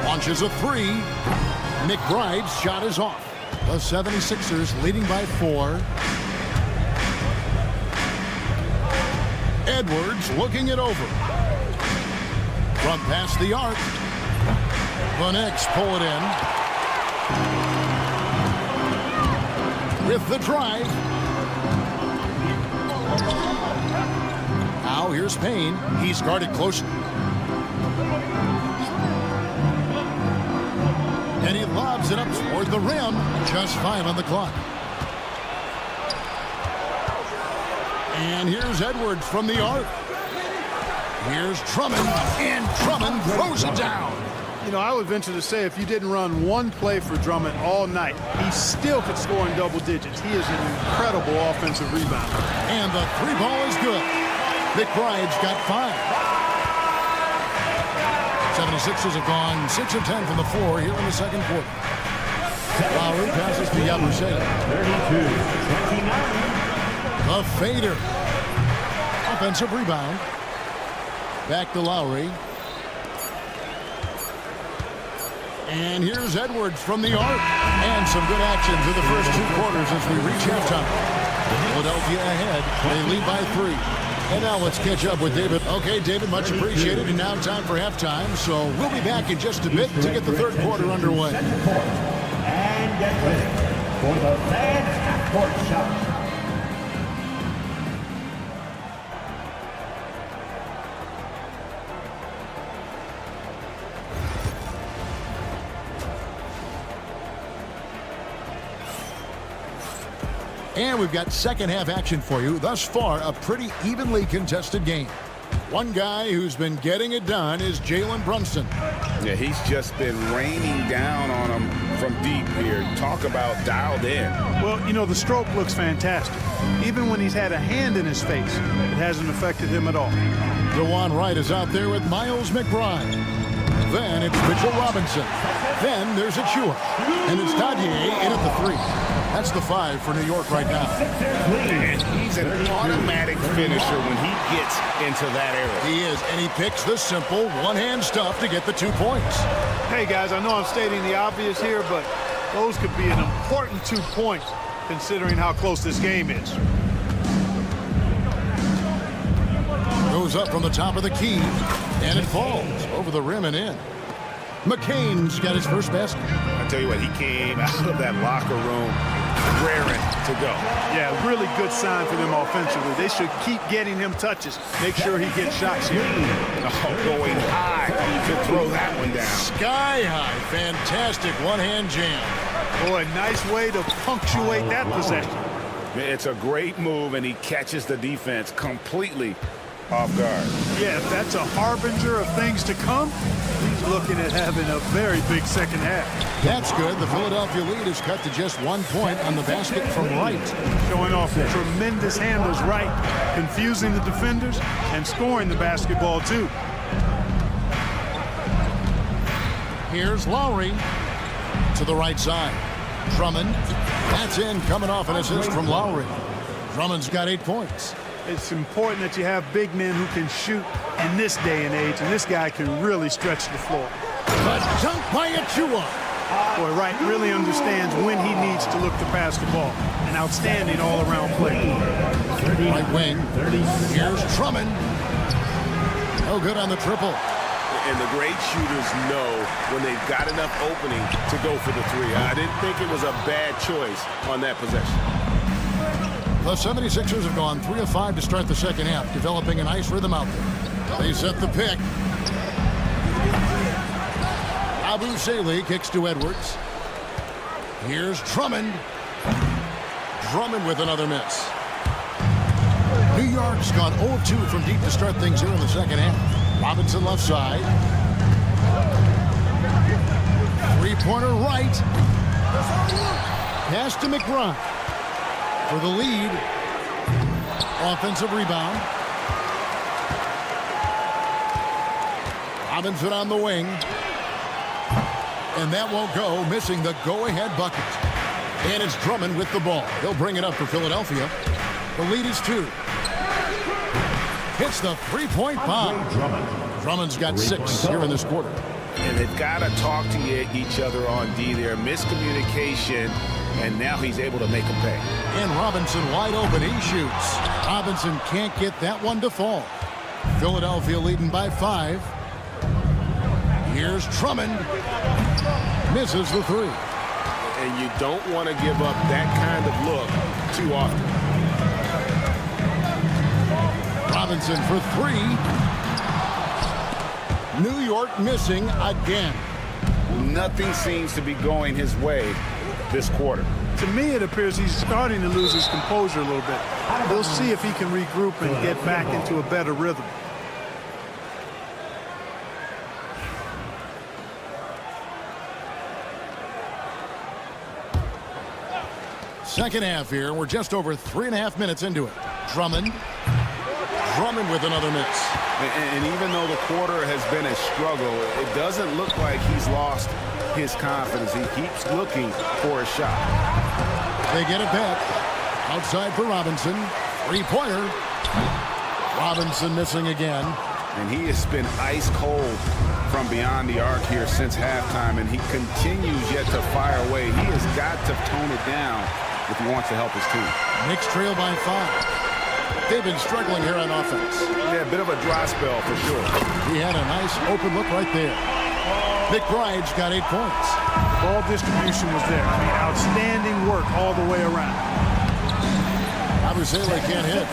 Launches a 3. McBride's shot is off. The 76ers leading by 4. Edwards looking it over. From past the arc. The Knicks pull it in. With the drive. Now here's Payne. He's guarded closely. And he lobs it up toward the rim. Just 5 on the clock. And here's Edwards from the arc. Here's Drummond. And Drummond throws it down. You know, I would venture to say if you didn't run one play for Drummond all night, he still could score in double digits. He is an incredible offensive rebounder. And the 3 ball is good. McBride's got 5. 76ers have gone 6 of 10 from the floor here in the second quarter. Lowry passes to Yabusele. 32-29. The fader. Offensive rebound. Back to Lowry. And here's Edwards from the arc. And some good action through the first 2 quarters as we reach halftime. Philadelphia ahead. They lead by 3. And now let's catch up with David. Okay, David, much appreciated. And now time for halftime. So we'll be back in just a bit to get the third quarter underway. And get ready for the fans half-court shot. And we've got second half action for you. Thus far, a pretty evenly contested game. One guy who's been getting it done is Jalen Brunson. Yeah, he's just been raining down on him from deep here. Talk about dialed in. Well, you know, the stroke looks fantastic. Even when he's had a hand in his face, it hasn't affected him at all. DeJuan Wright is out there with Miles McBride. Then it's Mitchell Robinson. Then there's Achua. And it's Dottier in at the 3. That's the 5 for New York right now. And he's an automatic finisher when he gets into that area. He is, and he picks the simple one-hand stuff to get the 2 points. Hey, guys, I know I'm stating the obvious here, but those could be an important 2 points considering how close this game is. Goes up from the top of the key, and it falls over the rim and in. McCain's got his first basket. I tell you what, he came out of that locker room raring to go. Yeah, really good sign for them offensively. They should keep getting him touches. Make sure he gets shots here. Oh, going high to throw that one down. Sky high. Fantastic one-hand jam. Boy, nice way to punctuate that possession. It's a great move, and he catches the defense completely off guard. Yeah, if that's a harbinger of things to come, he's looking at having a very big second half. That's good. The Philadelphia lead is cut to just 1 point on the basket from Wright. Showing off tremendous handles, Wright, confusing the defenders and scoring the basketball too. Here's Lowry to the right side. Drummond, that's in, coming off an assist from Lowry. Drummond's got 8 points. It's important that you have big men who can shoot in this day and age, and this guy can really stretch the floor. A dunk by Achua. Boy, Wright really understands when he needs to look to pass the ball. An outstanding all-around play. Right wing. Here's Drummond. No good on the triple. And the great shooters know when they've got enough opening to go for the three. I didn't think it was a bad choice on that possession. The 76ers have gone 3 of 5 to start the second half, developing a nice rhythm out there. They set the pick. Abu Saleh kicks to Edwards. Here's Drummond. Drummond with another miss. New York's gone 0 of 2 from deep to start things here in the second half. Robinson left side. Three-pointer right. Pass to McBride for the lead. Offensive rebound. Robinson on the wing. And that won't go, missing the go-ahead bucket. And it's Drummond with the ball. He'll bring it up for Philadelphia. The lead is 2. Hits the three-point bomb. Drummond's got 6 here in this quarter. And they've got to talk to each other on D there. Miscommunication, and now he's able to make them pay. And Robinson wide open. He shoots. Robinson can't get that one to fall. Philadelphia leading by 5. Here's Drummond. Misses the 3. And you don't want to give up that kind of look too often. Robinson for 3. New York missing again. Nothing seems to be going his way this quarter. To me, it appears he's starting to lose his composure a little bit. We'll see if he can regroup and get back into a better rhythm. Second half here. We're just over 3.5 minutes into it. Drummond with another miss. And even though the quarter has been a struggle, it doesn't look like he's lost his confidence. He keeps looking for a shot. They get it back. Outside for Robinson. Three-pointer. Robinson missing again. And he has been ice cold from beyond the arc here since halftime, and he continues yet to fire away. He has got to tone it down if he wants to help his team. Knicks trail by 5. They've been struggling here on offense. Yeah, a bit of a dry spell for sure. He had a nice open look right there. McBride's got 8 points. Ball distribution was there. I mean, outstanding work all the way around. Abu Saleh can't hit.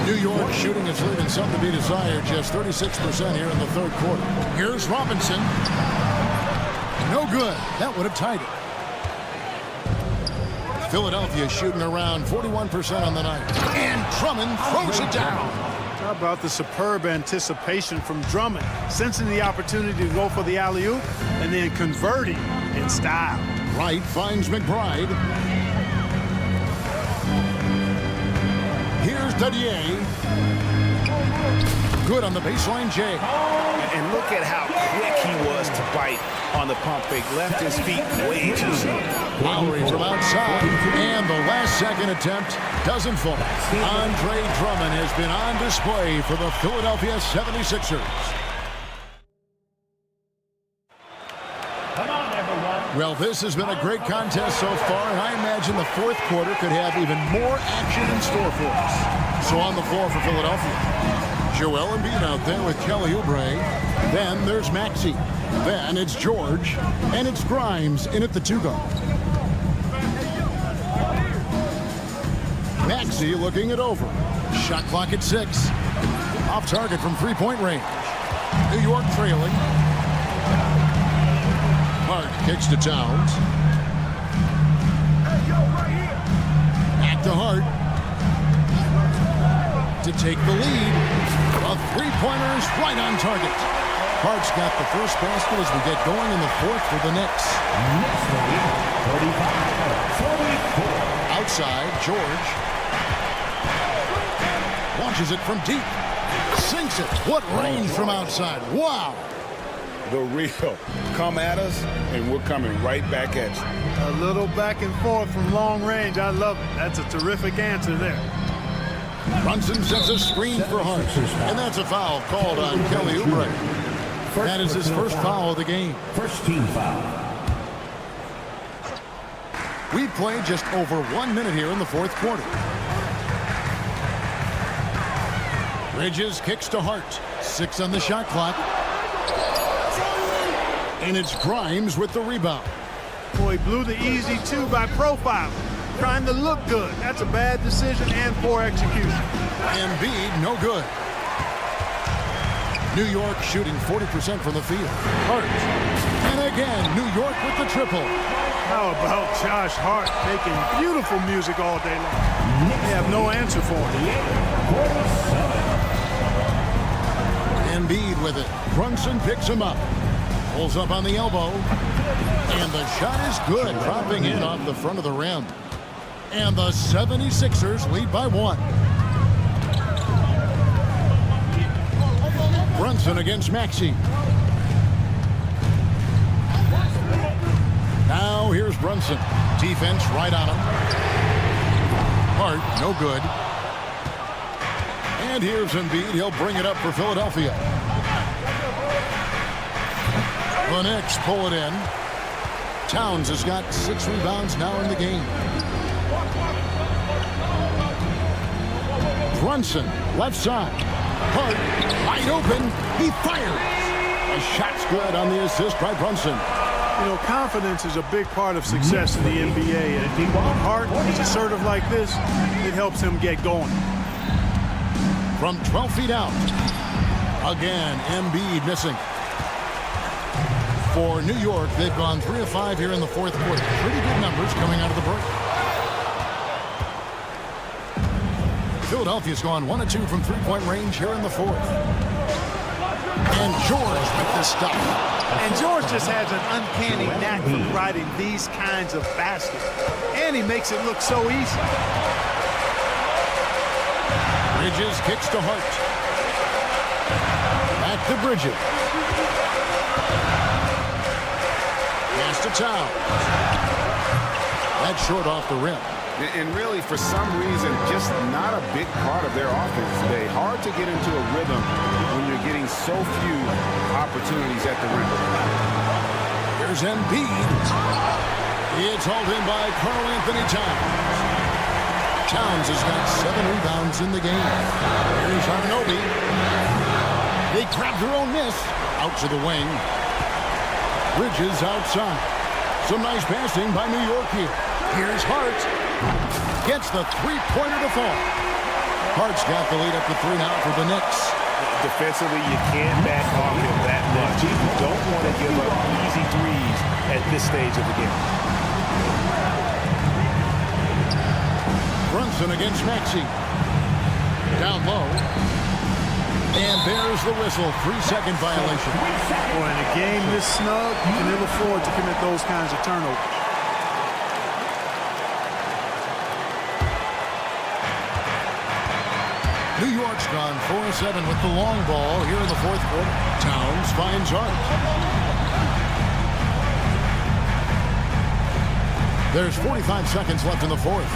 New York shooting is leaving some to be desired. Just 36% here in the third quarter. Here's Robinson. No good. That would have tied it. Philadelphia shooting around 41% on the night. And Drummond throws it down. How about the superb anticipation from Drummond, sensing the opportunity to go for the alley-oop and then converting in style. Wright finds McBride. Here's Dadier. Good on the baseline, Jay. And look at how quick he was to bite on the pump fake. Left his feet way too soon. Lowry from outside. And the last second attempt doesn't fall. Andre Drummond has been on display for the Philadelphia 76ers. Come on, everyone. Well, this has been a great contest so far, and I imagine the fourth quarter could have even more action in store for us. So on the floor for Philadelphia, Joel Embiid out there with Kelly Oubre. Then there's Maxey. Then it's George. And it's Grimes in at the 2 guard. Maxey looking it over. Shot clock at 6. Off target from three-point range. New York trailing. Hart kicks to Towns. Back to Hart. To take the lead. A three-pointer is right on target. Hart's got the first basket as we get going in the fourth for the Knicks. Outside, George. Launches it from deep. Sinks it. What range from outside. Wow. The real. Come at us, and we're coming right back at you. A little back and forth from long range. I love it. That's a terrific answer there. Brunson sets a screen for Hart. And that's a foul called on Kelly Oubre. That is his first foul of the game. First team foul. We've played just over 1 minute here in the fourth quarter. Bridges kicks to Hart. 6 on the shot clock. And it's Grimes with the rebound. Boy, he blew the easy 2 by profile. Trying to look good. That's a bad decision and poor execution. Embiid, no good. New York shooting 40% from the field. Hart. And again, New York with the triple. How about Josh Hart making beautiful music all day long? They have no answer for him. Embiid with it. Brunson picks him up. Pulls up on the elbow. And the shot is good, dropping in off the front of the rim. And the 76ers lead by 1. Brunson against Maxey. Now here's Brunson. Defense right on him. Hart, no good. And here's Embiid. He'll bring it up for Philadelphia. The Knicks pull it in. Towns has got 6 rebounds now in the game. Brunson, left side. Hart, wide open. He fires. A shot's good on the assist by Brunson. You know, confidence is a big part of success in the NBA. And when Hart is assertive like this, it helps him get going. From 12 feet out. Again, Embiid missing. For New York, they've gone 3 of 5 here in the 4th quarter. Pretty good numbers coming out of the break. Philadelphia's gone 1 of 2 from 3-point range here in the 4th. And George with the stop. And George just has an uncanny knack for riding these kinds of baskets. And he makes it look so easy. Bridges kicks to Hart. Back to Bridges. Pass to Towns. That's short off the rim. And really, for some reason, just not a big part of their offense today. Hard to get into a rhythm when you're getting so few opportunities at the rim. Here's Embiid. It's hauled in by Karl-Anthony Towns. Towns has got 7 rebounds in the game. Here's Anunoby. They grab their own miss. Out to the wing. Bridges outside. Some nice passing by New York here. Here's Hart. Gets the 3-pointer to fall. Hart's got the lead up to 3 now for the Knicks. Defensively, you can't back off him that much. You don't want to give up easy threes at this stage of the game. Brunson against Maxey. Down low. And there's the whistle. 3-second violation. Boy, in a game this snug, you can never afford to commit those kinds of turnovers. New York's gone 4 of 7 with the long ball here in the 4th quarter. Towns finds Hart. There's 45 seconds left in the 4th.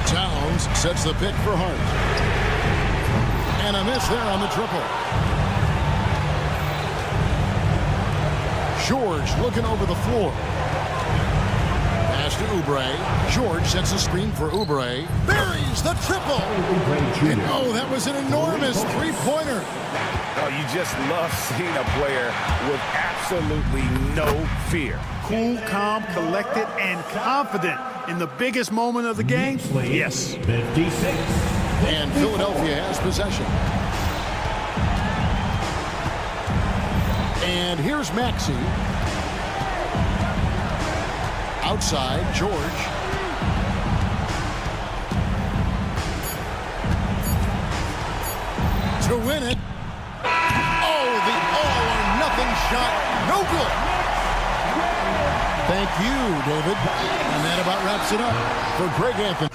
Towns sets the pick for Hart. And a miss there on the triple. George looking over the floor. Pass to Oubre. George sets a screen for Oubre. Buries the triple. And oh, that was an enormous 3-pointer. Oh, you just love seeing a player with absolutely no fear. Cool, calm, collected, and confident in the biggest moment of the game. Yes. 56. And Philadelphia has possession. And here's Maxey. Outside, George. To win it. Oh, the all-or-nothing shot. No good. Thank you, David. And that about wraps it up for Greg Anthony.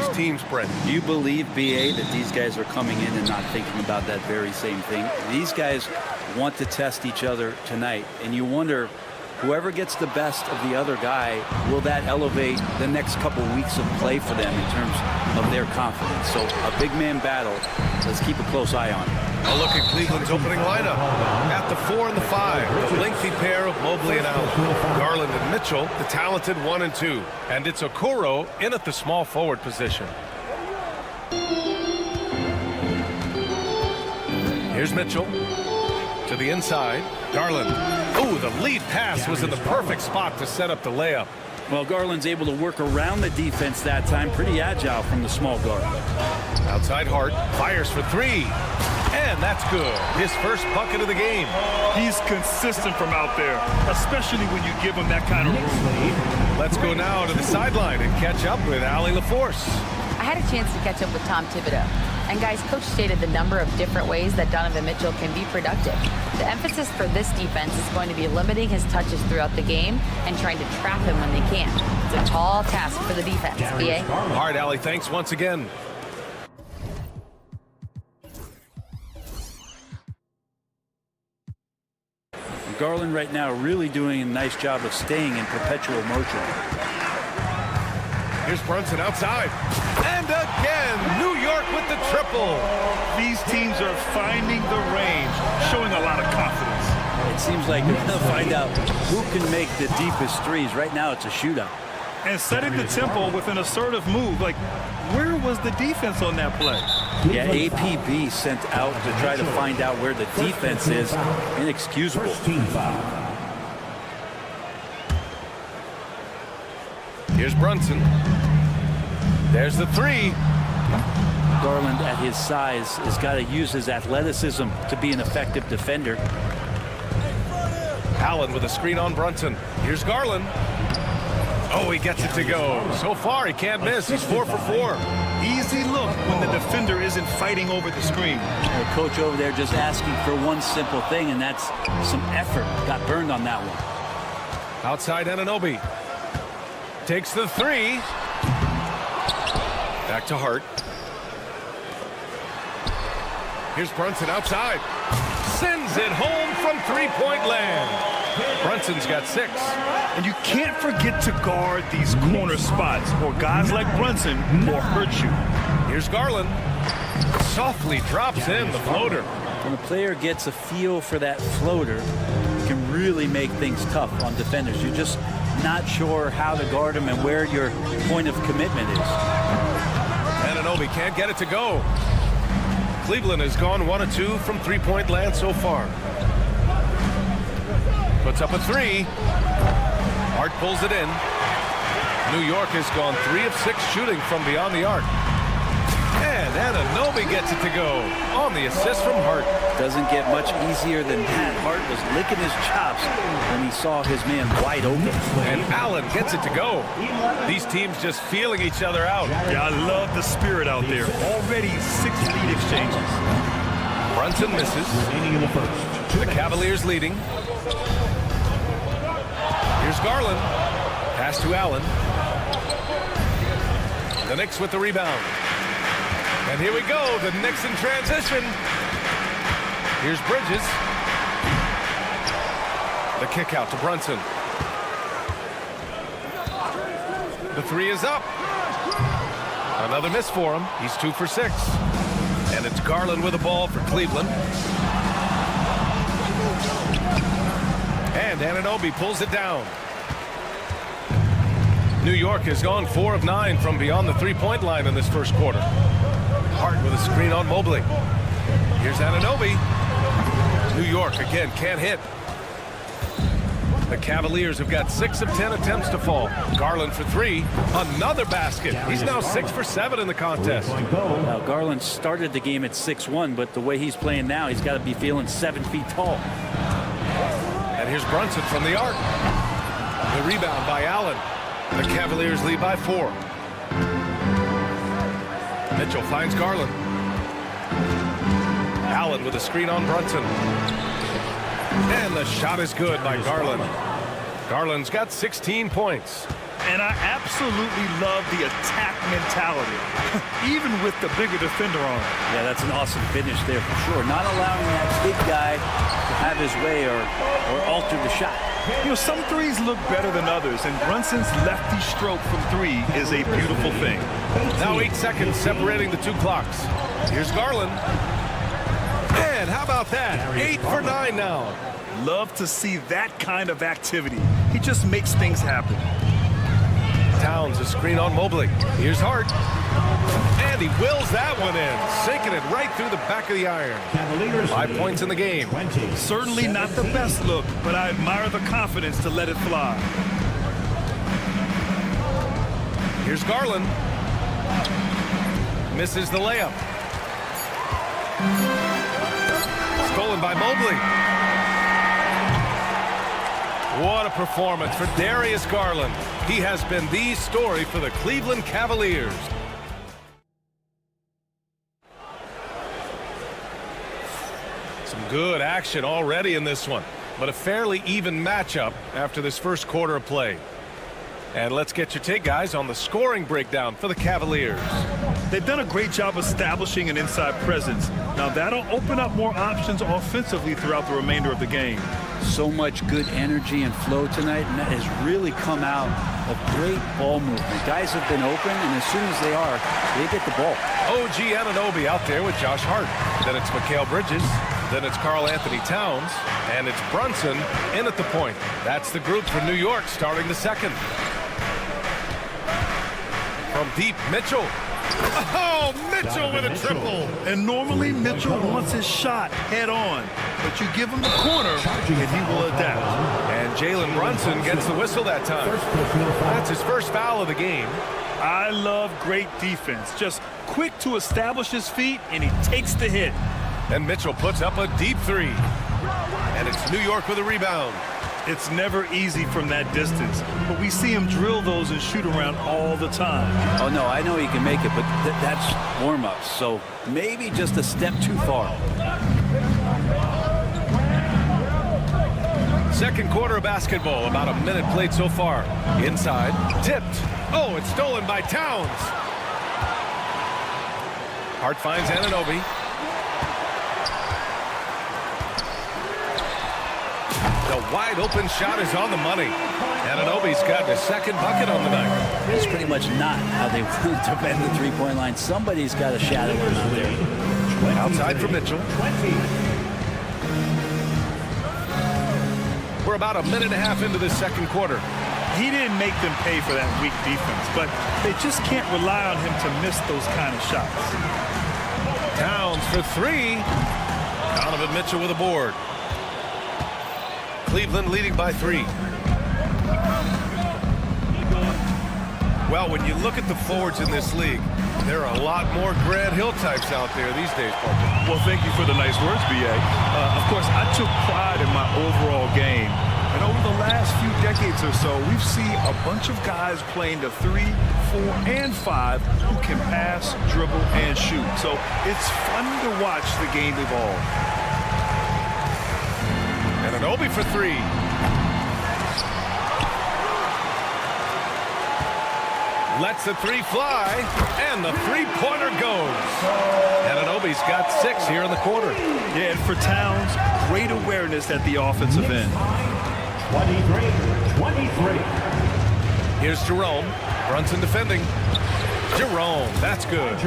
these teams, Brent. Do you believe, BA, that these guys are coming in and not thinking about that very same thing? These guys want to test each other tonight, and you wonder, whoever gets the best of the other guy, will that elevate the next couple weeks of play for them in terms of their confidence? So a big man battle. Let's keep a close eye on it. A look at Cleveland's opening lineup. At the 4 and the 5, the lengthy pair of Mobley and Allen. Garland and Mitchell, the talented 1 and 2. And it's Okoro in at the small forward position. Here's Mitchell to the inside. Garland. Oh, the lead pass was in the perfect spot to set up the layup. Well, Garland's able to work around the defense that time. Pretty agile from the small guard. Outside Hart. Fires for 3. And that's good. His first bucket of the game. He's consistent from out there, especially when you give him that kind of room. Let's go now to the sideline and catch up with Allie LaForce. I had a chance to catch up with Tom Thibodeau. And guys, Coach stated the number of different ways that Donovan Mitchell can be productive. The emphasis for this defense is going to be limiting his touches throughout the game and trying to trap him when they can. It's a tall task for the defense, BA. All right, Allie, thanks once again. Garland right now really doing a nice job of staying in perpetual motion. Here's Brunson outside. And again, New York with the triple. These teams are finding the range, showing a lot of confidence. It seems like they're going to find out who can make the deepest threes. Right now, it's a shootout. And setting the tempo with an assertive move. Like, where was the defense on that play? Yeah, APB sent out to try to find out where the defense is. Inexcusable. Here's Brunson. There's the 3. Garland, at his size, has got to use his athleticism to be an effective defender. Allen with a screen on Brunson. Here's Garland. Oh, he gets it to go. So far, he can't miss. He's 4 for 4. Easy look when the defender isn't fighting over the screen. The coach over there just asking for one simple thing, and that's some effort. Got burned on that one. Outside Anunoby. Takes the 3. Back to Hart. Here's Brunson outside. Sends it home from three-point land. Brunson's got 6. And you can't forget to guard these corner spots, or guys like Brunson will hurt you. Here's Garland. Softly drops in the floater. When a player gets a feel for that floater, it can really make things tough on defenders. You're just not sure how to guard him and where your point of commitment is. Anunoby can't get it to go. Cleveland has gone 1 of 2 from three-point land so far. Puts up a 3. Hart pulls it in. New York has gone 3 of 6 shooting from beyond the arc. And Anunoby gets it to go on the assist from Hart. Doesn't get much easier than that. Hart was licking his chops when he saw his man wide open. And Allen gets it to go. These teams just feeling each other out. Yeah, I love the spirit out there. Already 6 lead exchanges. Brunson misses. The Cavaliers leading. Here's Garland. Pass to Allen. The Knicks with the rebound. And here we go, the Knicks in transition. Here's Bridges. The kick out to Brunson. The 3 is up. Another miss for him. He's 2 for 6. And it's Garland with the ball for Cleveland. And Anunoby pulls it down. New York has gone 4 of 9 from beyond the three-point line in this first quarter. Hart with a screen on Mobley. Here's Anunoby. New York again can't hit. The Cavaliers have got 6 of 10 attempts to fall. Garland for 3. Another basket. He's now 6 for 7 in the contest. Now, Garland started the game at 6'1", but the way he's playing now, he's got to be feeling 7 feet tall. And here's Brunson from the arc. The rebound by Allen. The Cavaliers lead by 4. Mitchell finds Garland. Allen with a screen on Brunson. And the shot is good by Garland. Garland's got 16 points. And I absolutely love the attack mentality, even with the bigger defender on it. Yeah, that's an awesome finish there for sure. Not allowing that big guy to have his way or alter the shot. You know, some threes look better than others, and Brunson's lefty stroke from three is a beautiful thing. Now 8 seconds separating the two clocks. Here's Garland. And how about that? 8 for 9 now. Love to see that kind of activity. He just makes things happen. Towns a screen on Mobley. Here's Hart. And he wills that one in, sinking it right through the back of the iron. 5 points in the game. Certainly not the best look, but I admire the confidence to let it fly. Here's Garland. Misses the layup. Stolen by Mobley. What a performance for Darius Garland. He has been the story for the Cleveland Cavaliers. Some good action already in this one, but a fairly even matchup after this first quarter of play. And let's get your take, guys, on the scoring breakdown for the Cavaliers. They've done a great job establishing an inside presence. Now that'll open up more options offensively throughout the remainder of the game. So much good energy and flow tonight, and that has really come out of great ball movement. Guys have been open, and as soon as they are, they get the ball. OG Anunoby out there with Josh Hart. Then it's Mikal Bridges. Then it's Karl Anthony Towns. And it's Brunson in at the point. That's the group for New York starting the second. From deep, Mitchell. Oh, Mitchell with a triple. And normally Mitchell wants his shot head on, but you give him the corner and he will adapt. And Jalen Brunson gets the whistle that time. That's his first foul of the game. I love great defense. Just quick to establish his feet, and he takes the hit. And Mitchell puts up a deep three. And it's New York with a rebound. It's never easy from that distance, but we see him drill those and shoot around all the time. Oh, no, I know he can make it, but that's warm-ups, so maybe just a step too far. Second quarter of basketball, about a minute played so far. Inside, tipped. Oh, it's stolen by Towns. Hart finds Anunoby. The wide open shot is on the money. Anunoby's got his second bucket on the night. It's pretty much not how they want to bend the three-point line. Somebody's got a shadow him out there. Outside for Mitchell. We're about a minute and a half into this second quarter. He didn't make them pay for that weak defense, but they just can't rely on him to miss those kind of shots. Towns for three. Donovan Mitchell with a board. Cleveland leading by 3. Well, when you look at the forwards in this league, there are a lot more Grant Hill types out there these days, Parker. Well, thank you for the nice words, B.A. Of course, I took pride in my overall game. And over the last few decades or so, we've seen a bunch of guys playing the 3, 4, and 5 who can pass, dribble, and shoot. So it's fun to watch the game evolve. Anunoby for 3. Lets the 3 fly, and the three-pointer goes. Anunoby's got 6 here in the quarter. Yeah, and for Towns, great awareness at the offensive end. 23. Here's Jerome. Brunson defending. Jerome, that's good.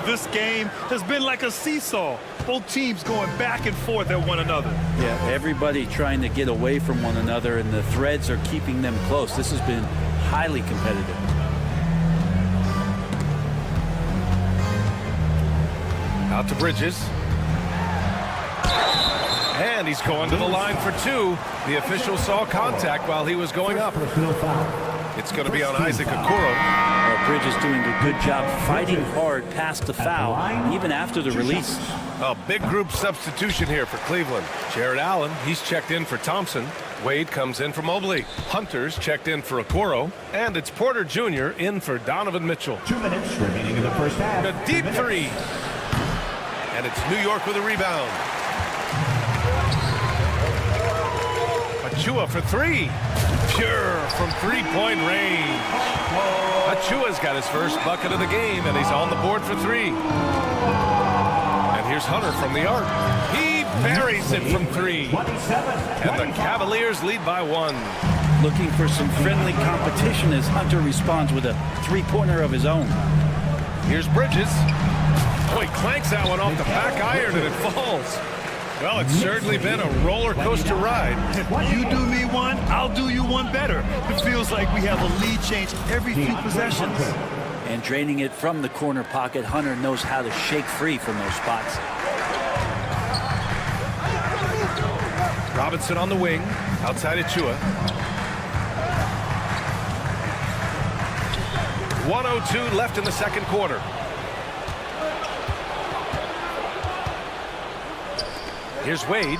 This game has been like a seesaw. Both teams going back and forth at one another. Yeah, everybody trying to get away from one another, and the threads are keeping them close. This has been highly competitive. Out to Bridges. And he's going to the line for 2. The official saw contact while he was going up. It's going to be on Isaac Okoro. Bridges doing a good job fighting hard past the foul, even after the release. A big group substitution here for Cleveland. Jared Allen, he's checked in for Thompson. Wade comes in for Mobley. Hunter's checked in for Okoro. And it's Porter Jr. in for Donovan Mitchell. 2 minutes remaining in the first half. A deep 3. And it's New York with a rebound. Achua for 3. Pure from three-point range. Achua's got his first bucket of the game, and he's on the board for 3. And here's Hunter from the arc. He buries it from 3. And the Cavaliers lead by 1. Looking for some friendly competition as Hunter responds with a three-pointer of his own. Here's Bridges. Oh, he clanks that one off the back iron and it falls. Well, it's certainly been a roller coaster ride. You do me one, I'll do you one better. It feels like we have a lead change every few possessions. And draining it from the corner pocket, Hunter knows how to shake free from those spots. Robinson on the wing, outside Achua. 1:02 left in the second quarter. Here's Wade.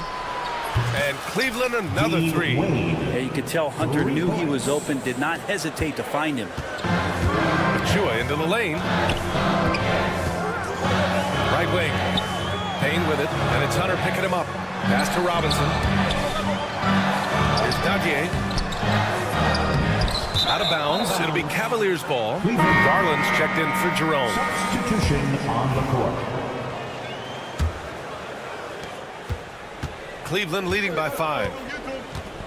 And Cleveland another 3. Yeah, you could tell Hunter knew he was open, did not hesitate to find him. Achua into the lane. Right wing. Payne with it, and it's Hunter picking him up. Pass to Robinson. Here's Daguerre. Out of bounds. It'll be Cavaliers ball. Garland's checked in for Jerome. Substitution on the court. Cleveland leading by 5.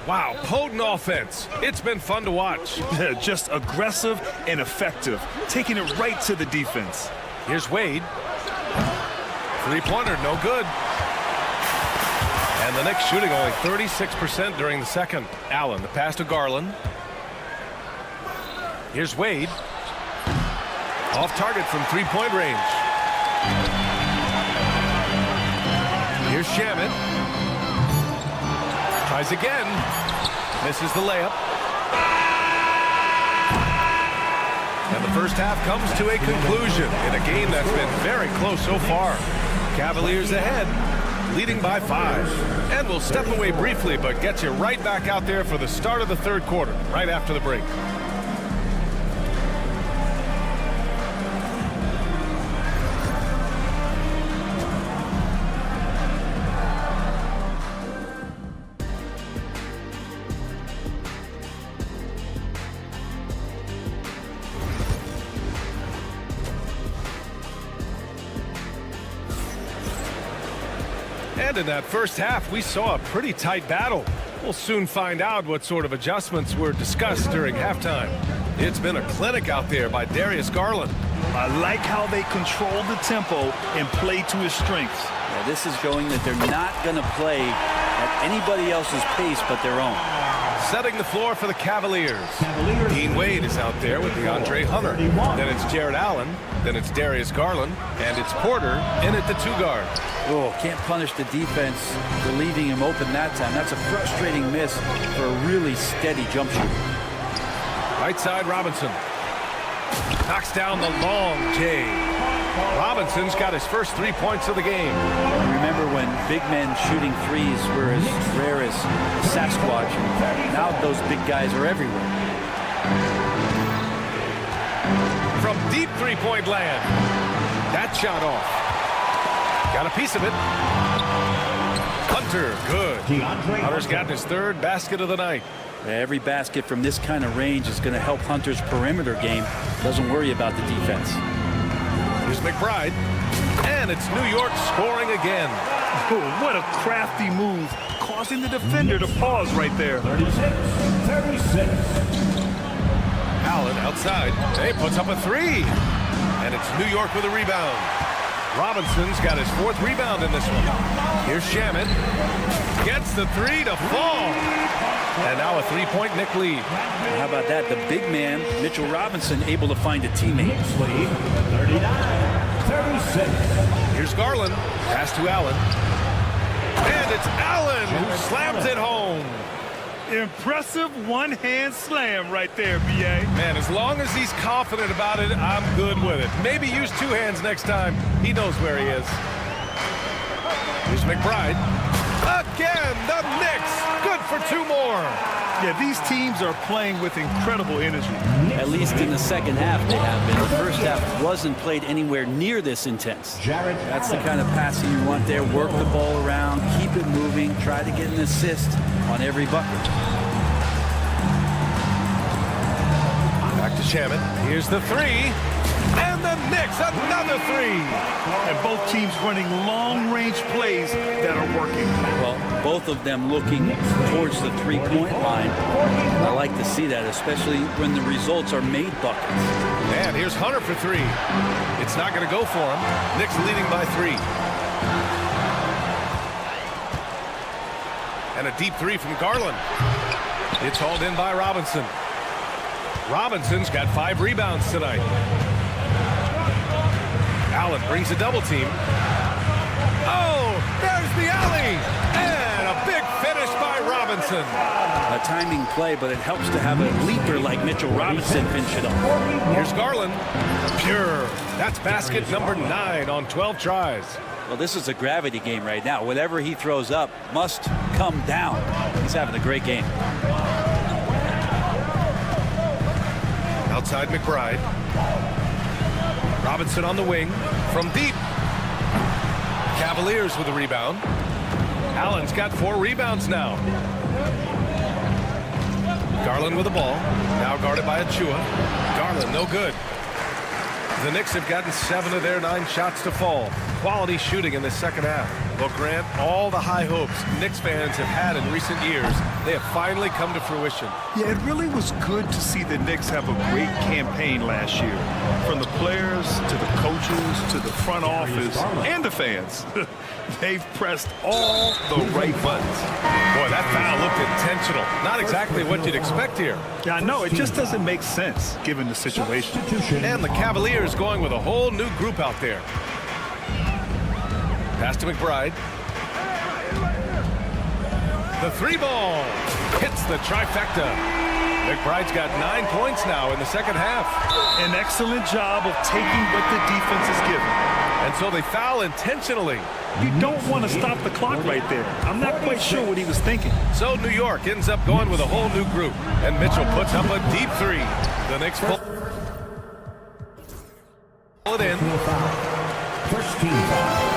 Wow, potent offense. It's been fun to watch. Just aggressive and effective, taking it right to the defense. Here's Wade. Three-pointer, no good. And the Knicks shooting only 36% during the second. Allen, the pass to Garland. Here's Wade. Off target from three-point range. Here's Shamet. Tries again. Misses the layup. And the first half comes to a conclusion in a game that's been very close so far. Cavaliers ahead, leading by 5. And we'll step away briefly, but get you right back out there for the start of the third quarter, right after the break. And in that first half, we saw a pretty tight battle. We'll soon find out what sort of adjustments were discussed during halftime. It's been a clinic out there by Darius Garland. I like how they control the tempo and play to his strengths. Yeah, this is showing that they're not going to play at anybody else's pace but their own. Setting the floor for the Cavaliers. Dean Wade is out there with DeAndre Hunter. Then it's Jared Allen. Then it's Darius Garland. And it's Porter in at the 2 guard. Oh, can't punish the defense for leaving him open that time. That's a frustrating miss for a really steady jump shooter. Right side, Robinson. Knocks down the long J. Robinson's got his first 3 points of the game. Remember when big men shooting threes were as rare as Sasquatch? Now those big guys are everywhere. From deep three-point land. That shot off. Got a piece of it. Hunter, good. Hunter's got his 3rd basket of the night. Every basket from this kind of range is going to help Hunter's perimeter game. Doesn't worry about the defense. Here's McBride. And it's New York scoring again. Oh, what a crafty move, causing the defender to pause right there. 36. Allen outside. Hey, puts up a 3. And it's New York with a rebound. Robinson's got his 4th rebound in this one. Here's Shamet. Gets the 3 to fall. And now a 3-point Knick lead. How about that? The big man, Mitchell Robinson, able to find a teammate. 39-36. Here's Garland. Pass to Allen. And it's Allen who slams it home. Impressive one-hand slam right there, B.A. Man, as long as he's confident about it, I'm good with it. Maybe use 2 hands next time. He knows where he is. Here's McBride. Again, the Knicks. Good for 2 more. Yeah, these teams are playing with incredible energy. At least in the second half they have been. The first half wasn't played anywhere near this intense. That's the kind of passing you want there. Work the ball around, keep it moving, try to get an assist on every bucket. Hammond. Here's the three. And the Knicks, another three. And both teams running long-range plays that are working. Well, both of them looking towards the three-point line. I like to see that, especially when the results are made buckets. And here's Hunter for three. It's not going to go for him. Knicks leading by 3. And a deep three from Garland. It's hauled in by Robinson. Robinson's got 5 rebounds tonight. Allen brings a double team. Oh, there's the alley. And a big finish by Robinson. A timing play, but it helps to have a leaper like Mitchell Robinson finish it off. Here's Garland. Pure. That's basket number 9 on 12 tries. Well, this is a gravity game right now. Whatever he throws up must come down. He's having a great game. Outside McBride. Robinson on the wing from deep. Cavaliers with a rebound. Allen's got 4 rebounds now. Garland with the ball. Now guarded by Achua. Garland no good. The Knicks have gotten 7 of their 9 shots to fall. Quality shooting in the second half. Well, Grant, all the high hopes Knicks fans have had in recent years, they have finally come to fruition. Yeah, it really was good to see the Knicks have a great campaign last year. From the players to the coaches to the front office and the fans. They've pressed all the right buttons. Boy, that foul looked intentional. Not exactly what you'd expect here. Yeah, I know. It just doesn't make sense given the situation. And the Cavaliers going with a whole new group out there. Pass to McBride. The 3 ball hits the trifecta. McBride's got 9 points now in the second half. An excellent job of taking what the defense is given. And so they foul intentionally. You don't want to stop the clock right there. I'm not quite sure what he was thinking. So New York ends up going with a whole new group. And Mitchell puts up a deep 3. The Knicks pull it in. First team foul.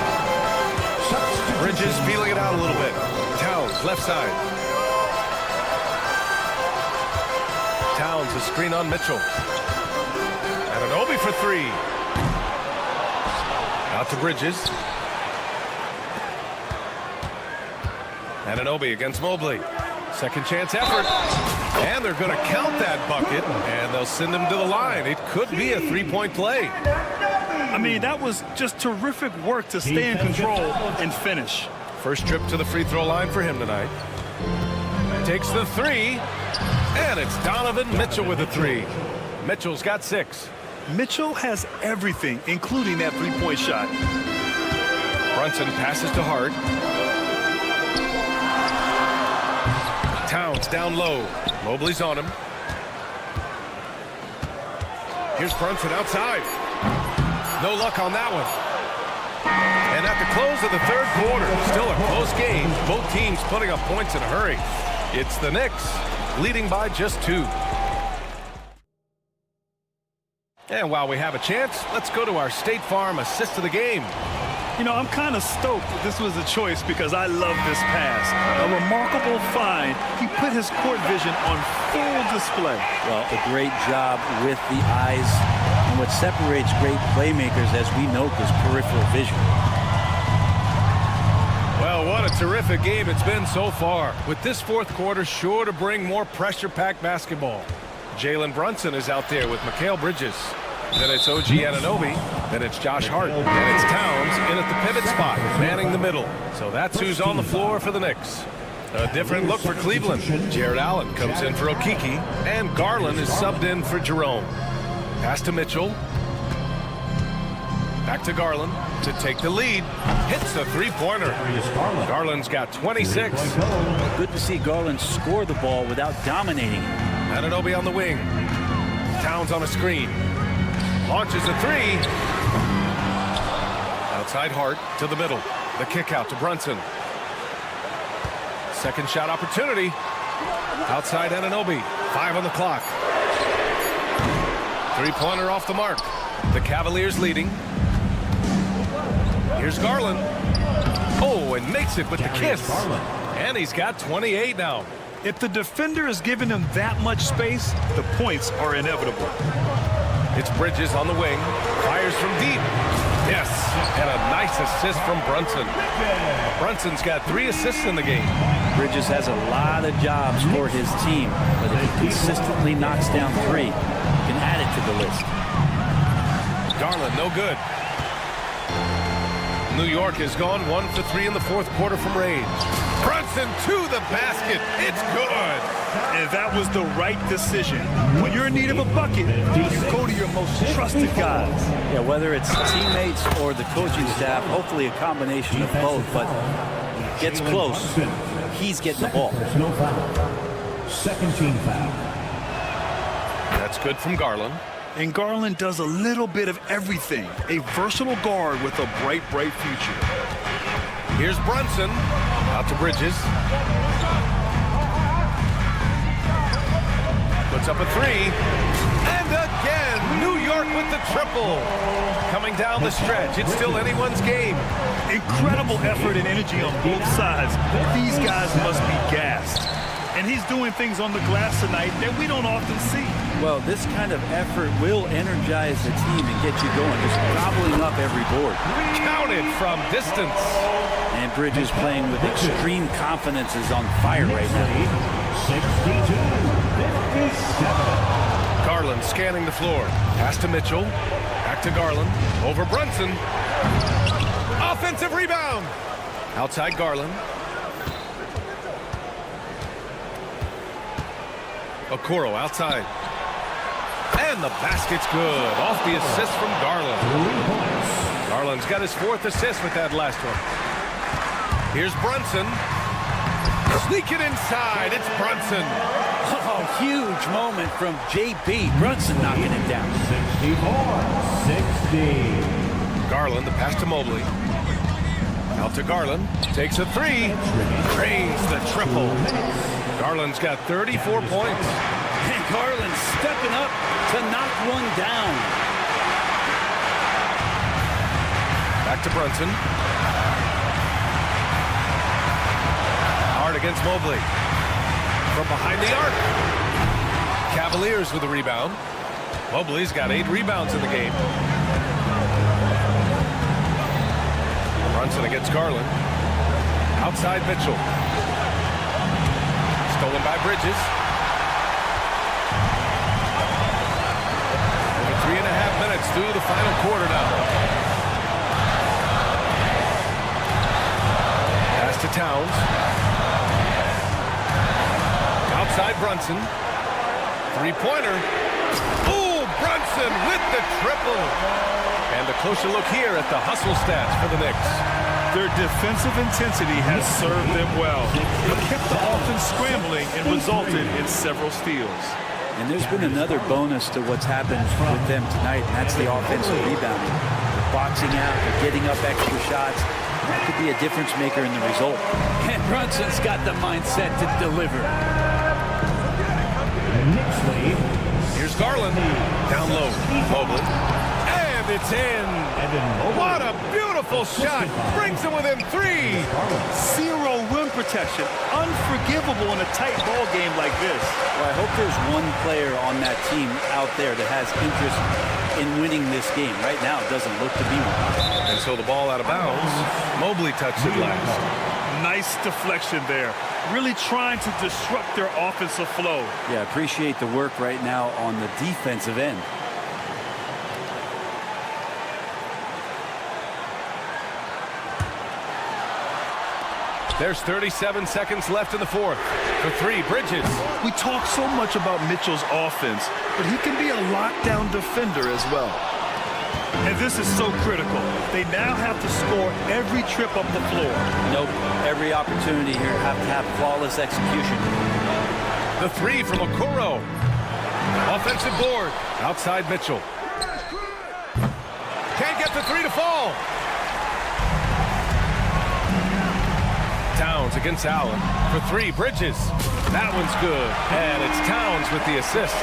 Bridges feeling it out a little bit. Towns left side. Towns a screen on Mitchell. And an Obi for 3. Out to Bridges. And an Obi against Mobley. Second chance effort. And they're going to count that bucket. And they'll send him to the line. It could be a 3-point play. I mean, that was just terrific work to stay in control and finish. First trip to the free throw line for him tonight. Takes the 3. And it's Donovan Mitchell with a 3. Mitchell's got 6. Mitchell has everything, including that 3-point shot. Brunson passes to Hart. Towns down low. Mobley's on him. Here's Brunson outside. No luck on that one. And at the close of the third quarter, still a close game. Both teams putting up points in a hurry. It's the Knicks leading by just 2. And while we have a chance, let's go to our State Farm assist of the game. You know, I'm kind of stoked that this was a choice because I love this pass. A remarkable find. He put his court vision on full display. Well, a great job with the eyes. And what separates great playmakers, as we note, is peripheral vision. Well, what a terrific game it's been so far. With this fourth quarter sure to bring more pressure-packed basketball. Jalen Brunson is out there with Mikal Bridges. Then it's OG Anunoby. Then it's Josh Hart. And it's Towns in at the pivot spot, manning the middle. So that's who's on the floor for the Knicks. A different look for Cleveland. Jared Allen comes in for Okeke. And Garland is subbed in for Jerome. Pass to Mitchell. Back to Garland to take the lead. Hits the 3-pointer. Garland's got 26. Good to see Garland score the ball without dominating. Anunoby on the wing. Towns on a screen. Launches a 3. Outside Hart to the middle. The kick out to Brunson. Second shot opportunity. Outside Anunoby. 5 on the clock. 3-pointer off the mark. The Cavaliers leading. Here's Garland. Oh, and makes it with the kiss. And he's got 28 now. If the defender is giving him that much space, the points are inevitable. It's Bridges on the wing. Fires from deep. Yes, and a nice assist from Brunson. Brunson's got 3 assists in the game. Bridges has a lot of jobs for his team, but if he consistently knocks down 3, he can add it to the list. Garland, no good. New York is gone 1 for 3 in the 4th quarter from range. Brunson to the basket. It's good. And that was the right decision. When you're in need of a bucket, you go to your most trusted guys. Yeah, whether it's teammates or the coaching staff, hopefully a combination of both, but gets close. He's getting the ball. Personal foul. Second team foul. That's good from Garland. And Garland does a little bit of everything. A versatile guard with a bright, bright future. Here's Brunson. Out to Bridges. Puts up a 3. And again, New York with the triple. Coming down the stretch. It's still anyone's game. Incredible effort and energy on both sides. These guys must be gassed. And he's doing things on the glass tonight that we don't often see. Well, this kind of effort will energize the team and get you going, just gobbling up every board. Counted from distance. And Bridges playing with extreme confidence is on fire right now. 62-57. Garland scanning the floor. Pass to Mitchell. Back to Garland. Over Brunson. Offensive rebound. Outside Garland. Okoro outside. And the basket's good. Off the assist from Garland. Garland's got his 4th assist with that last one. Here's Brunson. Sneak it inside. It's Brunson. Oh, huge moment from JB. Brunson knocking it down. 64-60. Garland, the pass to Mobley. Out to Garland. Takes a 3. Drains the triple. Garland's got 34 points. And Garland stepping up to knock one down. Back to Brunson. Hard against Mobley. From behind the arc. Cavaliers with a rebound. Mobley's got 8 rebounds in the game. Brunson against Garland. Outside Mitchell. Stolen by Bridges. Over 3.5 minutes through the final quarter now. Pass to Towns. Outside Brunson. 3-pointer. Ooh, Brunson with the triple. And a closer look here at the hustle stats for the Knicks. Their defensive intensity has served them well. It kept the offense scrambling and resulted in several steals. And there's been another bonus to what's happened with them tonight, and that's the offensive rebounding. They're boxing out, they're getting up extra shots. That could be a difference maker in the result. And Brunson's got the mindset to deliver. Knicks lead. Here's Garland. Down low. Mobley. And it's in. What a beautiful shot. Brings him within 3. Zero rim protection. Unforgivable in a tight ball game like this. Well, I hope there's one player on that team out there that has interest in winning this game. Right now, it doesn't look to be one. And so the ball out of bounds. Mobley touched it last. Nice deflection there. Really trying to disrupt their offensive flow. Yeah, appreciate the work right now on the defensive end. There's 37 seconds left in the 4th. For 3, Bridges. We talk so much about Mitchell's offense, but he can be a lockdown defender as well. And this is so critical. They now have to score every trip up the floor. Nope. Every opportunity here have to have flawless execution. The 3 from Okoro. Offensive board. Outside Mitchell. Can't get the 3 to fall. Towns against Allen. For 3, Bridges. That one's good. And it's Towns with the assist.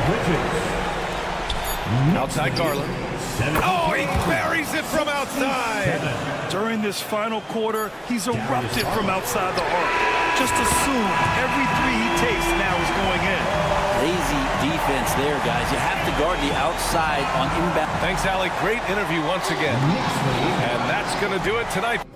Bridges. Outside Garland. Oh, he buries it from outside. During this final quarter, he's erupted from outside the arc. just assume every three he takes now is going in. Lazy defense there, guys. You have to guard the outside on inbound. Thanks, Allie. Great interview once again. And that's going to do it tonight.